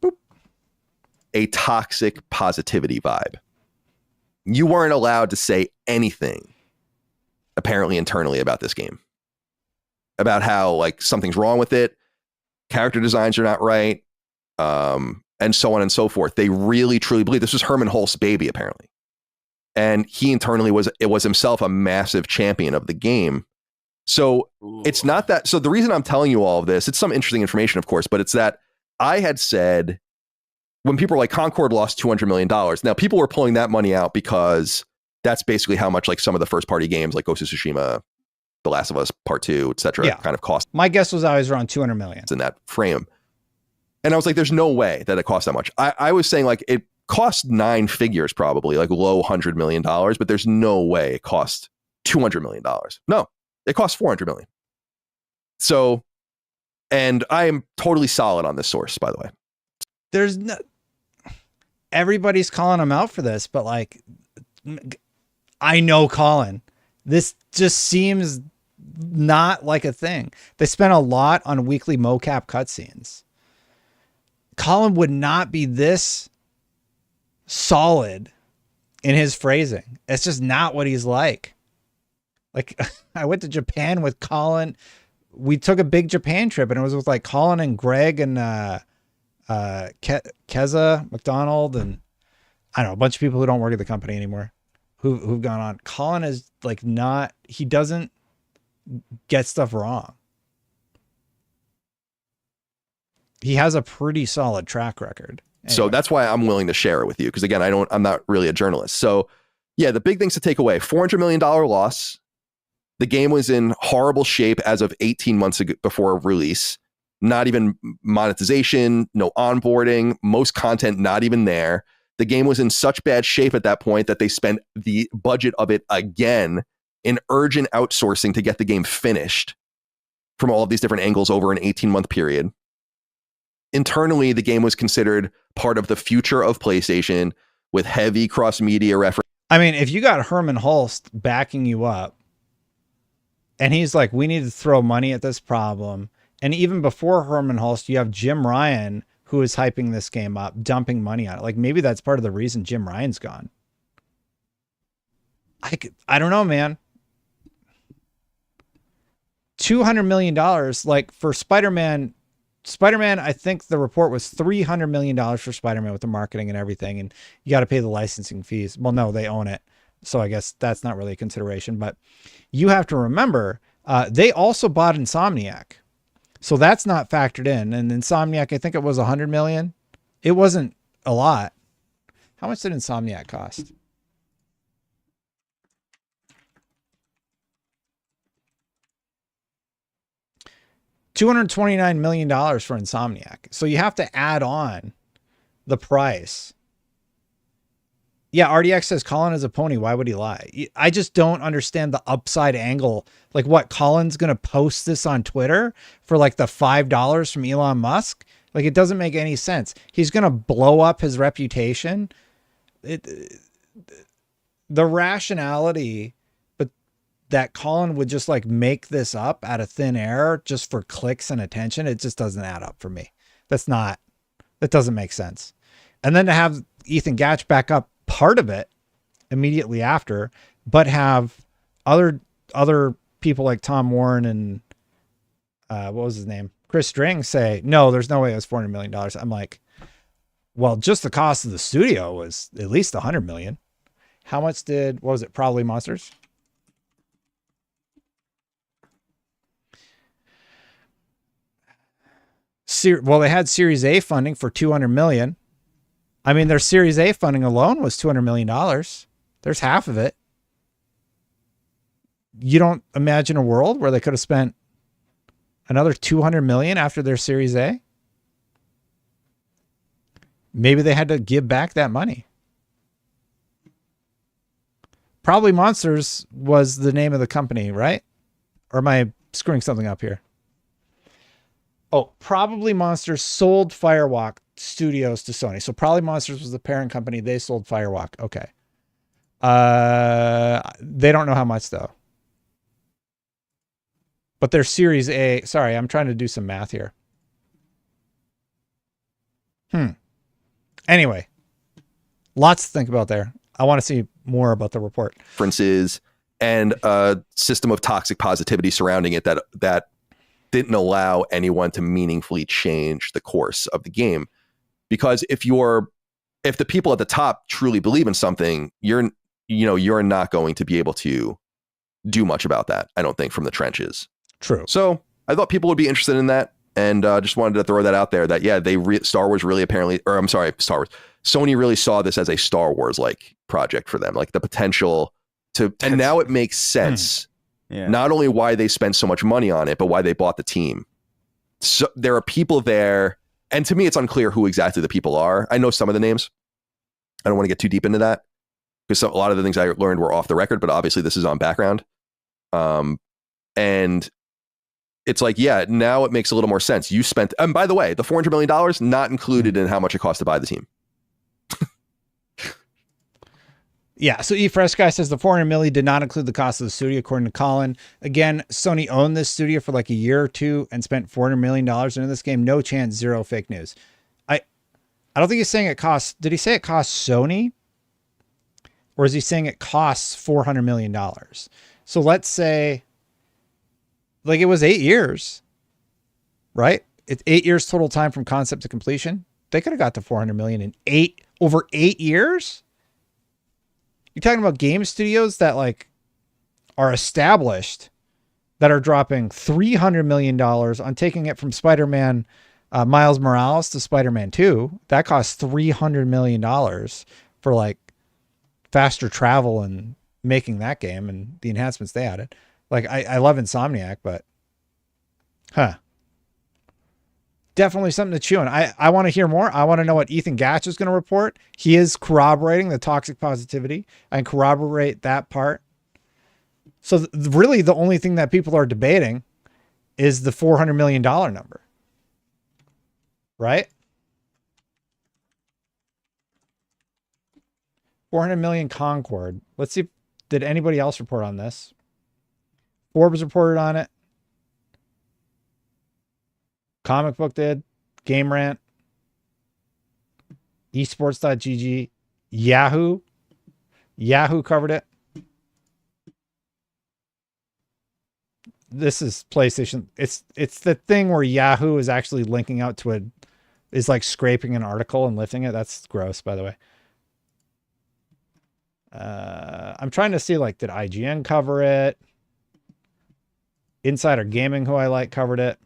Boop. A toxic positivity vibe. You weren't allowed to say anything, apparently internally, about this game. About how, like, something's wrong with it. Character designs are not right. And so on and so forth. They really, truly believe this was Herman Hulst's baby, apparently. And he internally was himself a massive champion of the game. So it's not that. So the reason I'm telling you all of this, it's some interesting information, of course, but it's that I had said when people were like, Concord lost $200 million. Now, people were pulling that money out because that's basically how much like some of the first party games like Ghost of Tsushima, The Last of Us Part 2, etc. kind of cost. My guess was always around 200 million in that frame. And I was like, there's no way that it cost that much. I was saying like it cost 9 figures, probably like low $100 million, but there's no way it cost $200 million. No, it cost $400 million. So, and I am totally solid on this source, by the way. There's no, everybody's calling him out for this, but like, I know Colin, this just seems not like a thing. They spent a lot on weekly mocap cutscenes. Colin would not be this solid in his phrasing. It's just not what he's like. Like, I went to Japan with Colin. We took a big Japan trip, and it was with like Colin and Greg and Keza McDonald and I don't know, a bunch of people who don't work at the company anymore who've gone on. Colin is like not, he doesn't get stuff wrong. He has a pretty solid track record. Anyway. So that's why I'm willing to share it with you. Because again, I'm not really a journalist. So yeah, the big things to take away: $400 million loss. The game was in horrible shape as of 18 months ago before release. Not even monetization, no onboarding, most content not even there. The game was in such bad shape at that point that they spent the budget of it again in urgent outsourcing to get the game finished from all of these different angles over an 18-month period. Internally, the game was considered part of the future of PlayStation with heavy cross-media reference. I mean, if you got Herman Hulst backing you up and he's like, we need to throw money at this problem. And even before Herman Hulst, you have Jim Ryan, who is hyping this game up, dumping money on it. Like maybe that's part of the reason Jim Ryan's gone. I don't know, man. $200 million, like for Spider-Man, I think the report was $300 million for Spider-Man with the marketing and everything. And you got to pay the licensing fees. Well, no, they own it. So I guess that's not really a consideration, but you have to remember, they also bought Insomniac. So that's not factored in. And Insomniac, I think it was 100 million. It wasn't a lot. How much did Insomniac cost? $229 million for Insomniac. So you have to add on the price. Yeah, RDX says Colin is a pony. Why would he lie? I just don't understand the upside angle. Like what, Colin's going to post this on Twitter for like the $5 from Elon Musk? Like it doesn't make any sense. He's going to blow up his reputation. The rationality, but that Colin would just like make this up out of thin air just for clicks and attention, it just doesn't add up for me. That doesn't make sense. And then to have Ethan Gatch back up part of it immediately after, but have other people like Tom Warren and what was his name? Chris String say, no, there's no way it was $400 million. I'm like, well, just the cost of the studio was at least 100 million. How much what was it? Probably Monsters. Well, they had Series A funding for 200 million. I mean, their Series A funding alone was $200 million. There's half of it. You don't imagine a world where they could have spent another 200 million after their Series A? maybe they had to give back that money. Probably Monsters was the name of the company, right? Or am I screwing something up here? Oh, Probably Monsters sold Firewalk Studios to Sony. So Probably Monsters was the parent company. They sold Firewalk. Okay. They don't know how much though. But they're Series A. Sorry, I'm trying to do some math here. Anyway, lots to think about there. I want to see more about the report. Differences and a system of toxic positivity surrounding it that didn't allow anyone to meaningfully change the course of the game. Because if the people at the top truly believe in something, you're not going to be able to do much about that, I don't think, from the trenches. True. So I thought people would be interested in that, and just wanted to throw that out there that, yeah, Star Wars really apparently, or I'm sorry, Star Wars. Sony really saw this as a Star Wars-like project for them, like the potential to, and now it makes sense. Yeah. Not only why they spent so much money on it, but why they bought the team. So there are people there, and to me, it's unclear who exactly the people are. I know some of the names. I don't want to get too deep into that because a lot of the things I learned were off the record, but obviously this is on background. And it's like, yeah, now it makes a little more sense. You spent, and by the way, the $400 million not included in how much it cost to buy the team. Yeah, so eFresh Guy says the $400 million did not include the cost of the studio, according to Colin. Again, Sony owned this studio for like a year or two and spent $400 million into this game. No chance, zero fake news. I don't think he's saying it costs. Did he say it costs Sony? Or is he saying it costs $400 million? So let's say, like, it was 8 years, right? It's 8 years total time from concept to completion. They could have got to $400 million in over 8 years. You're talking about game studios that like are established that are dropping $300 million on taking it from Spider-Man Miles Morales to Spider-Man 2. That costs $300 million for like faster travel and making that game and the enhancements they added. Like I love Insomniac, but definitely something to chew on. I want to hear more. I want to know what Ethan Gatch is going to report. He is corroborating the toxic positivity and corroborate that part. So really the only thing that people are debating is the $400 million number, right? 400 million Concord. Let's see. Did anybody else report on this? Forbes reported on it. Comic Book did. Game Rant. Esports.gg. Yahoo. Yahoo covered it. This is PlayStation. It's the thing where Yahoo is actually linking out to is like scraping an article and lifting it. That's gross, by the way. I'm trying to see, like, did IGN cover it? Insider Gaming, who I like, covered it.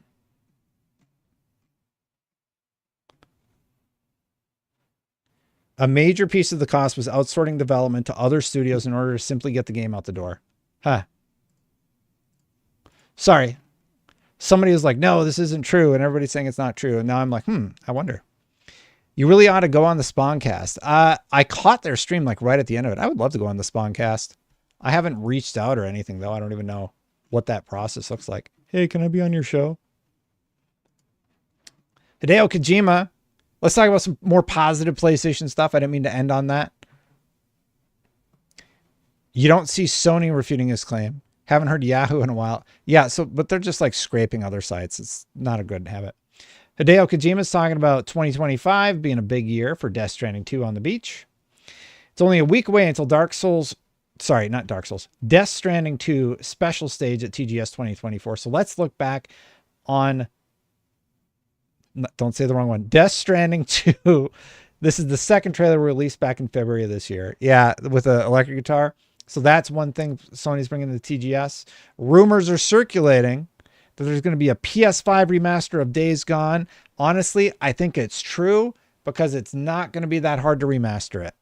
A major piece of the cost was outsourcing development to other studios in order to simply get the game out the door. Sorry. Somebody was like, no, this isn't true. And everybody's saying it's not true. And now I'm like, I wonder. You really ought to go on the Spawncast. I caught their stream like right at the end of it. I would love to go on the Spawncast. I haven't reached out or anything, though. I don't even know what that process looks like. Hey, can I be on your show? Hideo Kojima. Let's talk about some more positive PlayStation stuff. I didn't mean to end on that. You don't see Sony refuting his claim. Haven't heard Yahoo in a while. Yeah, but they're just like scraping other sites. It's not a good habit. Hideo Kojima's talking about 2025 being a big year for Death Stranding 2 on the beach. It's only a week away until Death Stranding 2 special stage at TGS 2024. So let's look back on, don't say the wrong one, Death Stranding 2. This is the second trailer released back in February of this year. Yeah, with an electric guitar. So that's one thing Sony's bringing to the TGS. Rumors are circulating that there's going to be a PS5 remaster of Days Gone. Honestly, I think it's true because it's not going to be that hard to remaster it.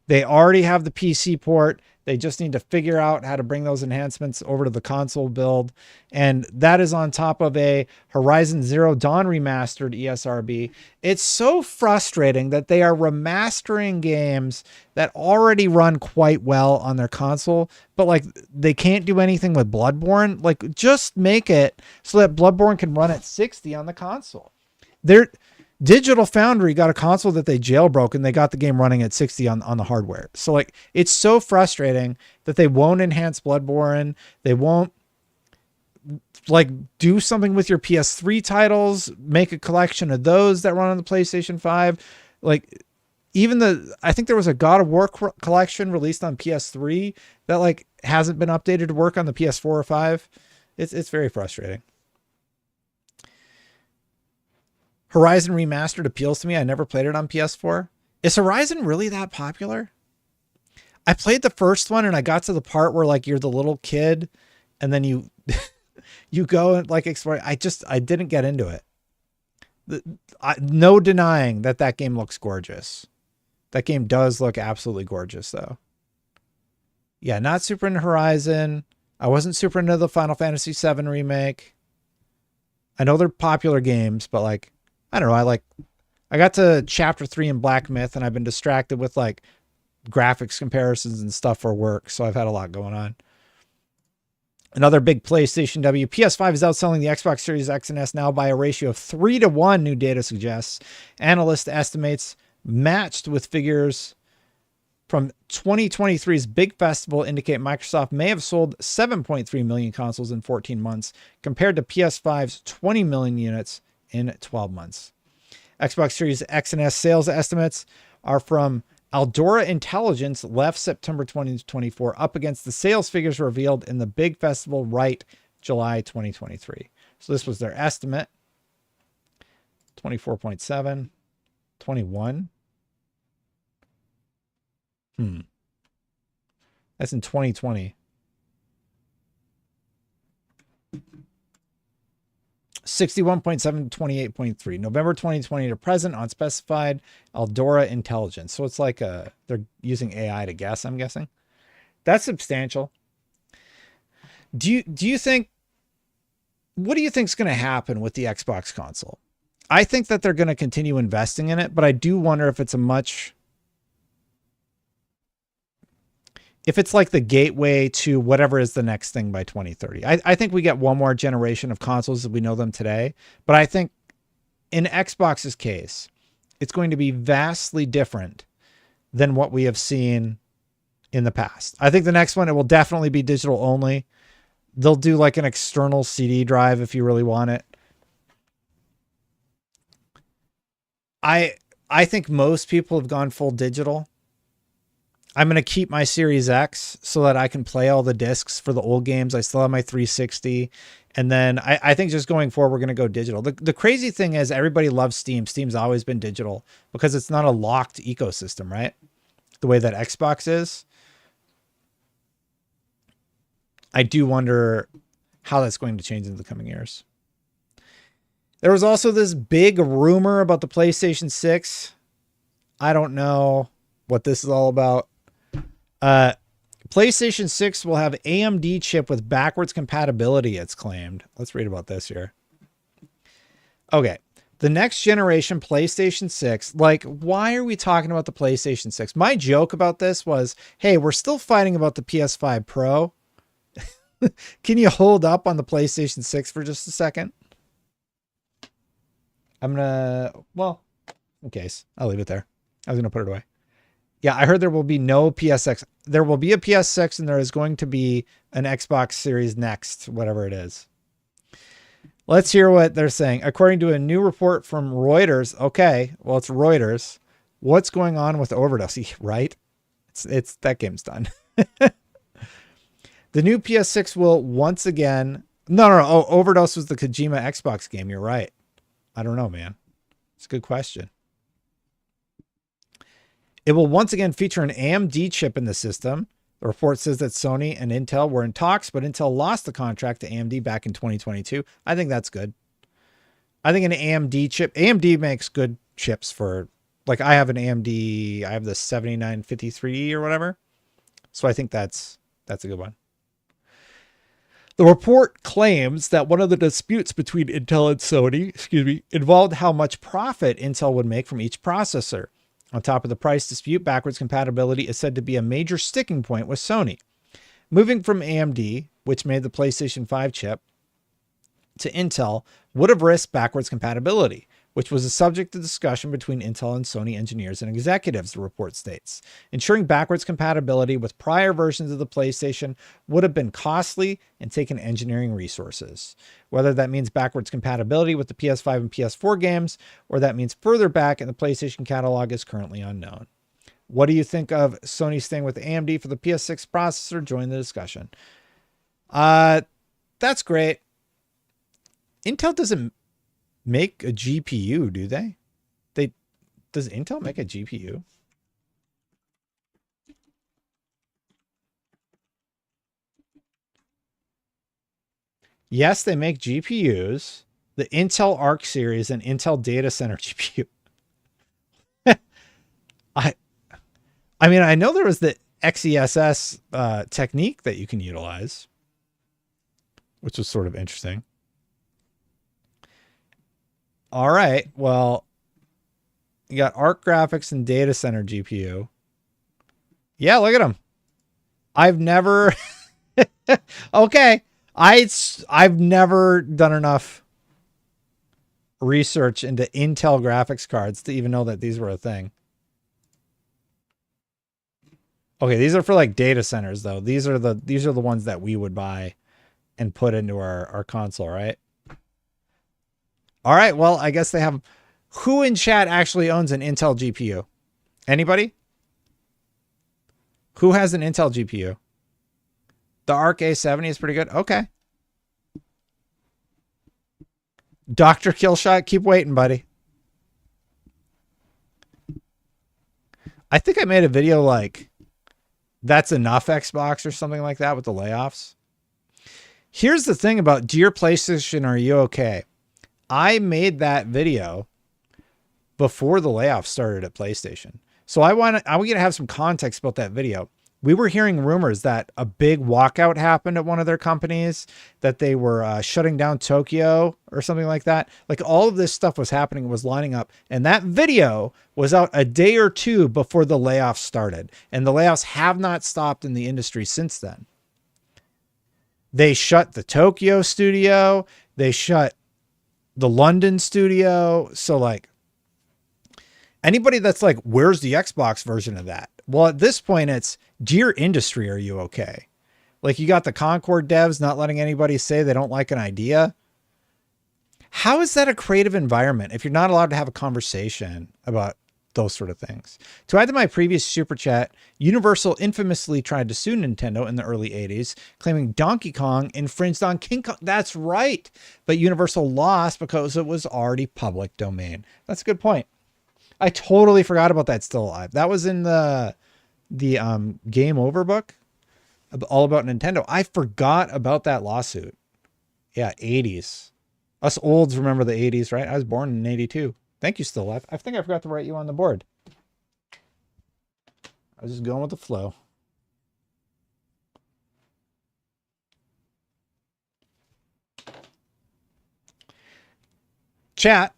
They already have the PC port. They just need to figure out how to bring those enhancements over to the console build. And that is on top of a Horizon Zero Dawn remastered ESRB. It's so frustrating that they are remastering games that already run quite well on their console, but like they can't do anything with Bloodborne. Like just make it so that Bloodborne can run at 60 on the console. Digital Foundry got a console that they jailbroke and they got the game running at 60 on the hardware. So like, it's so frustrating that they won't enhance Bloodborne. They won't like do something with your PS3 titles, make a collection of those that run on the PlayStation 5. Like I think there was a God of War collection released on PS3 that like hasn't been updated to work on the PS4 or 5. It's very frustrating. Horizon Remastered appeals to me. I never played it on PS4. Is Horizon really that popular? I played the first one and I got to the part where like you're the little kid and then you you go and like explore. I didn't get into it. No denying that game looks gorgeous. That game does look absolutely gorgeous though. Yeah, not super into Horizon. I wasn't super into the Final Fantasy VII remake. I know they're popular games, but like, I don't know. I got to chapter 3 in Black Myth and I've been distracted with like graphics comparisons and stuff for work. So I've had a lot going on. Another big PlayStation W. PS5 is outselling the Xbox Series X and S now by a ratio of 3-1, new data suggests. Analyst estimates matched with figures from 2023's big festival indicate Microsoft may have sold 7.3 million consoles in 14 months compared to PS5's 20 million units in 12 months. Xbox Series X and S sales estimates are from Aldora Intelligence, left September 2024, up against the sales figures revealed in the big festival right July 2023. So this was their estimate. 24.7, 21. That's in 2020. 61.7 to 28.3. November 2020 to present, unspecified, Aldora Intelligence. So it's like they're using AI to guess, I'm guessing. That's substantial. Do you think, what do you think is going to happen with the Xbox console? I think that they're going to continue investing in it, but I do wonder if it's if it's like the gateway to whatever is the next thing by 2030. I think we get one more generation of consoles as we know them today. But I think in Xbox's case, it's going to be vastly different than what we have seen in the past. I think the next one, it will definitely be digital only. They'll do like an external CD drive if you really want it. I think most people have gone full digital. I'm going to keep my Series X so that I can play all the discs for the old games. I still have my 360. And then I think just going forward, we're going to go digital. The crazy thing is everybody loves Steam. Steam's always been digital because it's not a locked ecosystem, right? The way that Xbox is. I do wonder how that's going to change in the coming years. There was also this big rumor about the PlayStation 6. I don't know what this is all about. PlayStation 6 will have AMD chip with backwards compatibility, it's claimed. Let's read about this here. Okay. The next generation PlayStation 6, like, why are we talking about the PlayStation 6? My joke about this was, hey, we're still fighting about the PS5 Pro. Can you hold up on the PlayStation 6 for just a second? Well, in case, I'll leave it there. I was going to put it away. Yeah, I heard there will be no PSX. There will be a PS6 and there is going to be an Xbox Series Next, whatever it is. Let's hear what they're saying. According to a new report from Reuters. Okay, well, it's Reuters. What's going on with Overdose, right? It's that game's done. The new PS6 will once again... No. Oh, Overdose was the Kojima Xbox game. You're right. I don't know, man. It's a good question. It will once again feature an AMD chip in the system. The report says that Sony and Intel were in talks, but Intel lost the contract to AMD back in 2022. I think that's good. I think an AMD chip, AMD makes good chips for Like I have an AMD, I have the 7953E or whatever. So I think that's a good one. The report claims that one of the disputes between Intel and Sony, involved how much profit Intel would make from each processor. On top of the price dispute, backwards compatibility is said to be a major sticking point with Sony. Moving from AMD, which made the PlayStation 5 chip, to Intel would have risked backwards compatibility, which was a subject of discussion between Intel and Sony engineers and executives, the report states. Ensuring backwards compatibility with prior versions of the PlayStation would have been costly and taken engineering resources. Whether that means backwards compatibility with the PS5 and PS4 games, or that means further back in the PlayStation catalog is currently unknown. What do you think of Sony staying with AMD for the PS6 processor? Join the discussion. That's great. Intel doesn't make a GPU, do they? Does Intel make a GPU? Yes, they make GPUs. The Intel Arc series and Intel Data Center GPU. I mean, I know there was the XESS technique that you can utilize, which was sort of interesting. All right. Well, you got Arc Graphics and Data Center GPU. Yeah, look at them. I've never... Okay. I've never done enough research into Intel graphics cards to even know that these were a thing. Okay, these are for like data centers though. These are the ones that we would buy and put into our console, right? All right, well, I guess they have... Who in chat actually owns an Intel GPU? Anybody? Who has an Intel GPU? The Arc A70 is pretty good. Okay. Dr. Killshot, keep waiting, buddy. I think I made a video like, that's enough Xbox or something like that with the layoffs. Here's the thing about, dear PlayStation, are you okay? I made that video before the layoffs started at PlayStation. So I want you to have some context about that video. We were hearing rumors that a big walkout happened at one of their companies, that they were shutting down Tokyo or something like that. Like all of this stuff was happening, was lining up. And that video was out a day or two before the layoffs started. And the layoffs have not stopped in the industry since then. They shut the Tokyo studio. They shut the London studio. So like anybody that's like, where's the Xbox version of that? Well, at this point it's, dear industry, are you okay? Like you got the Concord devs not letting anybody say they don't like an idea. How is that a creative environment if you're not allowed to have a conversation about those sort of things? To add to my previous super chat, Universal infamously tried to sue Nintendo in the early 80s, claiming Donkey Kong infringed on King Kong. That's right. But Universal lost because it was already public domain. That's a good point. I totally forgot about that Still Alive. That was in the Game Over book, all about Nintendo. I forgot about that lawsuit. Yeah, 80s. Us olds remember the 80s, right? I was born in 82. Thank you, Still Alive. I think I forgot to write you on the board. I was just going with the flow. Chat,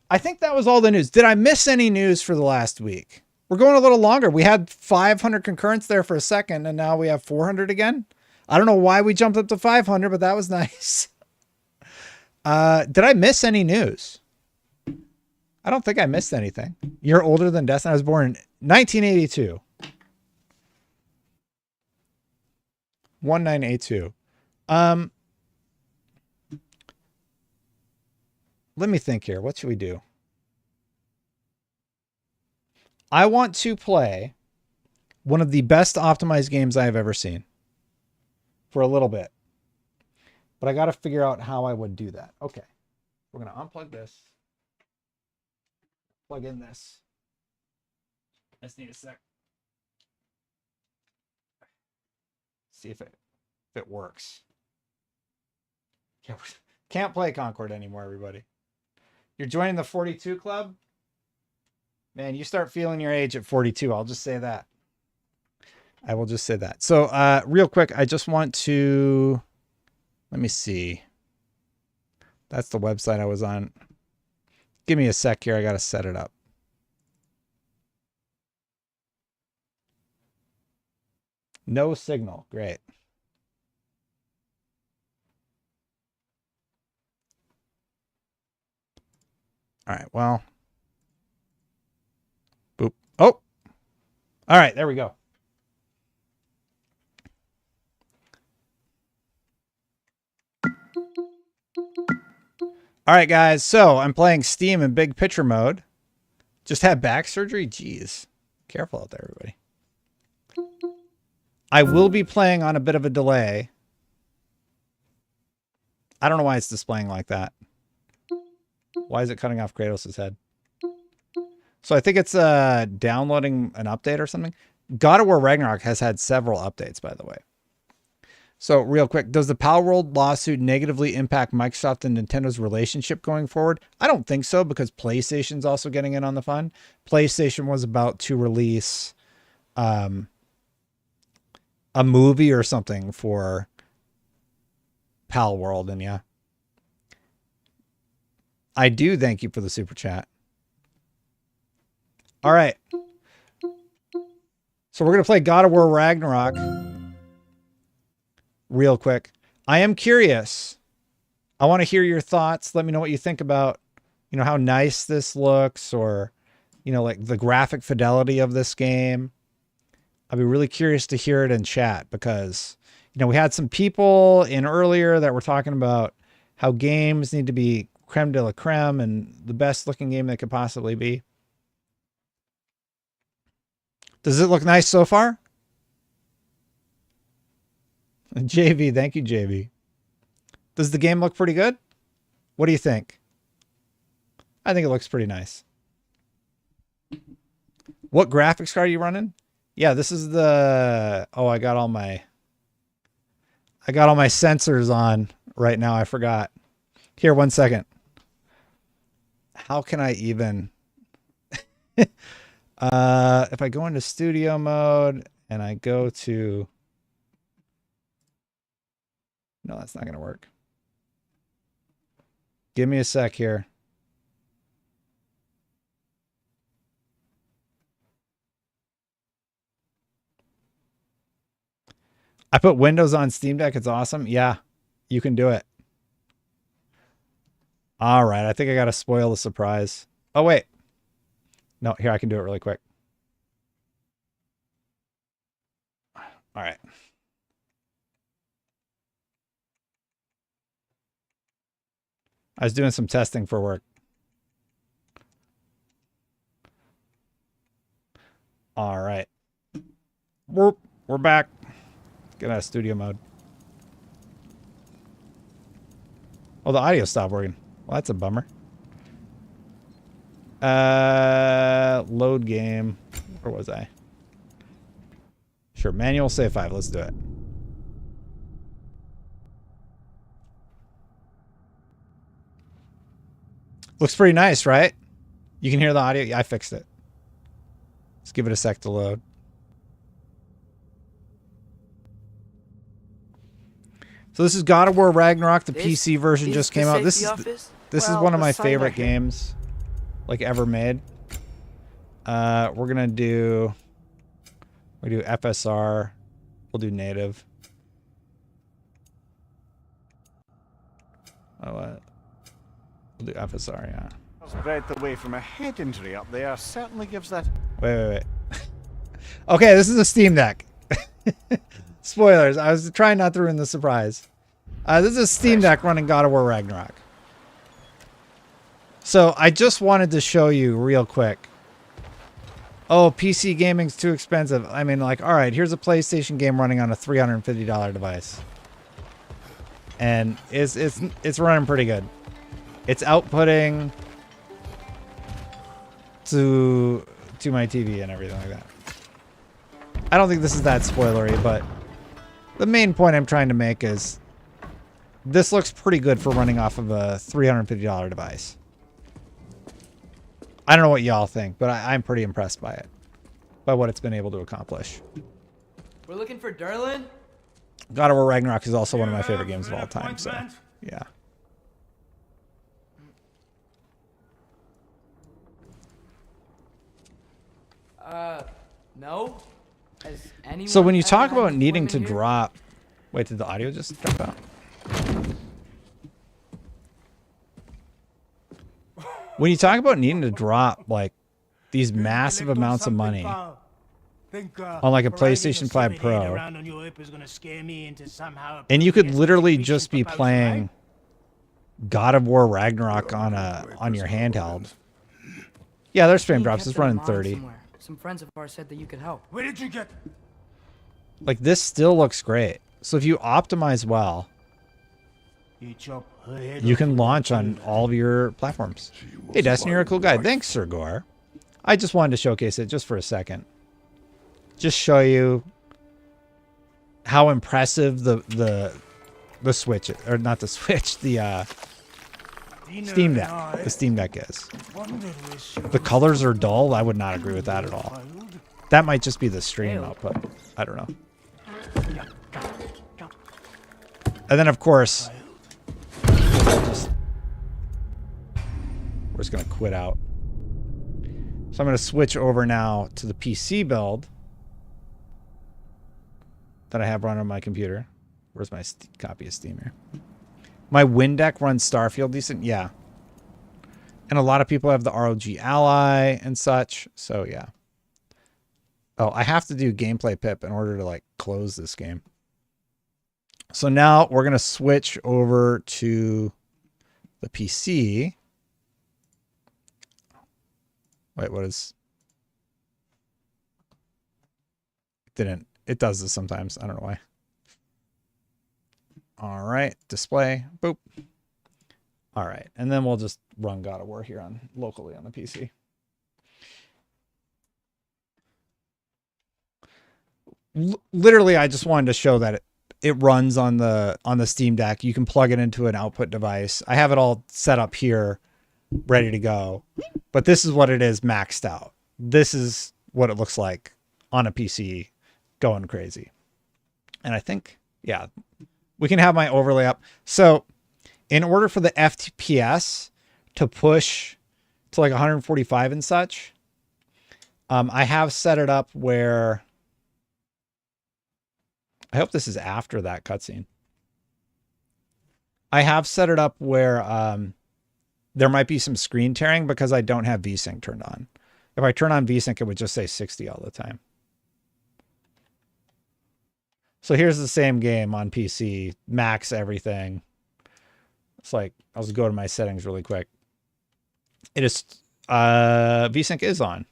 I think that was all the news. Did I miss any news for the last week? We're going a little longer. We had 500 concurrents there for a second, and now we have 400 again. I don't know why we jumped up to 500, but that was nice. Did I miss any news? I don't think I missed anything. You're older than Destin. I was born in 1982. 1982. Let me think here. What should we do? I want to play one of the best optimized games I have ever seen for a little bit. But I got to figure out how I would do that. Okay. We're going to unplug this. Plug in this. I just need a sec. See if it works. Can't play Concord anymore, everybody. You're joining the 42 club? Man, you start feeling your age at 42. I'll just say that. I will just say that. So real quick, I just want to, let me see. That's the website I was on. Give me a sec here. I got to set it up. No signal. Great. All right. Well. Boop. Oh. All right. There we go. All right, guys. So I'm playing Steam in big picture mode. Just had back surgery. Jeez. Careful out there, everybody. I will be playing on a bit of a delay. I don't know why it's displaying like that. Why is it cutting off Kratos' head? So I think it's downloading an update or something. God of War Ragnarok has had several updates, by the way. So real quick, does the Palworld lawsuit negatively impact Microsoft and Nintendo's relationship going forward? I don't think so, because PlayStation's also getting in on the fun. PlayStation was about to release a movie or something for Palworld, and yeah. I do thank you for the super chat. All right. So we're going to play God of War Ragnarok real quick. I am curious. I want to hear your thoughts. Let me know what you think about, you know, how nice this looks, or, you know, like the graphic fidelity of this game. I'd be really curious to hear it in chat, because, you know, we had some people in earlier that were talking about how games need to be creme de la creme and the best looking game they could possibly be. Does it look nice so far? JV, thank you, JV. Does the game look pretty good? What do you think? I think it looks pretty nice. What graphics card are you running? Yeah, this is the, oh, I got all my sensors on right now. I forgot. Here, 1 second. How can I even, if I go into studio mode and I go to, no, that's not going to work. Give me a sec here. I put Windows on Steam Deck. It's awesome. Yeah, you can do it. All right. I think I got to spoil the surprise. Oh, wait. No, here, I can do it really quick. All right. I was doing some testing for work. All right. We're back. Get out of studio mode. Oh, the audio stopped working. Well, that's a bummer. Load game. Where was I? Sure, manual save 5. Let's do it. Looks pretty nice, right? You can hear the audio. Yeah, I fixed it. Let's give it a sec to load. So this is God of War Ragnarok. The PC version just came out. This is one of my favorite games, like, ever made. We're gonna do FSR. We'll do native. Oh, we'll do FSR, yeah. Breadth away from a head injury up there certainly gives that. Wait. Okay, this is a Steam Deck. Spoilers. I was trying not to ruin the surprise. This is a Steam Deck running God of War Ragnarok. So I just wanted to show you real quick. Oh, PC gaming's too expensive. I mean, like, all right, here's a PlayStation game running on a $350 device, and it's running pretty good. It's outputting to my TV and everything like that. I don't think this is that spoilery, but the main point I'm trying to make is this looks pretty good for running off of a $350 device. I don't know what y'all think, but I'm pretty impressed by it, by what it's been able to accomplish. We're looking for Derlin? God of War Ragnarok is also one of my favorite games of all time, so yeah. No. Has anyone So when you ever talk had about an needing to appointment here? drop... Wait, did the audio just drop out? When you talk about needing to drop, like, these massive amounts of money on, like, a PlayStation 5 Pro, and you could literally just be playing God of War Ragnarok on your handheld. Yeah, there's frame Being drops. kept It's in running mind 30. somewhere. Some friends of ours said that you could help. Where did you get? Like, this still looks great. So if you optimize well, you can launch on all of your platforms. Hey, Destiny, you're a cool guy. Thanks, Sir Gore. I just wanted to showcase it just for a second. Just show you how impressive the Switch, or not the Switch, the Steam Deck. The Steam Deck is. The colors are dull. I would not agree with that at all. That might just be the stream output. I don't know. And then, of course, we're just going to quit out. So I'm going to switch over now to the PC build that I have run on my computer. Where's my copy of Steam here? My Windeck runs Starfield decent. Yeah. And a lot of people have the ROG Ally and such. So, yeah. Oh, I have to do gameplay pip in order to, like, close this game. So now we're going to switch over to the PC. Wait, what is... It does this sometimes. I don't know why. All right, display, boop. All right, and then we'll just run God of War here locally on the PC. Literally, I just wanted to show that it runs on the Steam Deck. You can plug it into an output device. I have it all set up here, ready to go. But this is what it is maxed out. This is what it looks like on a PC going crazy. And I think, yeah, we can have my overlay up. So in order for the FPS to push to like 145 and such, I have set it up where... I hope this is after that cutscene. I have set it up where there might be some screen tearing because I don't have VSync turned on. If I turn on VSync, it would just say 60 all the time. So here's the same game on PC, max everything. It's like, I'll just go to my settings really quick. It is, VSync is on.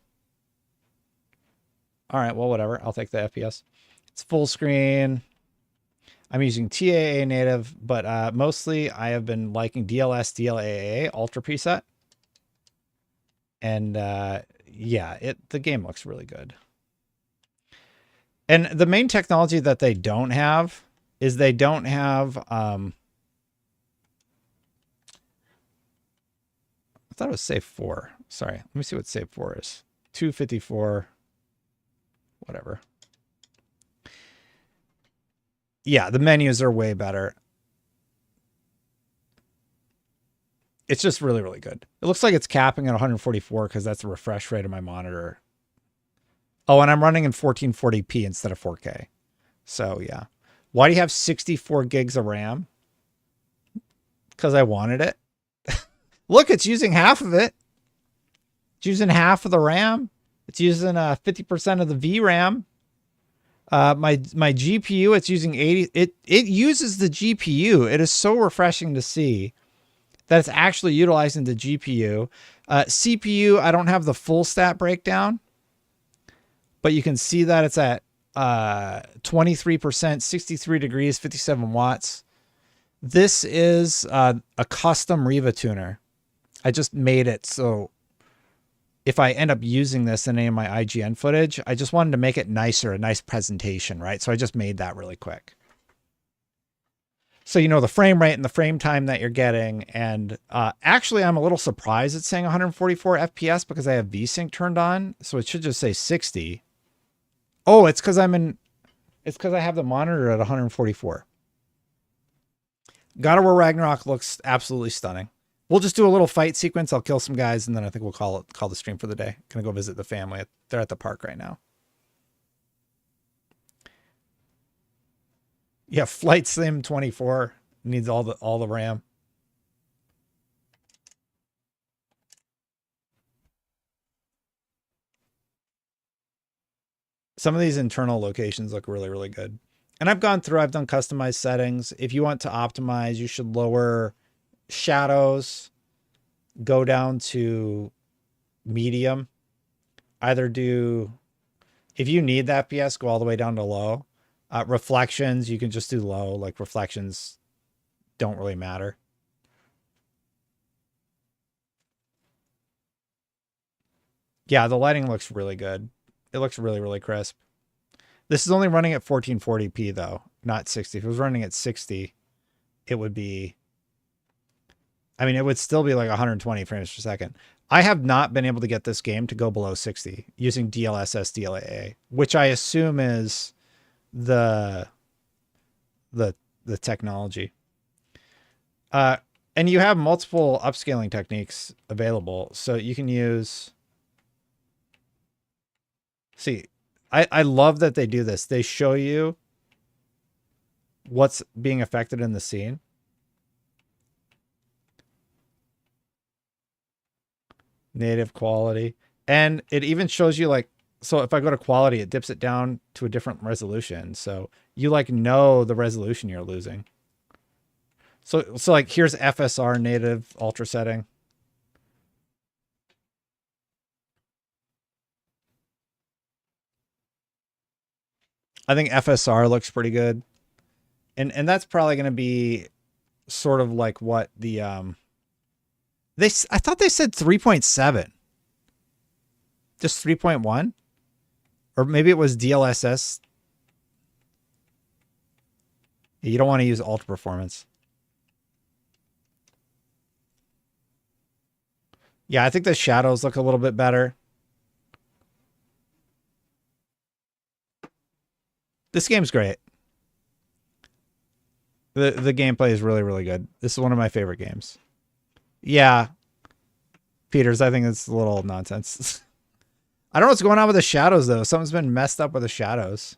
All right, well, whatever. I'll take the FPS. It's full screen. I'm using TAA native, but mostly I have been liking DLS, DLAA, Ultra preset. And yeah, the game looks really good. And the main technology that they don't have is they don't have... I thought it was save 4. Sorry, let me see what save 4 is. 254, whatever. Yeah, the menus are way better. It's just really, really good. It looks like it's capping at 144 because that's the refresh rate of my monitor. Oh, and I'm running in 1440p instead of 4K. So, yeah. Why do you have 64 gigs of RAM? Because I wanted it. Look, it's using half of it. It's using half of the RAM. It's using 50% of the VRAM. My GPU, it's using 80. It uses the GPU. It is so refreshing to see that it's actually utilizing the GPU. CPU, I don't have the full stat breakdown, but you can see that it's at 23%, 63 degrees, 57 watts. This is a custom Riva tuner. I just made it so if I end up using this in any of my IGN footage, I just wanted to make it nicer, a nice presentation, right? So I just made that really quick. So you know the frame rate and the frame time that you're getting. And actually, I'm a little surprised it's saying 144 FPS because I have VSync turned on. So it should just say 60. Oh, it's because it's because I have the monitor at 144. God of War Ragnarok looks absolutely stunning. We'll just do a little fight sequence. I'll kill some guys, and then I think we'll call the stream for the day. Gonna go visit the family. They're at the park right now. Yeah, Flight Sim 24 needs all the RAM. Some of these internal locations look really, really good. And I've done customized settings. If you want to optimize, you should lower shadows, go down to medium. Either if you need that FPS, go all the way down to low. Reflections, you can just do low. Like reflections don't really matter. Yeah, the lighting looks really good. It looks really, really crisp. This is only running at 1440p though, not 60. If it was running at 60, it would be, I mean, it would still be like 120 frames per second. I have not been able to get this game to go below 60 using DLSS DLAA, which I assume is the technology. And you have multiple upscaling techniques available. So you can use, see, I love that they do this. They show you what's being affected in the scene. Native quality. And it even shows you like, so if I go to quality, it dips it down to a different resolution. So you like know the resolution you're losing. So like here's FSR native ultra setting. I think FSR looks pretty good. And that's probably going to be sort of like what the, I thought they said 3.7. Just 3.1? Or maybe it was DLSS. You don't want to use ultra performance. Yeah, I think the shadows look a little bit better. This game's great. The gameplay is really, really good. This is one of my favorite games. Yeah. Peters, I think it's a little nonsense. I don't know what's going on with the shadows, though. Something's been messed up with the shadows.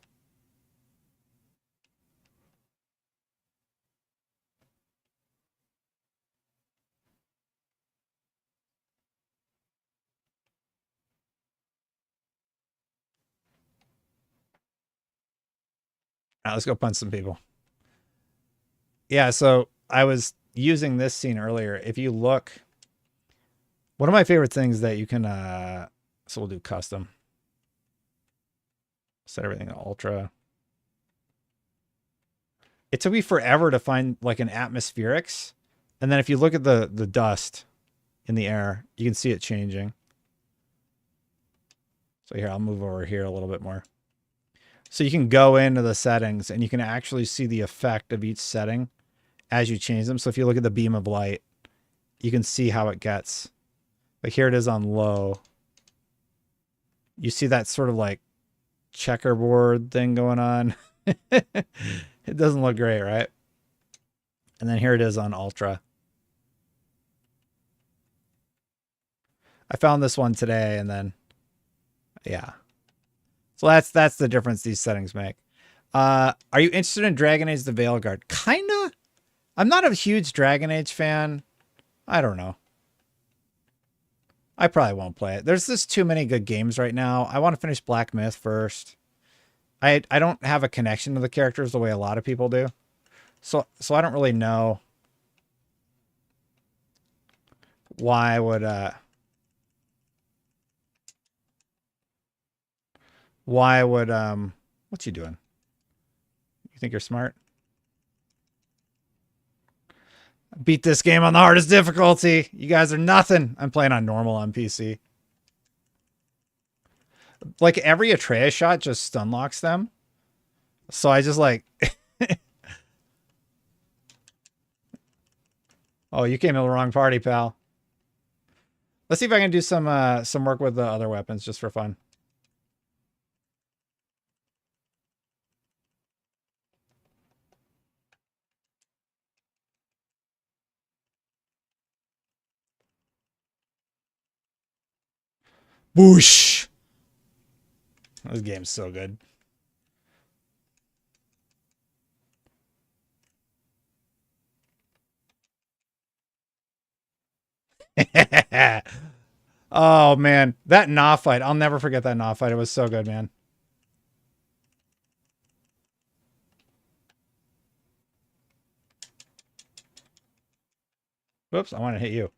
All right, let's go punch some people. Yeah, so I was using this scene earlier. If you look, one of my favorite things that you can, so we'll do custom. Set everything to ultra. It took me forever to find like an atmospherics. And then if you look at the dust in the air, you can see it changing. So here, I'll move over here a little bit more. So you can go into the settings and you can actually see the effect of each setting as you change them. So if you look at the beam of light, you can see how it gets. Like here it is on low. You see that sort of like checkerboard thing going on. It doesn't look great, right? And then here it is on ultra. I found this one today and then, yeah. So that's the difference these settings make. Are you interested in Dragon Age the Veilguard? Kinda. I'm not a huge Dragon Age fan. I don't know. I probably won't play it. There's just too many good games right now. I want to finish Black Myth first. I don't have a connection to the characters the way a lot of people do. So I don't really know why I would what you doing? You think you're smart? Beat this game on the hardest difficulty. You guys are nothing. I'm playing on normal on PC. Like every Atreus shot just stun locks them. So I just like Oh, you came to the wrong party, pal. Let's see if I can do some work with the other weapons just for fun. Boosh! This game's so good. Oh man, that Nah fight. I'll never forget that Nah fight. It was so good, man. Whoops, I want to hit you.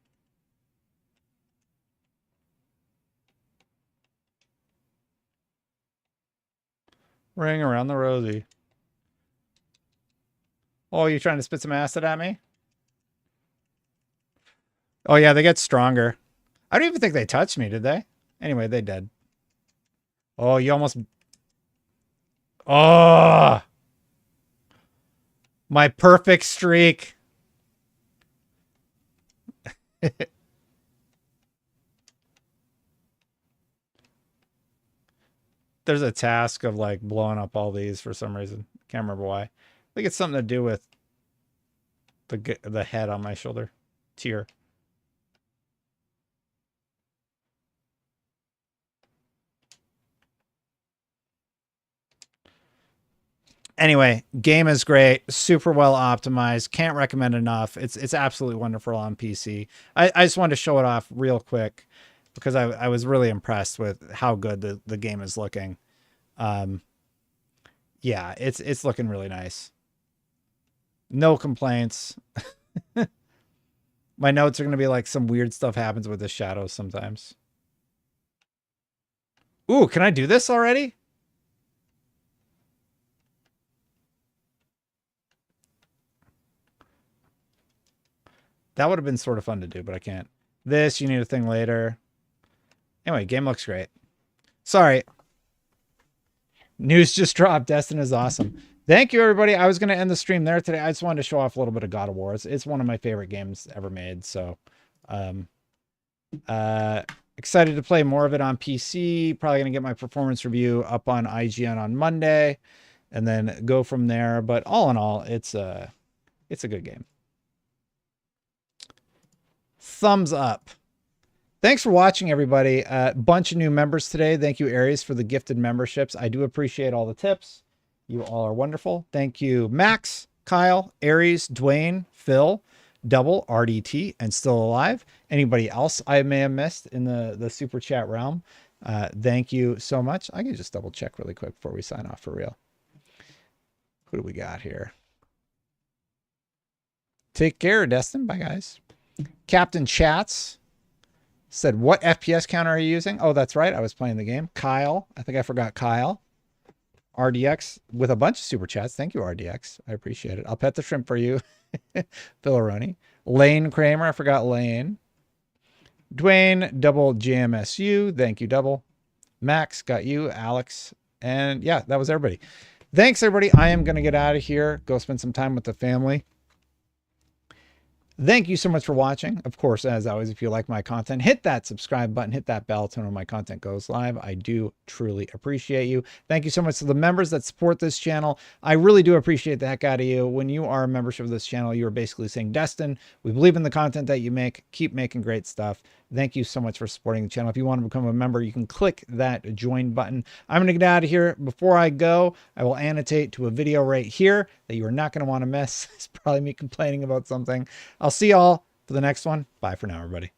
Ring around the rosy. Oh, you trying to spit some acid at me? Oh yeah, they get stronger. I don't even think they touched me, did they? Anyway, they did. Oh, you almost... Oh! My perfect streak. There's a task of like blowing up all these for some reason. Can't remember why. I think it's something to do with the head on my shoulder. Tear. Anyway, game is great, super well optimized. Can't recommend enough. It's absolutely wonderful on PC. I just wanted to show it off real quick because I was really impressed with how good the game is looking. Yeah, it's looking really nice. No complaints. My notes are going to be like some weird stuff happens with the shadows sometimes. Ooh, can I do this already? That would have been sort of fun to do, but I can't. This, you need a thing later. Anyway, game looks great. Sorry. News just dropped. Destin is awesome. Thank you, everybody. I was going to end the stream there today. I just wanted to show off a little bit of God of War. It's one of my favorite games ever made. So, excited to play more of it on PC. Probably going to get my performance review up on IGN on Monday and then go from there. But all in all, it's a good game. Thumbs up. Thanks for watching, everybody. Bunch of new members today. Thank you, Aries, for the gifted memberships. I do appreciate all the tips. You all are wonderful. Thank you, Max, Kyle, Aries, Dwayne, Phil, Double, RDT, and Still Alive. Anybody else I may have missed in the super chat realm, thank you so much. I can just double check really quick before we sign off for real. Who do we got here? Take care, Destin. Bye, guys. Captain Chats said, what FPS counter are you using? Oh, that's right. I was playing the game. Kyle. I think I forgot Kyle. RDX with a bunch of super chats. Thank you, RDX. I appreciate it. I'll pet the shrimp for you. Philoroni. Lane Kramer. I forgot Lane. Dwayne, Double JMSU. Thank you, Double. Max, got you. Alex. And yeah, that was everybody. Thanks, everybody. I am going to get out of here. Go spend some time with the family. Thank you so much for watching. Of course, as always, if you like my content, hit that subscribe button, hit that bell to know when my content goes live. I do truly appreciate you. Thank you so much to the members that support this channel. I really do appreciate the heck out of you. When you are a membership of this channel, you are basically saying, Destin, we believe in the content that you make. Keep making great stuff. Thank you so much for supporting the channel. If you want to become a member, you can click that join button. I'm going to get out of here. Before I go, I will annotate to a video right here that you are not going to want to miss. It's probably me complaining about something. I'll see y'all for the next one. Bye for now, everybody.